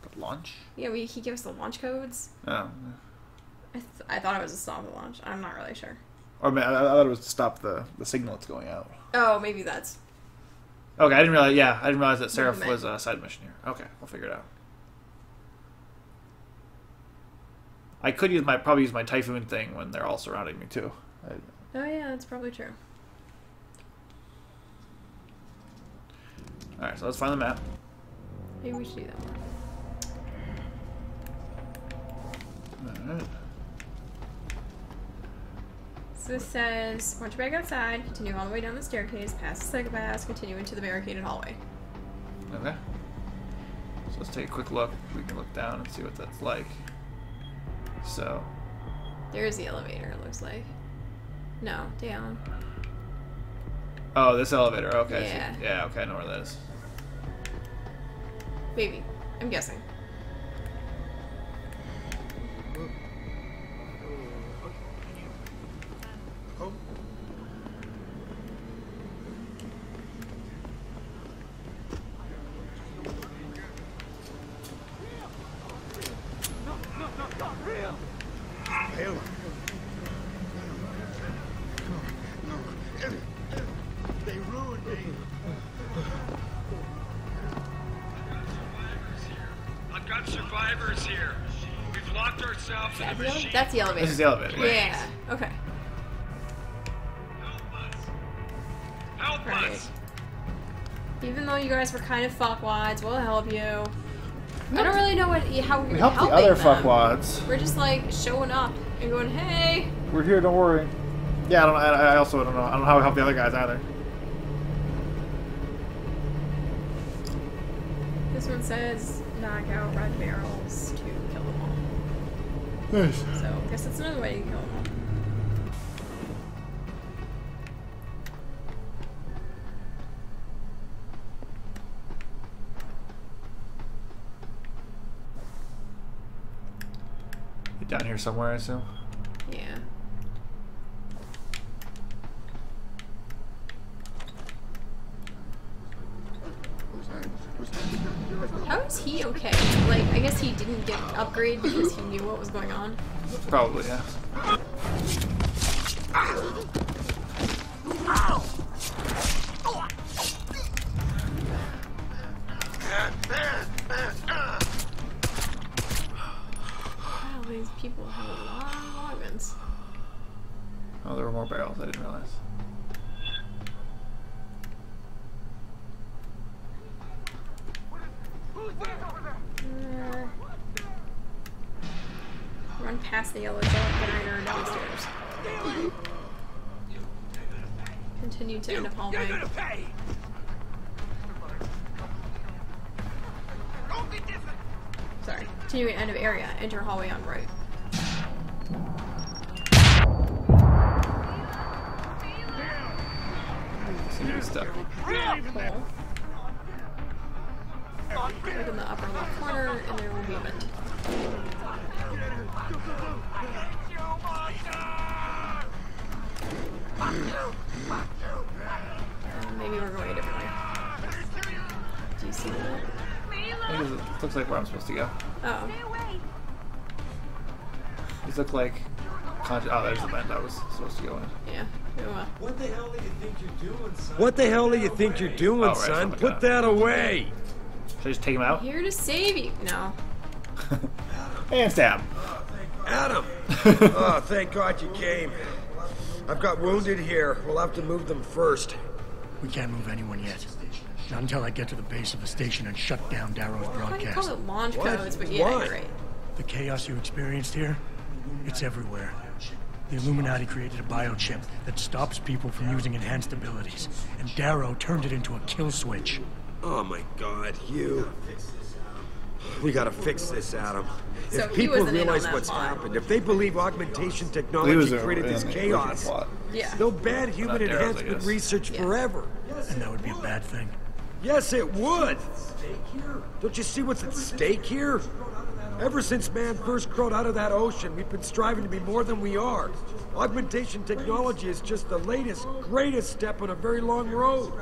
The launch? Yeah, he gave us the launch codes. Oh. I thought it was to stop the launch. I'm not really sure. Or I thought it was to stop the signal that's going out. Oh, maybe that's... Okay, I didn't realize. Yeah, I didn't realize that Seraph was a side mission here. Okay, we'll figure it out. I could probably use my Typhoon thing when they're all surrounding me too. Oh yeah, that's probably true. All right, so let's find the map. Maybe we should do that one. All right. So this says, once you're back outside, continue all the way down the staircase, past the psychopaths, continue into the barricaded hallway. Okay. So let's take a quick look. We can look down and see what that's like. So. There's the elevator, it looks like. No, down. Oh, this elevator. Okay. Yeah. So, yeah. Okay, I know where that is. Maybe. I'm guessing. They ruined me. I've got survivors here. We've locked ourselves in a machine. That's the elevator. This is the elevator. Yeah. Okay. Help right. us! Even though you guys were kind of fuckwads, we'll help you. I don't really know how we're We help the other fuckwads. We're just like showing up and going, hey. We're here. Don't worry. Yeah, I also don't know. I don't know how we help the other guys either. This one says knock out red barrels to kill them all. Nice. So I guess that's another way to kill them all. Down here somewhere, I assume. Yeah. How is he okay? Like, I guess he didn't get an upgrade because he knew what was going on. Probably, yeah. Wow, these people have a lot of organs. Oh, there were more barrels. I didn't realize. Run past the yellow diner downstairs. Continue to end up hallway. Sorry. Continue to end of area. Enter hallway on right. Seems to be stuck. Cool. Look in the upper left corner, and there will be a vent. Maybe we're going a different way. Do you see that? It looks like where I'm supposed to go. Oh. These look like... Oh, there's the vent I was supposed to go in. Yeah. What the hell do you think you're doing, son? What the hell do you think you're doing, right, son? Put that away! Should I just take him out? Here to save you. No. And stab. Adam! Oh, thank God you came. I've got wounded here. We'll have to move them first. We can't move anyone yet. Not until I get to the base of the station and shut down Darrow's I broadcast. call it launch codes, but yeah, you're right. The chaos you experienced here, it's everywhere. The Illuminati created a biochip that stops people from using enhanced abilities, and Darrow turned it into a kill switch. Oh my God, you. We gotta fix this, Adam. So If he people wasn't in on realize that what's plot. happened, if they believe augmentation technology created this chaos, Yeah. they'll ban human Not Daryl's, I enhancement guess. research forever. And that would be a bad thing. Yes, it would. Don't you see what's at stake here? Ever since man first crawled out of that ocean, we've been striving to be more than we are. Augmentation technology is just the latest, greatest step on a very long road.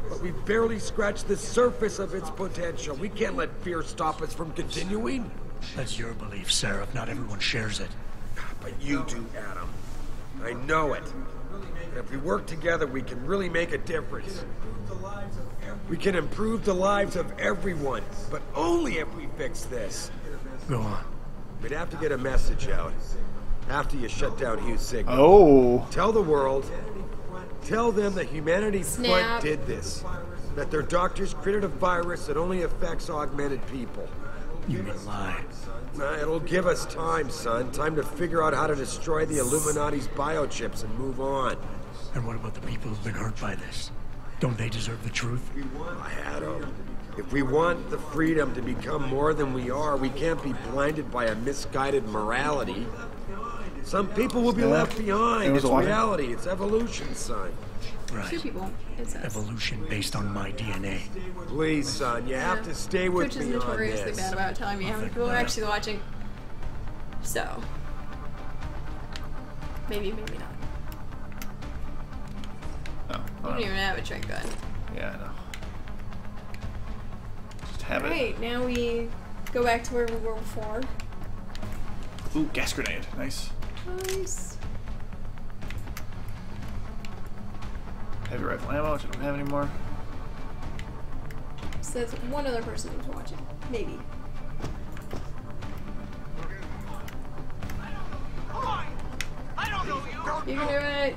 But we've barely scratched the surface of its potential. We can't let fear stop us from continuing. That's your belief, Sarah. Not everyone shares it. But you do, Adam. I know it. And if we work together, we can really make a difference. We can improve the lives of everyone, but only if we fix this. Go on. We'd have to get a message out after you shut down Hugh's signal. Oh. Tell the world. Tell them that Humanity Front Snap. did this. That their doctors created a virus that only affects augmented people. You mean lie. It'll give us time, son. Time to figure out how to destroy the Illuminati's biochips and move on. And what about the people who've been hurt by this? Don't they deserve the truth? Adam, if we want the freedom to become more than we are, we can't be blinded by a misguided morality. Some people will be left behind. It's reality. It's evolution, son. Right. Two people. It says. Evolution based on my DNA. Please, son, you have to stay with Twitch is me on notoriously this. bad about telling me how many people are actually watching. So. Maybe, maybe not. Oh, You don't even have a train gun. Yeah, I know. Just have it. Alright, now we go back to where we were before. Ooh, gas grenade. Nice. Nice. Heavy rifle ammo, which I don't have anymore. Says one other person who's watching. Maybe. You can do it.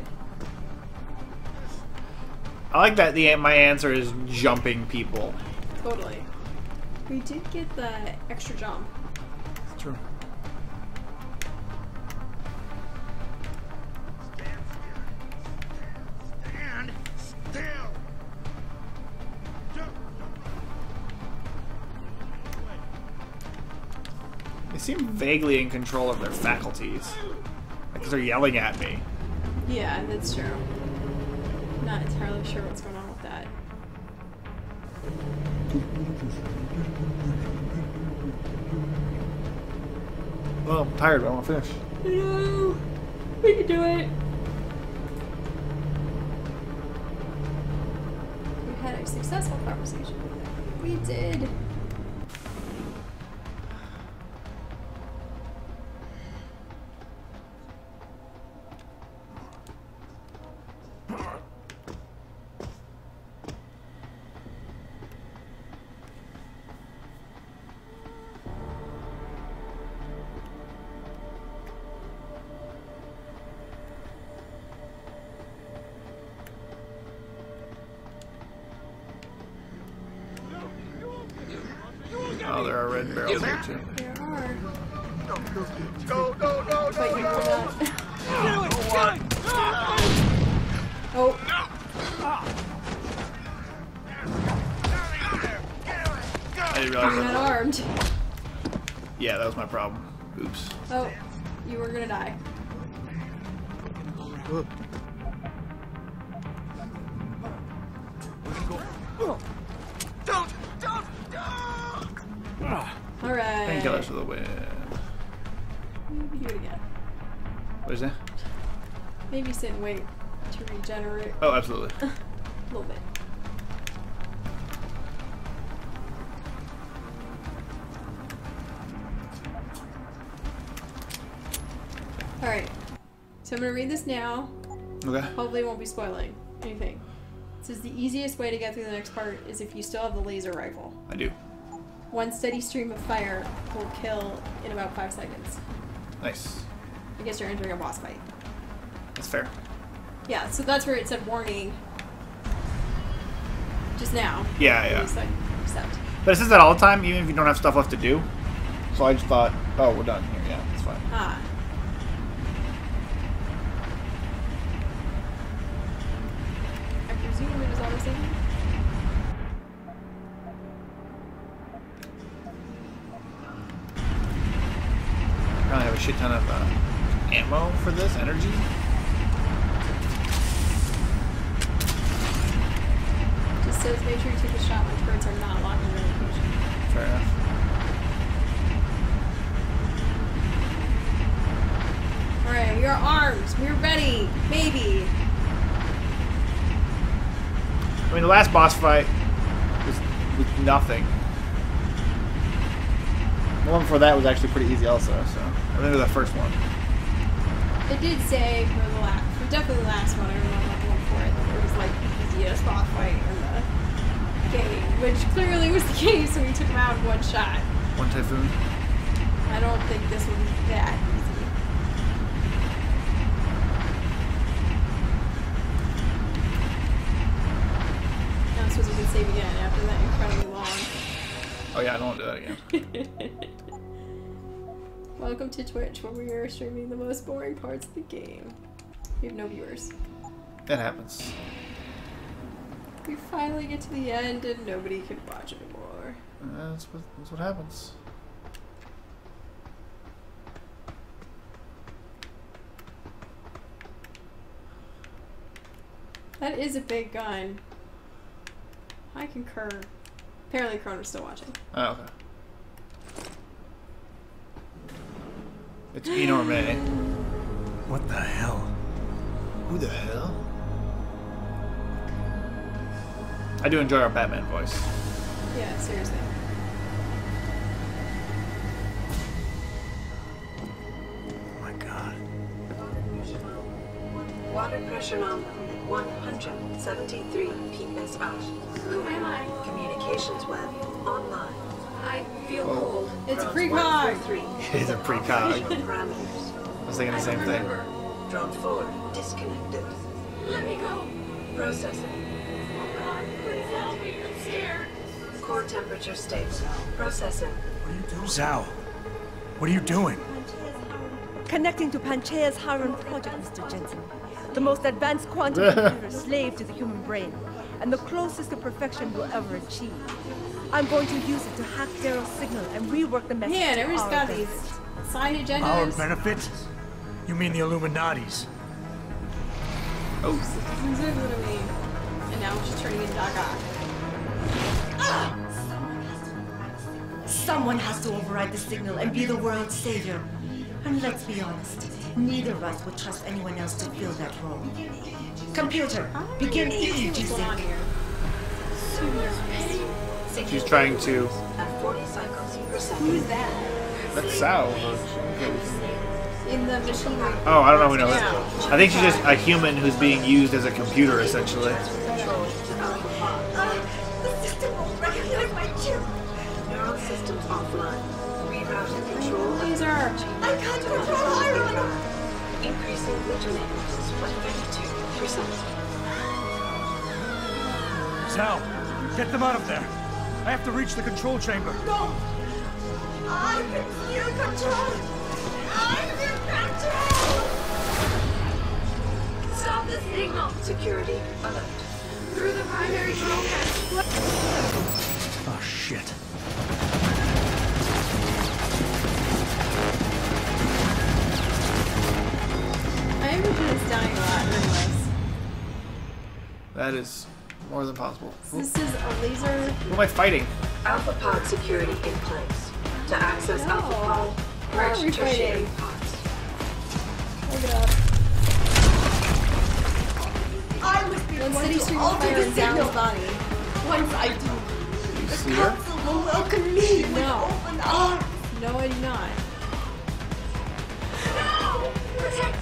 I like that my answer is jumping people. Totally. We did get the extra jump. It's true. Stand still. They seem vaguely in control of their faculties. Like they're yelling at me. Yeah, that's true. Not entirely sure what's going on with that. Well, I'm tired, but I want to finish. No, we can do it. We had a successful conversation. We did. Oh, there are red barrels here too. There are. Go, go, go, But you will not. Get it! Oh. I didn't You're realize not that. armed. Yeah, that was my problem. Oops. Oh, you were gonna die. Don't! Alright. Painkillers for the win. Maybe do it again. What is that? Maybe sit and wait to regenerate. Oh, absolutely. A little bit. Alright. So I'm gonna read this now. Okay. Hopefully it won't be spoiling anything. It says the easiest way to get through the next part is if you still have the laser rifle. I do. One steady stream of fire will kill in about 5 seconds. Nice. I guess you're entering a boss fight. That's fair. Yeah, so that's where it said warning. Just now. Yeah, At yeah. least I accept. But it says that all the time, even if you don't have stuff left to do. So I just thought, oh, we're done here. Yeah, that's fine. Ah. I presume it was auto-saving? shit ton of ammo for this energy. Just says make sure you take a shot when turrets are not locked in your location. Fair enough. Alright, we are armed. We're ready. Maybe. I mean, the last boss fight was nothing. The one before that was actually pretty easy also, so I think it was the first one. It did say for the last, for definitely the last one, I don't know about the one before it, that it was like the easiest boss fight in the game, which clearly was the case when we took him out in one shot. One typhoon. I don't think this will be that easy. Now I'm supposed to save again after that incredibly long. Oh yeah, I don't want to do that again. Welcome to Twitch, where we are streaming the most boring parts of the game. We have no viewers. That happens. We finally get to the end and nobody can watch anymore. That's what happens. That is a big gun. I concur. Apparently Kroner's still watching. Oh, okay. It's enorme. What the hell? Who the hell? I do enjoy our Batman voice. Yeah, seriously. Oh my god. Water pressure nominal 173 psi. Who am I? Communications web online. I feel cold. It's a precog. It's a precog. Parameters. I was thinking the same thing. Drone 4 disconnected. Let me go. Processing. Oh God, please help me. I'm scared. Core temperature stable. Processing. What are you doing? Zhao, what are you doing? Connecting to Panchea's Harun project, Mr. Jensen. The most advanced quantum computer slave to the human brain, and the closest to perfection we'll ever achieve. I'm going to use it to hack Darrow's signal and rework the message. Man, everybody's got these side agendas. Our benefit? You mean the Illuminati's? Oh. This is exactly what I mean. And now she's turning into Gaga. Someone has to override the signal and be the world's savior. And let's be honest, neither of us would trust anyone else to fill that role. Computer, begin EEG sync. She's trying to. At 40 cycles per second. Who's that? That's Sao. In the machinery. Oh, I don't know who knows. I think she's just a human who's being used as a computer, essentially. The system won't recognize my chip. Neural systems offline. Rerouting control. Laser. I can't control Iron. Increasing vigilance by 32%. Zhao, get them out of there. I have to reach the control chamber. No! I'm in your control! I'm in control! Stop the signal! Security alert. Through the primary control panel. Oh, shit. I imagine it's dying a lot nonetheless. That is more than possible. This is a laser. Who am I fighting? Alpha pod security in place. To access Alpha pod, merge tertiary pods. Look it up. I was the One one city to stream alter fire the in Zhao's signal. body. Once I do, the see her? council will welcome me with open arms. No, I do not. No! Protect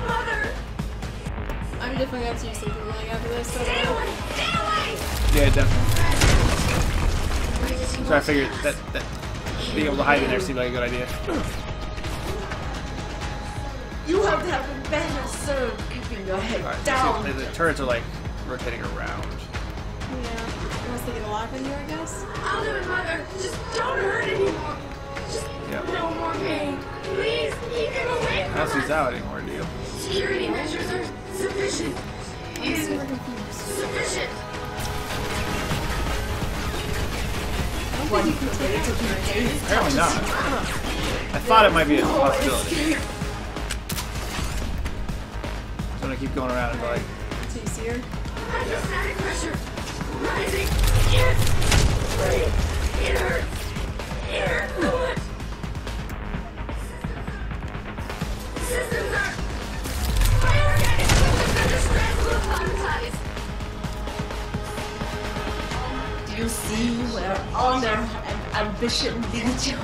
Mother! I'm definitely going to have to use something really after this. So Stay away! Yeah, definitely. So I figured that being able to hide in there seemed like a good idea. You have to have been better served keeping your head Alright, down. the turrets are like rotating around. yeah. Unless they get a lock on you, I guess. I'll do it, Mother. Just don't hurt anymore. Just no more pain. Please, keep him away I don't see Zhao anymore, do you? Security measures are sufficient. I'm super confused. Sufficient. I don't think you can take it to the Apparently not. I thought it might be a possibility. I'm gonna keep going around and be like. So you see her? Static pressure rising. Can't breathe. It hurts. Air coolant. Systems are. My organic systems under stress will traumatized. Do you see where honor and ambition lead you?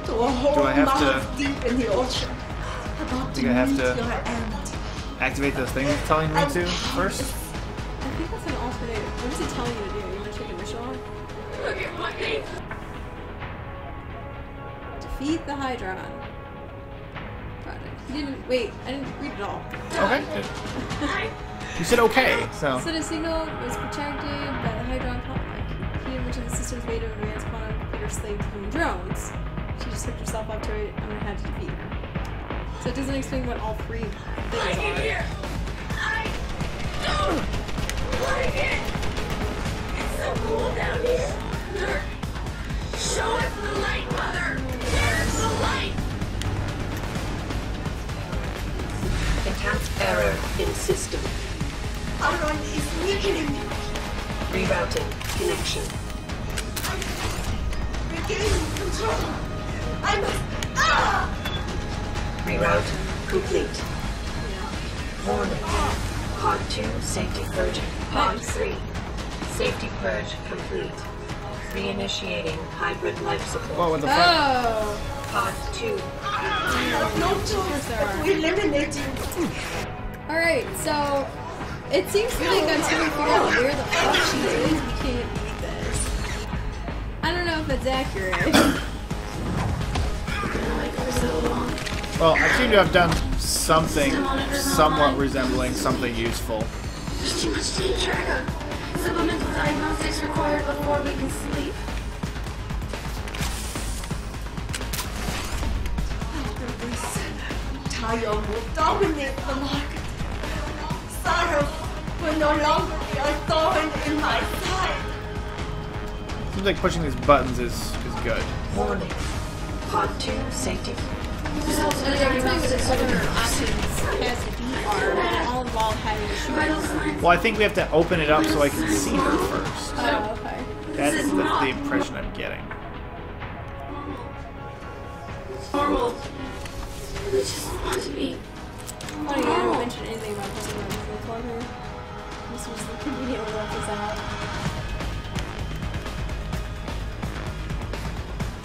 To a whole mile deep in the ocean. About to I have meet to your end. activate those things it's telling me to first. I think that's an alternate. What is it telling you to do? You want to take a mission on? Look at my name. Defeat the Hydron. Project. You didn't. Wait, I didn't read it all. Okay. You said okay, so. Said a signal was protected by the Hydron complex. He envisioned the system's made of advanced quantum computer slave human drones. She just hooked herself up to it. I'm gonna have to defeat her. So it doesn't explain what all three things are. Here. I don't like it. It's so cool down here. Show us the light, Mother. There's the light. Encounter error in system. Iron is weakening. Rerouting connection. Regaining control. I must. Reroute complete. Warning. Pod 2 safety purge. Pod 3 safety purge complete. Reinitiating hybrid life support. Whoa, what the fuck? Pod 2. No choice. We eliminate you. Alright, so it seems like until we figure out where the fuck she is, we can't beat this. I don't know if that's accurate. Well, I seem to have done something somewhat resembling something useful. There's too much to keep track of. Supplemental diagnostics required before we can sleep. After this, Tayo will dominate the market. Sarah will no longer be a thorn in my side. Seems like pushing these buttons is good. Warning. Pod 2 safety. Well, I think we have to open it up so I can see her first. Oh, okay. That's the impression I'm getting. Normal. We just want to be. Why didn't you mention anything about pressing buttons before her? This was the convenient way to work this out.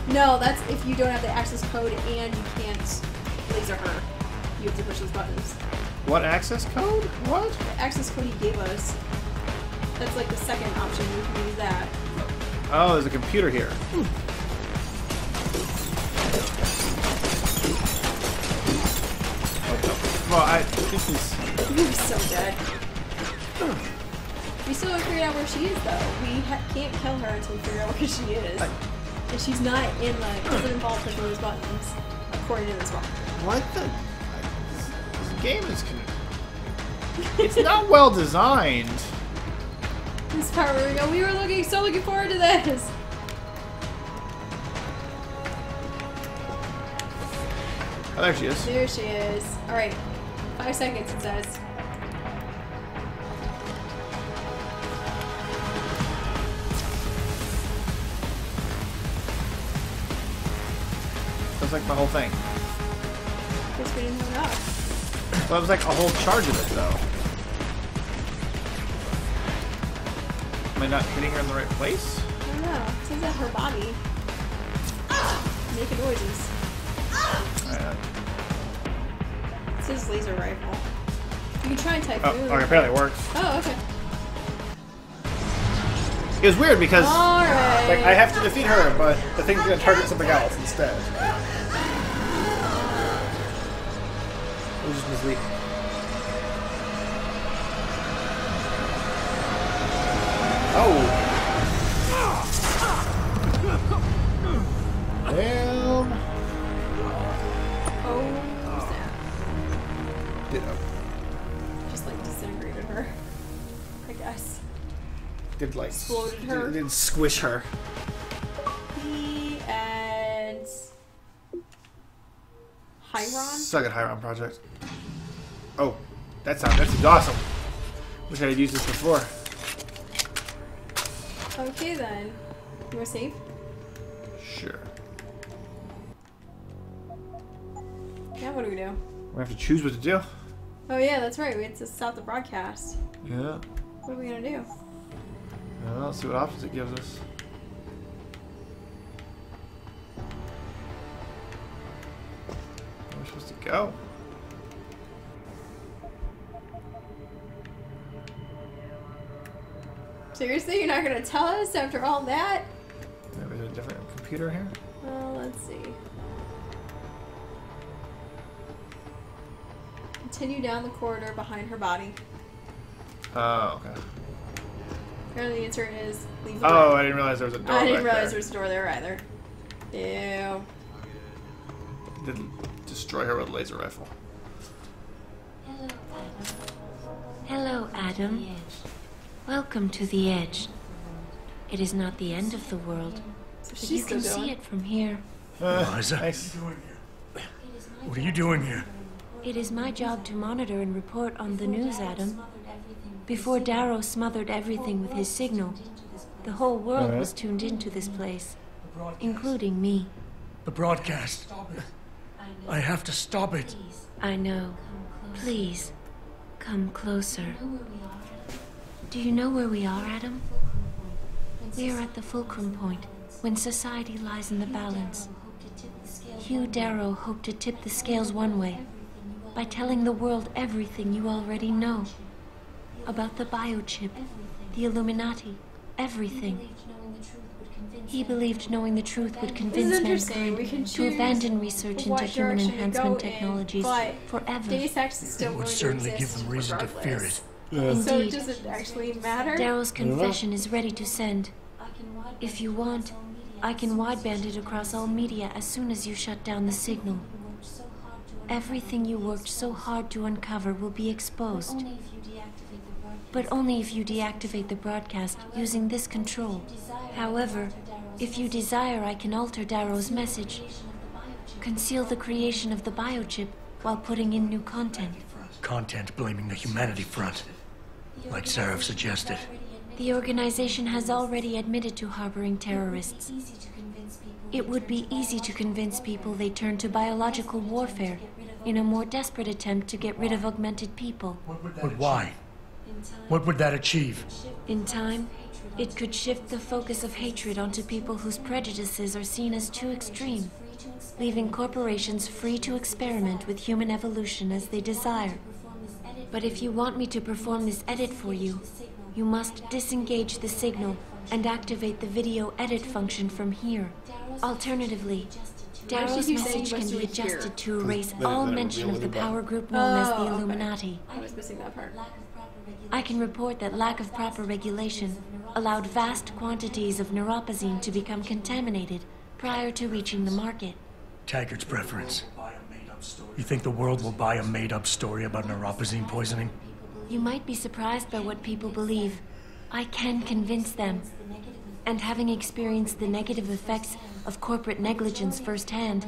No, that's if you don't have the access code and you can't laser her. You have to push those buttons. What access code? What? The access code he gave us. That's like the second option. You can use that. Oh, there's a computer here. Well, this is. You're so dead. We still haven't figured out where she is, though. We can't kill her until we figure out where she is. And she's not in the. It doesn't involve pushing those buttons, according to this one. What the? This game is. It's not well designed. This part where we go, we were so looking forward to this. Oh, there she is. There she is. Alright. 5 seconds, it says. That's like my whole thing. Guess we didn't have enough. Well, it was like a whole charge of it, though. Am I not hitting her in the right place? I don't know. It says that her body. Making noises. It says laser rifle. You can try and type Oh, okay, apparently it works. Oh, okay. It was weird because Alright. like I have to defeat her, but the thing's gonna target something else instead. It was just misleading. Oh. Damn. Oh, snap. Ditto. Just like disintegrated her. I guess. Did like Exploded her. Did squish her. Hyron? Suck at Hyron Project. Oh, that seems awesome. Wish I had used this before. Okay then. You want to save? Sure. Now what do we do? We have to choose what to do. Oh yeah, that's right. We have to stop the broadcast. Yeah. What are we gonna do? Well, let's see what options it gives us. Where are we supposed to go? Seriously, you're not gonna tell us after all that? Maybe there's a different computer here? Well, let's see. Continue down the corridor behind her body. Oh, okay. Apparently the answer is leave the Oh, room. I didn't realize there was a door I didn't back realize there. there was a door there either. Ew. Didn't destroy her with a laser rifle. Hello, Adam. Welcome to the Edge. It is not the end of the world, but she's you can still see going. it from here. Eliza, Nice. what are you doing here? It is my job to monitor and report on the news, Adam. Before Darrow smothered everything with his signal, the whole world Alright. was tuned into this place, including me. The broadcast. I have to stop it. I know. Please, come closer. Do you know where we are, Adam? We are at the fulcrum point, when society lies in the balance. Hugh Darrow hoped to tip the scales one way, by telling the world everything you already know. About the biochip, the Illuminati, everything. He believed knowing the truth would convince interesting. We can mankind to choose abandon research into what human direction to go enhancement in, technologies but forever. Deus Ex is still It would going to certainly give exist them reason to fear regardless. it. So Indeed. does it actually matter? Darrow's confession is ready to send. If you want, I can wideband it across all media as soon as you shut down the signal. Everything you worked so hard to uncover will be exposed. But only if you deactivate the broadcast using this control. However, if you desire, I can alter Darrow's message. Conceal the creation of the biochip while putting in new content. Content blaming the Humanity Front, like Sarah suggested. The organization has already admitted to harboring terrorists. It would be easy to convince people they turn to biological warfare in a more desperate attempt to get rid of augmented people. But why? What would that achieve? In time, it could shift the focus of hatred onto people whose prejudices are seen as too extreme, leaving corporations free to experiment with human evolution as they desire. But if you want me to perform this edit for you, you must disengage the signal and activate the video edit function from here. Alternatively, Darrow's keep saying message you can must be do it here? adjusted to erase Then all it would mention be of the able to power group known as the okay. Illuminati. I was missing that part. I can report that lack of proper regulation allowed vast quantities of neuropozyne to become contaminated prior to reaching the market. Taggart's preference. You think the world will buy a made-up story about neuropozyne poisoning? You might be surprised by what people believe. I can convince them. And having experienced the negative effects of corporate negligence firsthand,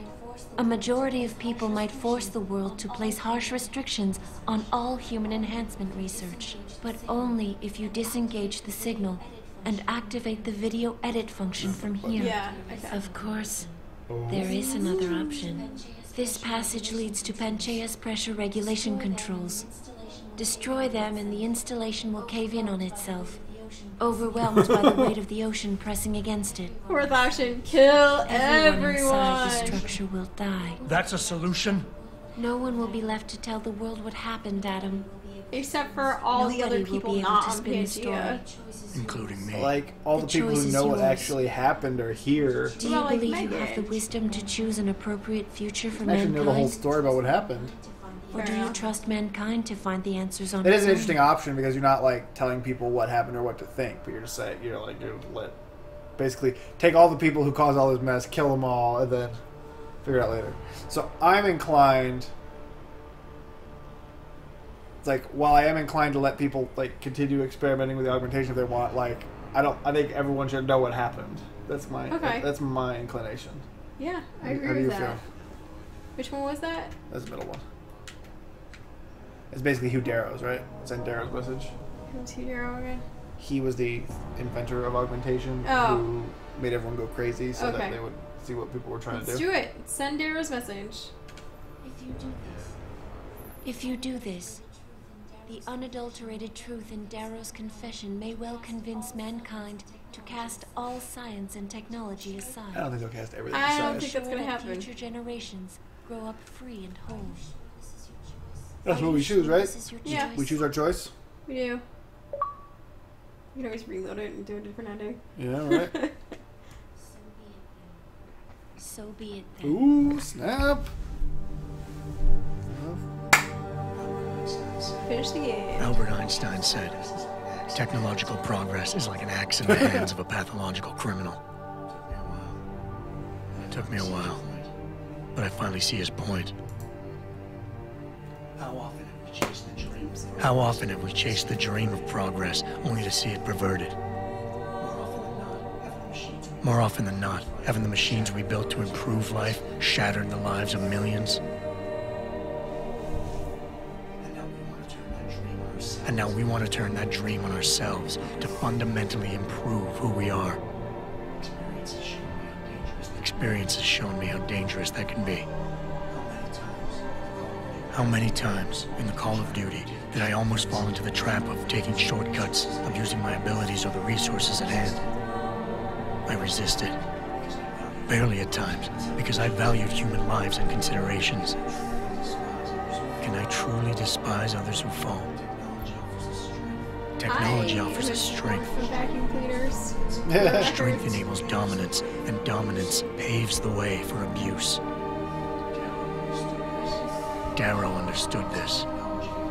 a majority of people might force the world to place harsh restrictions on all human enhancement research. But only if you disengage the signal and activate the video edit function from here. Yeah, okay. Of course, there is another option. This passage leads to Panchaea's pressure regulation controls. Destroy them and the installation will cave in on itself, overwhelmed by the weight of the ocean pressing against it. Fourth option, kill Everyone inside the everyone. structure will die. That's a solution? No one will be left to tell the world what happened, Adam. Except for all the other Nobody will people be able not to on spin the story. Pangea. Including me. Like, all the, The people choice who is know what yours. actually happened are here. Do you Well, like believe you Megan. have the wisdom to choose an appropriate future for I actually know the whole mankind? story about what happened. Or do you trust mankind to find the answers on It is its an own? interesting option because you're not like telling people what happened or what to think, but you're just saying you're let basically take all the people who caused all this mess, kill them all, and then figure it out later. So I'm inclined. It's like while I am inclined to let people like continue experimenting with the augmentation if they want, like I think everyone should know what happened. That's my Okay. that's my inclination. Yeah, I How agree do with you that. feel? Which one was that? That's the middle one. It's basically Hugh Darrow's, right? Send Darrow's message. Who's Hugh Darrow again? He was the inventor of augmentation who made everyone go crazy so that they would see what people were trying to do. Let's do it. Send Darrow's message. If you do this, the unadulterated truth in Darrow's confession may well convince mankind to cast all science and technology aside. I don't think they'll cast everything I aside. don't think that's gonna happen. Future generations grow up free and whole. That's what we choose, right? Yeah. We choose our choice? We do. You can always reload it and do a different ending. Yeah, right. So be it then. Ooh, snap. Finish the game. Albert Einstein said, technological progress is like an axe in the hands of a pathological criminal. It took me a while, but I finally see his point. How often have we chased the dream of progress only to see it perverted? More often than not, haven't the machines we built to improve life shattered the lives of millions? And now we want to turn that dream on ourselves to fundamentally improve who we are. Experience has shown me how dangerous that can be. How many times in the Call of Duty did I almost fall into the trap of taking shortcuts, of using my abilities or the resources at hand? I resisted. Barely at times, because I valued human lives and considerations. Can I truly despise others who fall? Technology offers us strength. Vacuum cleaners. Strength enables dominance, and dominance paves the way for abuse. Darrow understood this.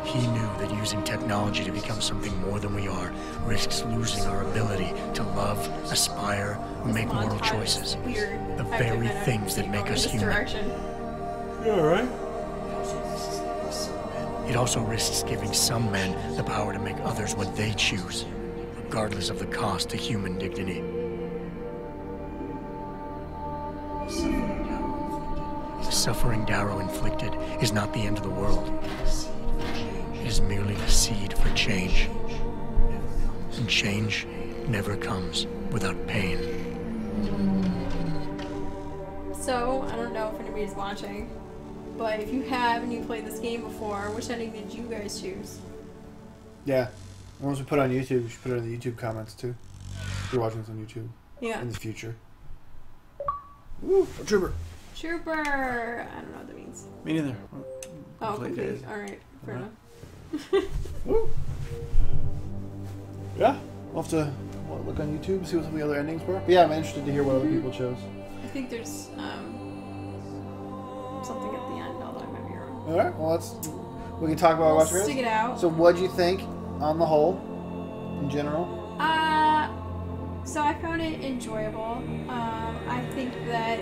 He knew that using technology to become something more than we are risks losing our ability to love, aspire, or make moral choices. The very things that make us human. You alright? It also risks giving some men the power to make others what they choose, regardless of the cost to human dignity. The suffering Darrow inflicted is not the end of the world. It is merely the seed for change. And change never comes without pain. So, I don't know if anybody's watching, but if you have and you played this game before, which ending did you guys choose? Yeah. Once we put it on YouTube, you should put it in the YouTube comments too. If you're watching this on YouTube. Yeah. In the future. Woo, a trooper. Trooper! I don't know what that means. Me neither. Oh, Play complete. days. Alright, fair enough. Woo. Yeah, we'll have to look on YouTube, see what some of the other endings were. But yeah, I'm interested to hear what other people chose. I think there's something at the end, although I might be wrong. Alright, well we can talk about We'll stick it out. So what'd you think on the whole, in general? So I found it enjoyable. I think that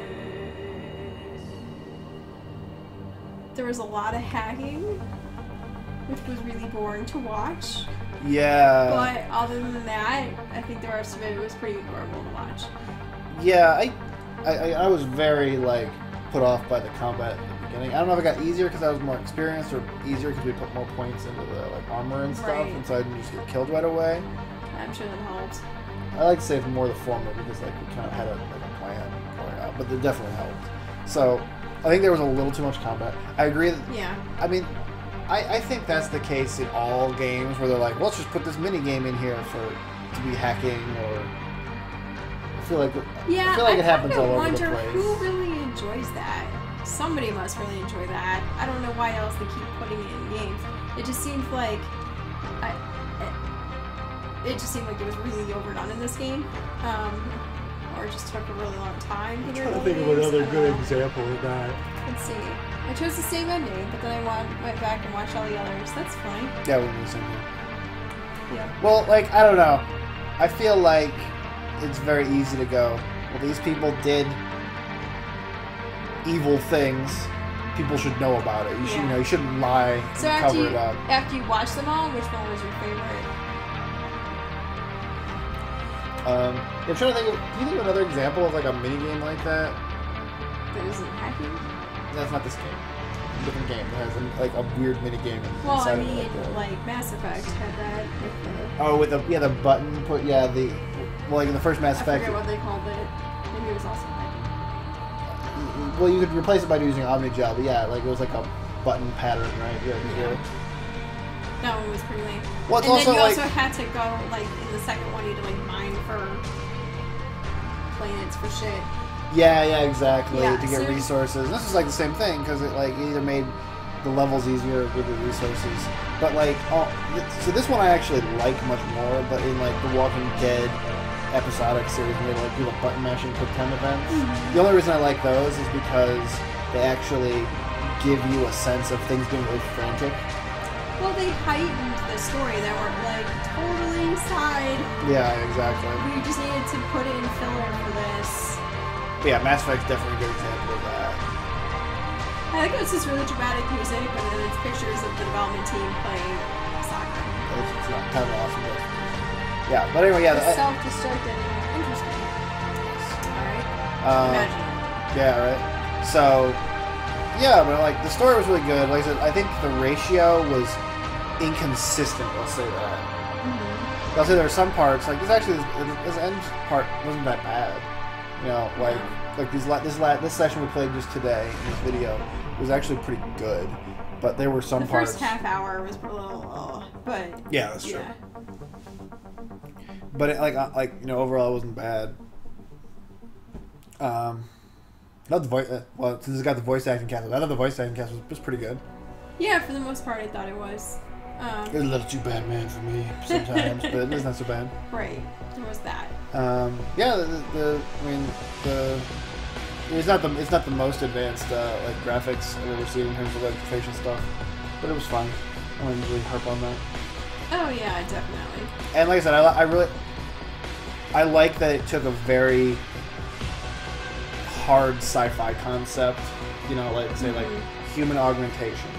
there was a lot of hacking, which was really boring to watch. Yeah. But other than that, I think the rest of it was pretty enjoyable to watch. Yeah, I was very put off by the combat at the beginning. I don't know if it got easier because I was more experienced or easier because we put more points into the armor and stuff, and so I didn't just get killed right away. I'm sure that helps. I like to say more the former because we kind of had a plan going on, but it definitely helped. So I think there was a little too much combat. I agree that. Yeah. I mean, I think that's the case in all games where they're like, well, let's just put this mini game in here to be hacking, or I feel like it happens all over the place. I wonder who really enjoys that. Somebody must really enjoy that. I don't know why else they keep putting it in games. It just seems like it was really overdone in this game, or it just took a really long time. I'm trying to think of another good example of that. Let's see. I chose the same ending, but then I went back and watched all the others. That's funny. Yeah, we did the same thing. Yeah. Well, I don't know. I feel like it's very easy to go, well, these people did evil things. People should know about it. You shouldn't lie and cover it up. After you watched them all, which one was your favorite? I'm trying to think of. Do you think of another example of a mini game like that? That isn't hacking. That's not this game. It's a different game. It has like a weird mini game. Well, I inside mean, of it, like Mass Effect had that. With the, oh, with the button put like in the first Mass Effect. I forget what they called it. Maybe it was also Well, you could replace it by using Omnigel, but yeah, like it was like a button pattern, right? Yeah. That one was pretty lame. Well, it's and also then you like, also had to go, like, in the second one, you had to, like, mine for planets for shit. Yeah, exactly. Yeah, to get resources. And this is like the same thing, because it like either made the levels easier with the resources. But like, so this one I actually like much more, but in like the Walking Dead episodic series, where they like do the button mashing quick time events. Mm-hmm. The only reason I like those is because they actually give you a sense of things being really frantic. Well, they heightened the story. They weren't, like, totally inside. Yeah, exactly. We just needed to put in filler for this. But yeah, Mass Effect's definitely a good example of that. I like how it's just really dramatic music, but then it's pictures of the development team playing soccer. It's not kind of awesome, but yeah. But anyway, yeah. It's self-destructive and interesting. Alright. Imagine. Yeah, right. So, yeah, but like the story was really good. Like I said, I think the ratio was inconsistent. Let's say that. Mm-hmm. I'll say there are some parts like this end part wasn't that bad. You know, like this session we played just today in this video was actually pretty good, but there were some parts. The first half hour was a little, but yeah, that's true. But it, like you know, overall it wasn't bad. Not the voice. Well, since it's got the voice acting cast, I thought the voice acting cast was pretty good. Yeah, for the most part, I thought it was. It was a little too bad, man, for me sometimes, but it is not so bad. Right, there was that. Yeah, it's not the most advanced like graphics I've ever seen in terms of like facial stuff, but it was fun. I don't usually harp on that. Oh yeah, definitely. And like I said, I like that it took a very hard sci-fi concept, you know, like say like human augmentation.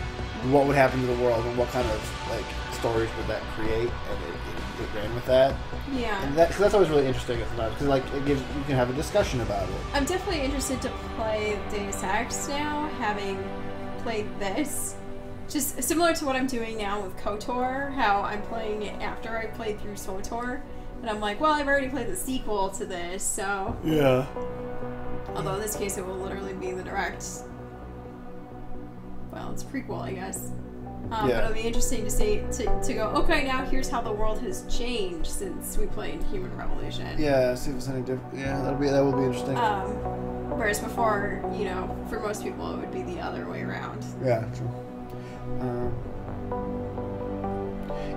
What would happen to the world, and what kind of like stories would that create? And it ran with that. Yeah. And that's always really interesting because like it gives you can have a discussion about it. I'm definitely interested to play Deus Ex now, having played this. Just similar to what I'm doing now with KOTOR, how I'm playing it after I played through SWTOR, and I'm like, well, I've already played the sequel to this, so yeah. Although in this case it will literally be the direct. Well, it's a prequel, I guess. But it'll be interesting to see to go. Okay, now here's how the world has changed since we played Human Revolution. Yeah, see if it's any different. Yeah, that will be interesting. Whereas before, you know, for most people it would be the other way around. Yeah, true.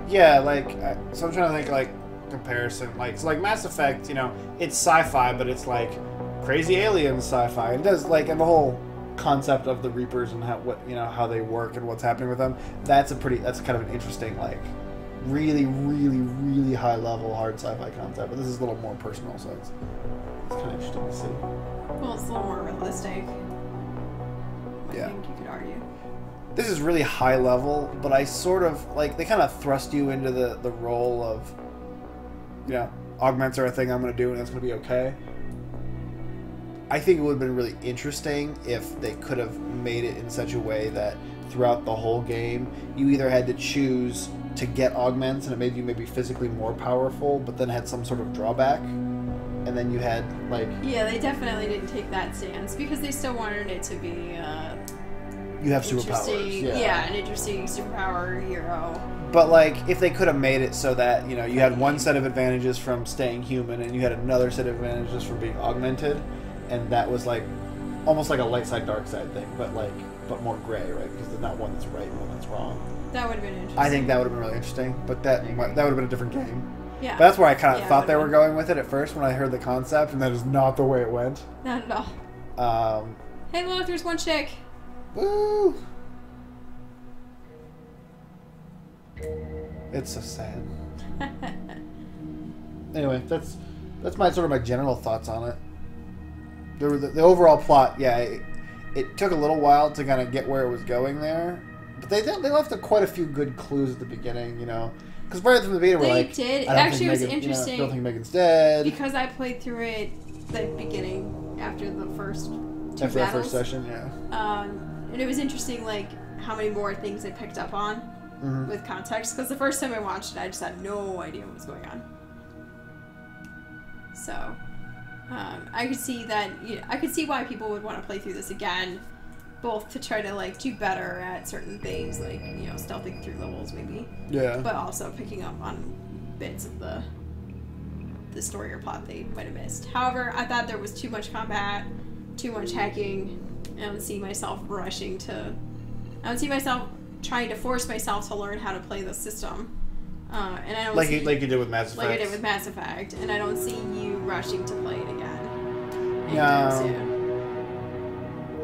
Yeah, like so I'm trying to think like comparison. Like so, like Mass Effect, you know, it's sci-fi, but it's like crazy alien sci-fi. It does like and the whole concept of the Reapers and how they work and what's happening with them. That's kind of an interesting like really high level hard sci-fi concept. But this is a little more personal, so it's kind of interesting to see. Well, it's a little more realistic. Yeah. I think you could argue. This is really high level, but I sort of like they kind of thrust you into the role of, you know, augments are a thing I'm going to do and it's going to be okay. I think it would have been really interesting if they could have made it in such a way that throughout the whole game, you either had to choose to get augments and it made you maybe physically more powerful, but then had some sort of drawback, and then you had like... Yeah, they definitely didn't take that stance because they still wanted it to be you have superpowers. Yeah, an interesting superpower hero. But like, if they could have made it so that, you know, you had one set of advantages from staying human and you had another set of advantages from being augmented, and that was like almost like a light side dark side thing, but more gray, right? Because there's not one that's right and one that's wrong. That would have been interesting. I think that would have been really interesting, but that would have been a different game. Yeah. But that's where I kind of thought they were going with it at first when I heard the concept, and that is not the way it went. Not at all. Hey, look, there's one chick. Woo! It's so sad. Anyway, that's my sort of my general thoughts on it. The overall plot, yeah, it took a little while to kind of get where it was going there, but they left quite a few good clues at the beginning, you know, because right from the beginning we're like, did. I Actually, it was interesting. I don't think Megan's dead Because I played through it the beginning after the first After our first session, yeah. And it was interesting, like, how many more things I picked up on with context. Because the first time I watched it, I just had no idea what was going on. So, I could see that. I could see why people would want to play through this again, both to try to like do better at certain things, like stealthing through levels maybe. Yeah. But also picking up on bits of the story or plot they might have missed. However, I thought there was too much combat, too much hacking. I don't see myself rushing to. I don't see myself trying to force myself to learn how to play the system. And I don't like you did with Mass Effect. Like I did with Mass Effect, and I don't see you rushing to play it again.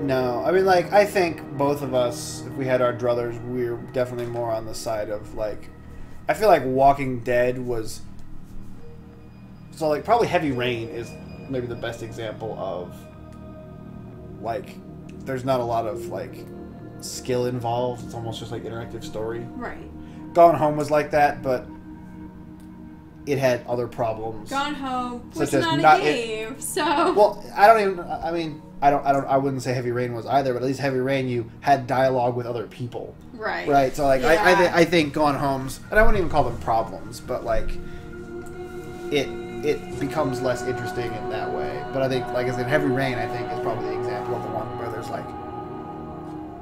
No, I mean, like, I think both of us, if we had our druthers, we're definitely more on the side of, like, I feel like Walking Dead was, so, like, probably Heavy Rain is maybe the best example of, like, there's not a lot of, like, skill involved. It's almost just, like, interactive story. Right. Gone Home was like that, but it had other problems. Gone Home was not a game, so... Well, I wouldn't say Heavy Rain was either, but at least Heavy Rain, you had dialogue with other people. Right. Right, so, like, yeah. I think Gone Home's, and I wouldn't even call them problems, but, like, it becomes less interesting in that way. But I think, like I said, Heavy Rain, I think, is probably the example of the one where there's, like,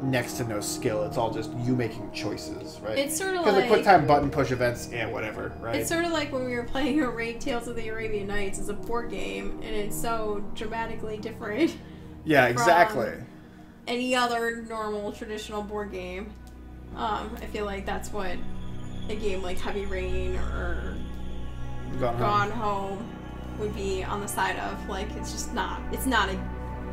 next to no skill. It's all just you making choices, right? It's sort of because like... the quick time button push events and whatever, right? It's sort of like when we were playing Tales of the Arabian Nights as a board game, and it's so dramatically different. Yeah, exactly. Any other normal traditional board game. I feel like that's what a game like Heavy Rain or Gone Home would be on the side of. Like, it's not a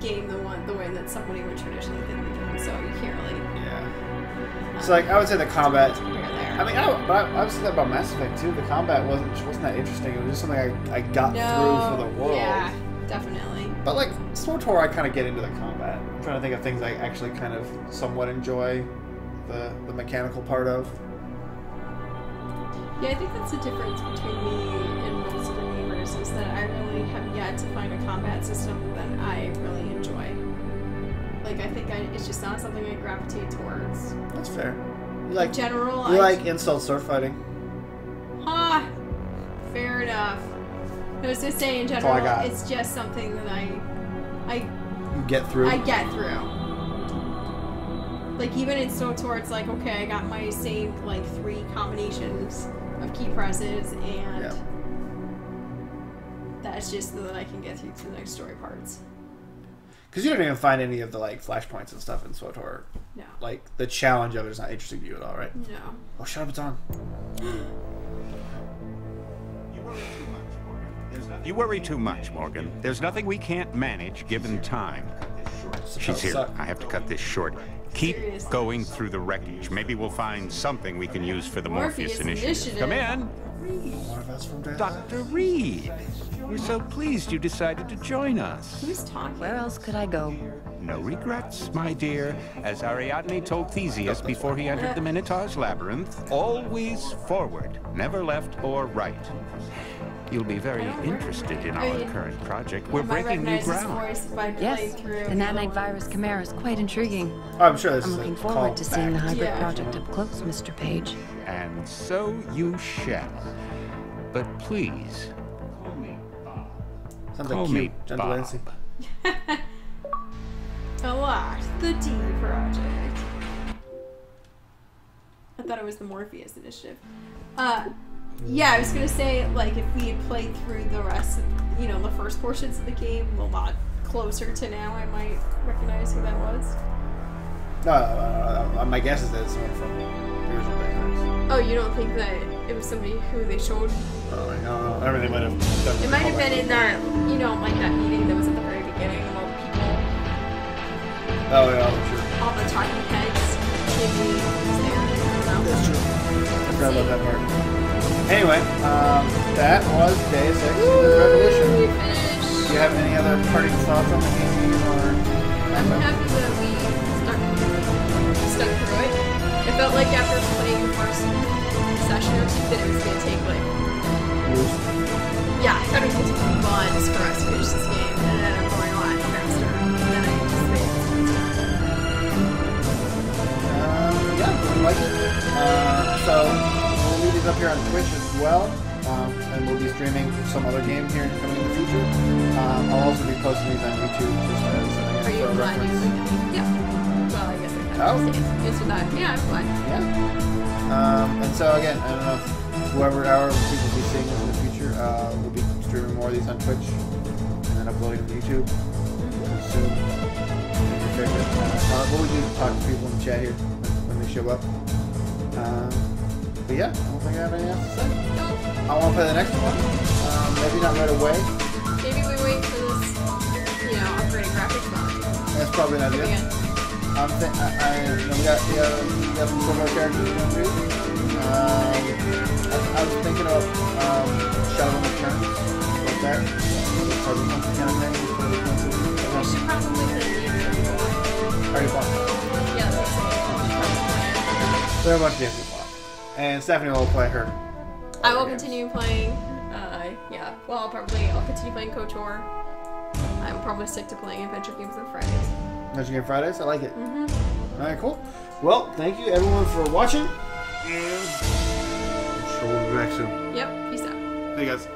game the way that somebody would traditionally think of a game, so you can't really... Yeah. So, like, I would say the combat... I mean, I was thinking about Mass Effect, too. The combat wasn't that interesting. It was just something I got through for the world. Yeah, definitely. But, like, SWTOR, I kind of get into the combat. I'm trying to think of things I actually kind of somewhat enjoy the mechanical part of. Yeah, I think that's the difference between me and most of the gamers, is that I really have yet to find a combat system that I really enjoy. Like, I think it's just not something I gravitate towards. That's fair. You like, in general, you like insult sword fighting? Fair enough. I was just saying, in general, it's just something that I you get through. I get through. Like, even in SWTOR, it's like, okay, I got my same, like, 3 combinations of key presses, and that's just so that I can get through to the next story parts. Because you don't even find any of the, like, flashpoints and stuff in SWTOR. No. Like, the challenge of it is not interesting to you at all, right? No. Oh, shut up, it's on. You worry too much, Morgan. There's nothing we can't manage given time. She's here. I have to cut this short. Keep going through the wreckage. Maybe we'll find something we can use for the Morpheus Initiative. Come in. Dr. Reed. We're so pleased you decided to join us. Who's talking? Where else could I go? No regrets, my dear. As Ariadne told Theseus before he entered the Minotaur's labyrinth, always forward, never left or right. You'll be very interested in our current project. We're breaking new ground. Yes, the nanite virus chimera is quite intriguing. Oh, I'm sure I'm looking forward to seeing the hybrid project up close, Mr. Page. And so you shall. But please, sounds like cute, Gentle Nancy. Unlocked the D project. I thought it was the Morpheus Initiative. Yeah, I was gonna say, like, if we had played through the rest of, the first portions of the game a lot closer to now, I might recognize who that was. No, my guess is that it's someone from Heroes of Backwards. Oh, you don't think that it was somebody who they showed? Oh, no. I mean, they might have done it. Might have been in that, like that meeting that was at the very beginning of all the people. Oh, yeah, I'm sure. All the talking heads. Maybe was there. That's true. I forgot about that part. Anyway, that was Day 6 of the Revolution. We finished. Do you have any other parting thoughts on the game? I'm happy that we stuck through it. It felt like after playing the first session or 2 that it was going to take, like... Yeah, I thought it was going to take months for us to finish this game, and then I'm going a lot faster than I anticipated. well, and we'll be streaming some other game here coming in the future. I'll also be posting these on YouTube just as Are you flying? Yeah. Well, I guess I kind of answer that. Yeah, I'm fine. Yeah. And so again, I don't know if however people will be seeing this in the future, we'll be streaming more of these on Twitch and then uploading to YouTube soon. We'll do talk to people in the chat here when they show up. But yeah, I don't think I have anything else to say. I want to play the next one. Maybe not right away. Maybe we wait for this, upgraded graphics mod. That's probably an idea. We got some of our characters we can do. I was thinking about Shadow Returns, like that. Probably something kind of thing. We should probably play the Already bought it. Yeah, that makes sense. Very much games we bought. And Stephanie will play her. I will continue playing, I'll continue playing KOTOR. I'm probably stick to playing adventure games on Fridays. Adventure Game Fridays? I like it. Alright, cool. Well, thank you everyone for watching. And I'm sure we'll be back soon. Yep, peace out. Hey guys.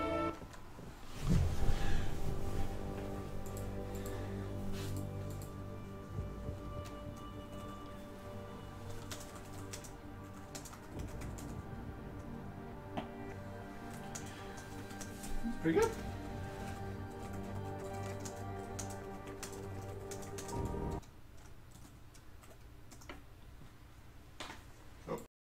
Pretty good.